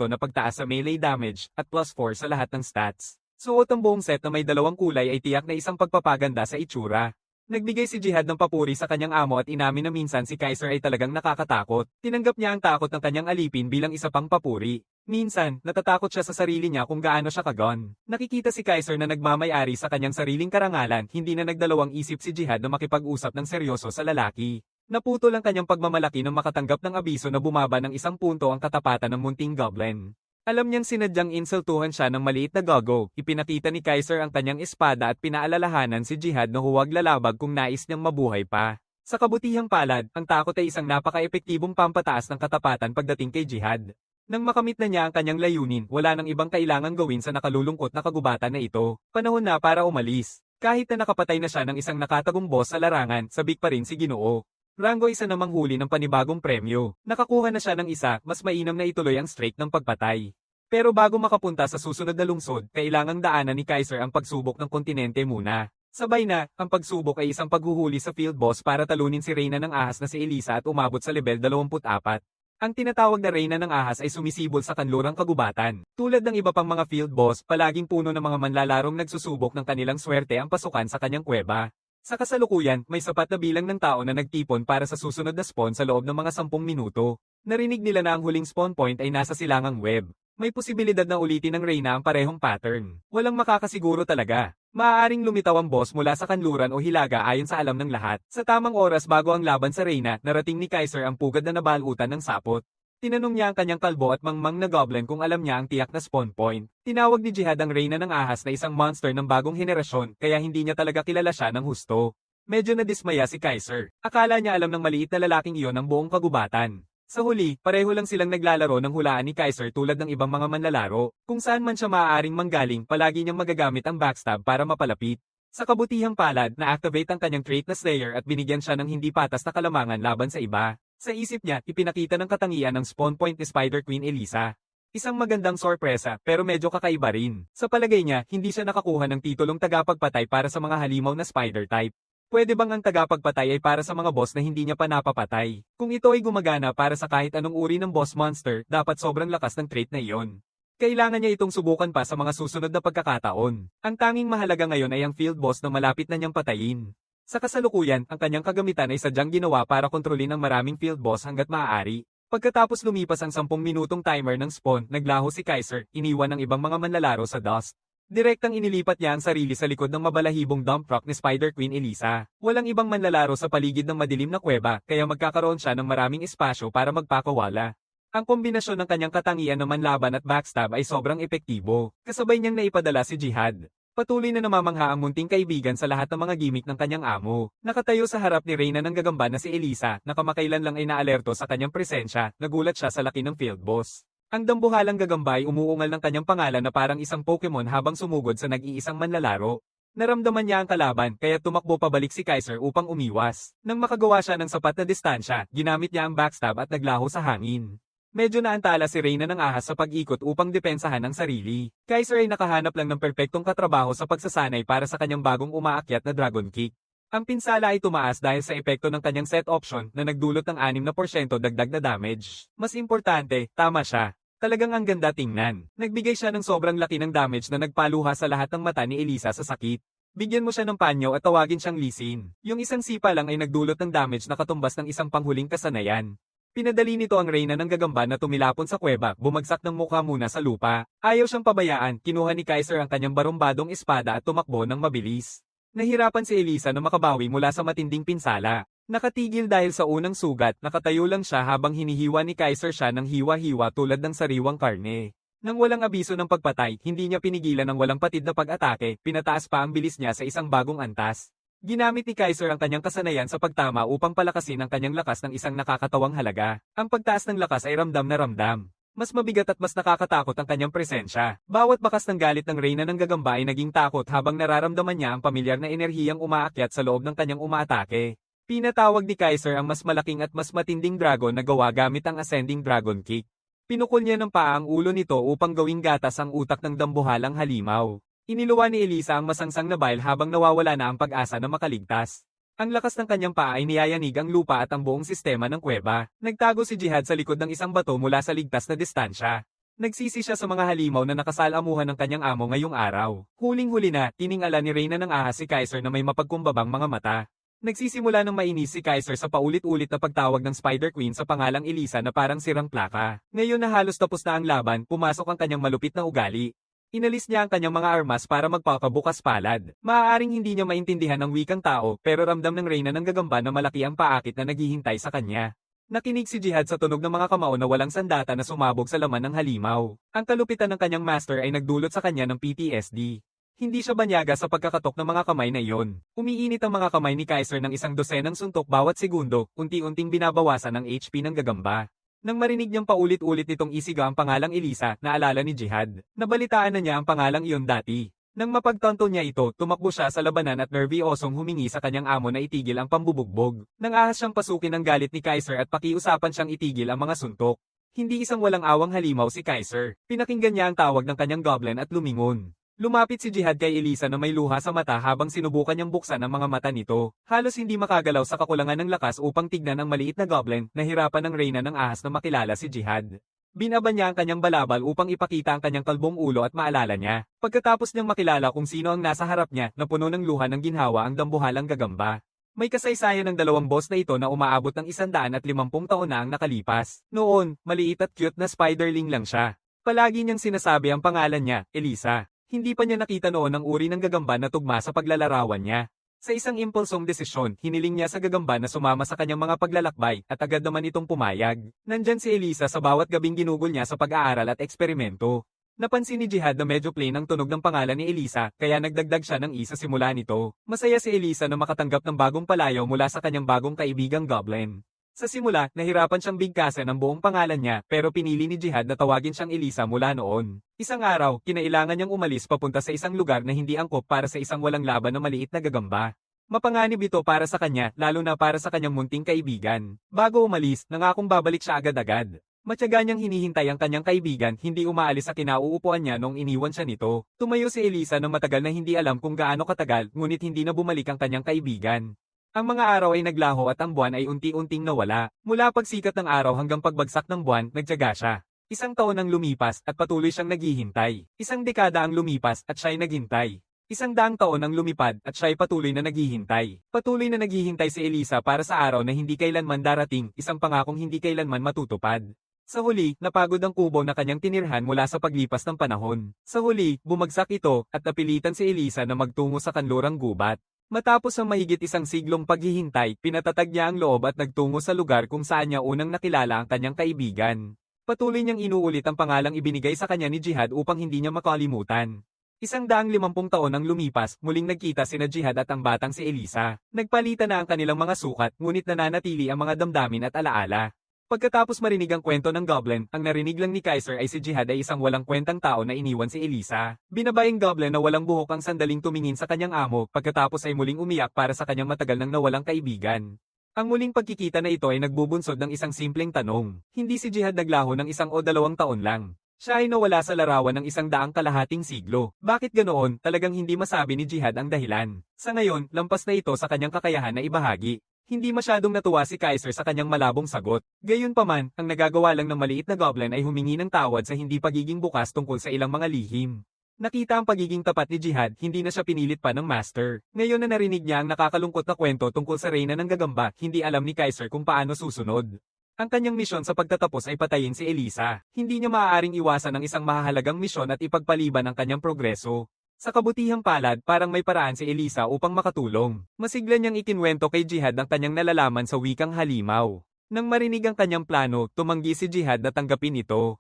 na pagtaas sa melee damage, at plus 4 sa lahat ng stats. Suot ang buong set na may dalawang kulay ay tiyak na isang pagpapaganda sa itsura. Nagbigay si Jihad ng papuri sa kanyang amo at inamin na minsan si Kaiser ay talagang nakakatakot. Tinanggap niya ang takot ng kanyang alipin bilang isa pang papuri. Minsan, natatakot siya sa sarili niya kung gaano siya kagon. Nakikita si Kaiser na nagmamay-ari sa kanyang sariling karangalan, hindi na nagdalawang isip si Jihad na makipag-usap ng seryoso sa lalaki. Naputol ang kanyang pagmamalaki nang makatanggap ng abiso na bumaba ng 1 punto ang katapatan ng munting goblin. Alam niyang sinadyang insultuhan siya ng maliit na gogo, ipinakita ni Kaiser ang kanyang espada at pinaalalahanan si Jihad na huwag lalabag kung nais niyang mabuhay pa. Sa kabutihang palad, ang takot ay isang napaka-epektibong pampataas ng katapatan pagdating kay Jihad. Nang makamit na niya ang kanyang layunin, wala nang ibang kailangang gawin sa nakalulungkot na kagubatan na ito. Panahon na para umalis. Kahit na nakapatay na siya ng isang nakatagong boss sa larangan, sabik pa rin si Ginoo. Rango isa namang huli ng panibagong premyo. Nakakuha na siya ng isa, mas mainam na ituloy ang streak ng pagpatay. Pero bago makapunta sa susunod na lungsod, kailangang daanan ni Kaiser ang pagsubok ng kontinente muna. Sabay na, ang pagsubok ay isang paghuhuli sa field boss para talunin si Reyna ng Ahas na si Elisa at umabot sa level 24. Ang tinatawag na Reyna ng Ahas ay sumisibol sa kanlurang kagubatan. Tulad ng iba pang mga field boss, palaging puno ng mga manlalarong nagsusubok ng kanilang swerte ang pasukan sa kanyang kuweba. Sa kasalukuyan, may sapat na bilang ng tao na nagtipon para sa susunod na spawn sa loob ng mga 10 minuto. Narinig nila na ang huling spawn point ay nasa silangang web. May posibilidad na ulitin ng Reyna ang parehong pattern. Walang makakasiguro talaga. Maaaring lumitaw ang boss mula sa kanluran o hilaga ayon sa alam ng lahat. Sa tamang oras bago ang laban sa Reyna, narating ni Kaiser ang pugad na nabalutan ng sapot. Tinanong niya ang kanyang kalbo at mangmang na goblin kung alam niya ang tiyak na spawn point. Tinawag ni Jihad ang Reyna ng Ahas na isang monster ng bagong henerasyon, kaya hindi niya talaga kilala siya ng husto. Medyo nadismaya si Kaiser. Akala niya alam ng maliit na lalaking iyon ang buong kagubatan. Sa huli, pareho lang silang naglalaro ng hulaan ni Kaiser tulad ng ibang mga manlalaro. Kung saan man siya maaaring manggaling, palagi niyang magagamit ang backstab para mapalapit. Sa kabutihang palad, na-activate ang kanyang trait na Slayer at binigyan siya ng hindi patas na kalamangan laban sa iba. Sa isip niya, ipinakita ng katangian ng spawn point ni Spider Queen Elisa. Isang magandang sorpresa pero medyo kakaiba rin. Sa palagay niya, hindi siya nakakuha ng titulong tagapagpatay para sa mga halimaw na Spider type. Pwede bang ang tagapagpatay ay para sa mga boss na hindi niya pa napapatay? Kung ito ay gumagana para sa kahit anong uri ng boss monster, dapat sobrang lakas ng trait na iyon. Kailangan niya itong subukan pa sa mga susunod na pagkakataon. Ang tanging mahalaga ngayon ay ang field boss na malapit na niyang patayin. Sa kasalukuyan, ang kanyang kagamitan ay sadyang ginawa para kontrolin ang maraming field boss hanggat maaari. Pagkatapos lumipas ang 10 minutong timer ng spawn, naglaho si Kaiser, iniwan ng ibang mga manlalaro sa dust. Direktang inilipat niya ang sarili sa likod ng mabalahibong dump truck ni Spider Queen Elisa. Walang ibang manlalaro sa paligid ng madilim na kuweba, kaya magkakaroon siya ng maraming espasyo para magpakawala. Ang kombinasyon ng kanyang katangian na manlaban at backstab ay sobrang epektibo. Kasabay niyang naipadala si Jihad. Patuloy na namamangha ang munting kaibigan sa lahat ng mga gimmick ng kanyang amo. Nakatayo sa harap ni Reyna ng gagamba na si Elisa, na kamakailan lang ay naalerto sa kanyang presensya, nagulat siya sa laki ng field boss. Ang dambuhalang gagamba ay umuungal ng kanyang pangalan na parang isang Pokemon habang sumugod sa nag-iisang manlalaro. Naramdaman niya ang kalaban kaya tumakbo pabalik si Kaiser upang umiwas. Nang makagawa siya ng sapat na distansya, ginamit niya ang backstab at naglaho sa hangin. Medyo naantala si Reyna ng ahas sa pag-ikot upang depensahan ang sarili. Kaiser ay nakahanap lang ng perpektong katrabaho sa pagsasanay para sa kanyang bagong umaakyat na Dragon Kick. Ang pinsala ay tumaas dahil sa epekto ng kanyang set option na nagdulot ng 6% dagdag na damage. Mas importante, tama siya. Talagang ang ganda tingnan. Nagbigay siya ng sobrang laki ng damage na nagpaluha sa lahat ng mata ni Elisa sa sakit. Bigyan mo siya ng panyo at tawagin siyang Lee Sin. Yung isang sipa lang ay nagdulot ng damage na katumbas ng isang panghuling kasanayan. Pinadali nito ang Reyna ng gagamba na tumilapon sa kuweba, bumagsak ng mukha muna sa lupa. Ayaw siyang pabayaan, kinuha ni Kaiser ang kanyang barumbadong espada at tumakbo ng mabilis. Nahirapan si Elisa na makabawi mula sa matinding pinsala. Nakatigil dahil sa unang sugat, nakatayo lang siya habang hinihiwa ni Kaiser siya ng hiwa-hiwa tulad ng sariwang karne. Nang walang abiso ng pagpatay, hindi niya pinigilan ng walang patid na pag-atake, pinataas pa ang bilis niya sa isang bagong antas. Ginamit ni Kaiser ang kanyang kasanayan sa pagtama upang palakasin ang kanyang lakas ng isang nakakatawang halaga. Ang pagtaas ng lakas ay ramdam na ramdam. Mas mabigat at mas nakakatakot ang kanyang presensya. Bawat bakas ng galit ng Reyna ng gagamba ay naging takot habang nararamdaman niya ang pamilyar na enerhiyang umaakyat sa loob ng kanyang umaatake. Pinatawag ni Kaiser ang mas malaking at mas matinding dragon na gawa gamit ang Ascending Dragon Kick. Pinukol niya ng paa ang ulo nito upang gawing gatas ang utak ng dambuhalang halimaw. Iniluwa ni Elisa ang masangsang na bile habang nawawala na ang pag-asa na makaligtas. Ang lakas ng kanyang paa ay niyayanig ang lupa at ang buong sistema ng kuweba. Nagtago si Jihad sa likod ng isang bato mula sa ligtas na distansya. Nagsisi siya sa mga halimaw na nakasalamuhan ng kanyang amo ngayong araw. Huling-huli na, tiningala ni Reyna ng ahas si Kaiser na may mapagkumbabang mga mata. Nagsisimula ng mainis si Kaiser sa paulit-ulit na pagtawag ng Spider Queen sa pangalang Elisa na parang sirang plaka. Ngayon na halos tapos na ang laban, pumasok ang kanyang malupit na ugali. Inalis niya ang kanyang mga armas para magpapabukas palad. Maaaring hindi niya maintindihan ang wikang tao, pero ramdam ng Reyna ng gagamba na malaki ang paakit na naghihintay sa kanya. Nakinig si Jihad sa tunog ng mga kamao na walang sandata na sumabog sa laman ng halimaw. Ang kalupitan ng kanyang master ay nagdulot sa kanya ng PTSD. Hindi siya banyaga sa pagkakatok ng mga kamay na iyon. Umiinit ang mga kamay ni Kaiser ng isang dosenang suntok bawat segundo, unti-unting binabawasan ang HP ng gagamba. Nang marinig niyang paulit-ulit nitong isiga ang pangalang Elisa, naalala ni Jihad. Nabalitaan na niya ang pangalang iyon dati. Nang mapagtanto niya ito, tumakbo siya sa labanan at nervyosong humingi sa kanyang amo na itigil ang pambubugbog. Nang ahas siyang pasukin ng galit ni Kaiser at pakiusapan siyang itigil ang mga suntok. Hindi isang walang awang halimaw si Kaiser. Pinakinggan niya ang tawag ng kanyang goblin at lumingon. Lumapit si Jihad kay Elisa na may luha sa mata habang sinubukan niyang buksan ang mga mata nito. Halos hindi makagalaw sa kakulangan ng lakas upang tignan ang maliit na goblin, nahirapan ng Reyna ng ahas na makilala si Jihad. Binaban niya ang kanyang balabal upang ipakita ang kanyang kalbong ulo at maalala niya. Pagkatapos niyang makilala kung sino ang nasa harap niya, napuno ng luha ng ginhawa ang dambuhalang gagamba. May kasaysayan ng dalawang boss na ito na umaabot ng 150 taon na ang nakalipas. Noon, maliit at cute na spiderling lang siya. Palagi niyang sinasabi ang pangalan niya, Elisa. Hindi pa niya nakita noon ang uri ng gagamba na tugma sa paglalarawan niya. Sa isang impulsong desisyon, hiniling niya sa gagamba na sumama sa kanyang mga paglalakbay at agad naman itong pumayag. Nandyan si Elisa sa bawat gabing ginugol niya sa pag-aaral at eksperimento. Napansin ni Jihad na medyo plain ang tunog ng pangalan ni Elisa, kaya nagdagdag siya ng isa simula nito. Masaya si Elisa na makatanggap ng bagong palayaw mula sa kanyang bagong kaibigang goblin. Sa simula, nahirapan siyang bigkasan ang buong pangalan niya pero pinili ni Jihad na tawagin siyang Elisa mula noon. Isang araw, kinailangan niyang umalis papunta sa isang lugar na hindi angkop para sa isang walang laban na maliit na gagamba. Mapanganib ito para sa kanya, lalo na para sa kanyang munting kaibigan. Bago umalis, nangakong babalik siya agad-agad. Matyaga niyang hinihintay ang kanyang kaibigan, hindi umaalis sa kinauupuan niya nung iniwan siya nito. Tumayo si Elisa ng matagal na hindi alam kung gaano katagal, ngunit hindi na bumalik ang kanyang kaibigan. Ang mga araw ay naglaho at ang buwan ay unti-unting nawala. Mula pagsikat ng araw hanggang pagbagsak ng buwan, nagtiyaga siya. Isang taon ang lumipas at patuloy siyang naghihintay. Isang dekada ang lumipas at siya'y naghintay. Isang daang taon ang lumipad at siya'y patuloy na naghihintay. Patuloy na naghihintay si Elisa para sa araw na hindi kailanman darating, isang pangakong hindi kailanman matutupad. Sa huli, napagod ang kubo na kanyang tinirhan mula sa paglipas ng panahon. Sa huli, bumagsak ito at napilitan si Elisa na magtungo sa kanlurang gubat. Matapos ang mahigit isang siglong paghihintay, pinatatag niya ang loob at nagtungo sa lugar kung saan niya unang nakilala ang kanyang kaibigan. Patuloy niyang inuulit ang pangalang ibinigay sa kanya ni Jihad upang hindi niya makalimutan. 150 taon ang lumipas, muling nagkita sina Jihad at ang batang si Elisa. Nagpalitan na ang kanilang mga sukat, ngunit nananatili ang mga damdamin at alaala. Pagkatapos marinig ang kwento ng Goblin, ang narinig lang ni Kaiser ay si Jihad ay isang walang kwentang tao na iniwan si Elisa. Binabaing Goblin na walang buhok ang sandaling tumingin sa kanyang amo, pagkatapos ay muling umiyak para sa kanyang matagal nang nawalang kaibigan. Ang muling pagkikita na ito ay nagbubunsod ng isang simpleng tanong. Hindi si Jihad naglaho ng 1 o 2 taon lang. Siya ay nawala sa larawan ng 100 siglo. Bakit ganoon? Talagang hindi masabi ni Jihad ang dahilan. Sa ngayon, lampas na ito sa kanyang kakayahan na ibahagi. Hindi masyadong natuwa si Kaiser sa kanyang malabong sagot. Gayunpaman, ang nagagawa lang ng maliit na goblin ay humingi ng tawad sa hindi pagiging bukas tungkol sa ilang mga lihim. Nakita ang pagiging tapat ni Jihad, hindi na siya pinilit pa ng master. Ngayon na narinig niya ang nakakalungkot na kwento tungkol sa reyna ng gagamba, hindi alam ni Kaiser kung paano susunod. Ang kanyang misyon sa pagtatapos ay patayin si Elisa. Hindi niya maaaring iwasan ang isang mahahalagang misyon at ipagpaliban ang kanyang progreso. Sa kabutihang palad, parang may paraan si Elisa upang makatulong. Masigla niyang ikinwento kay Jihad ang kanyang nalalaman sa wikang halimaw. Nang marinig ang kanyang plano, tumanggi si Jihad na tanggapin ito.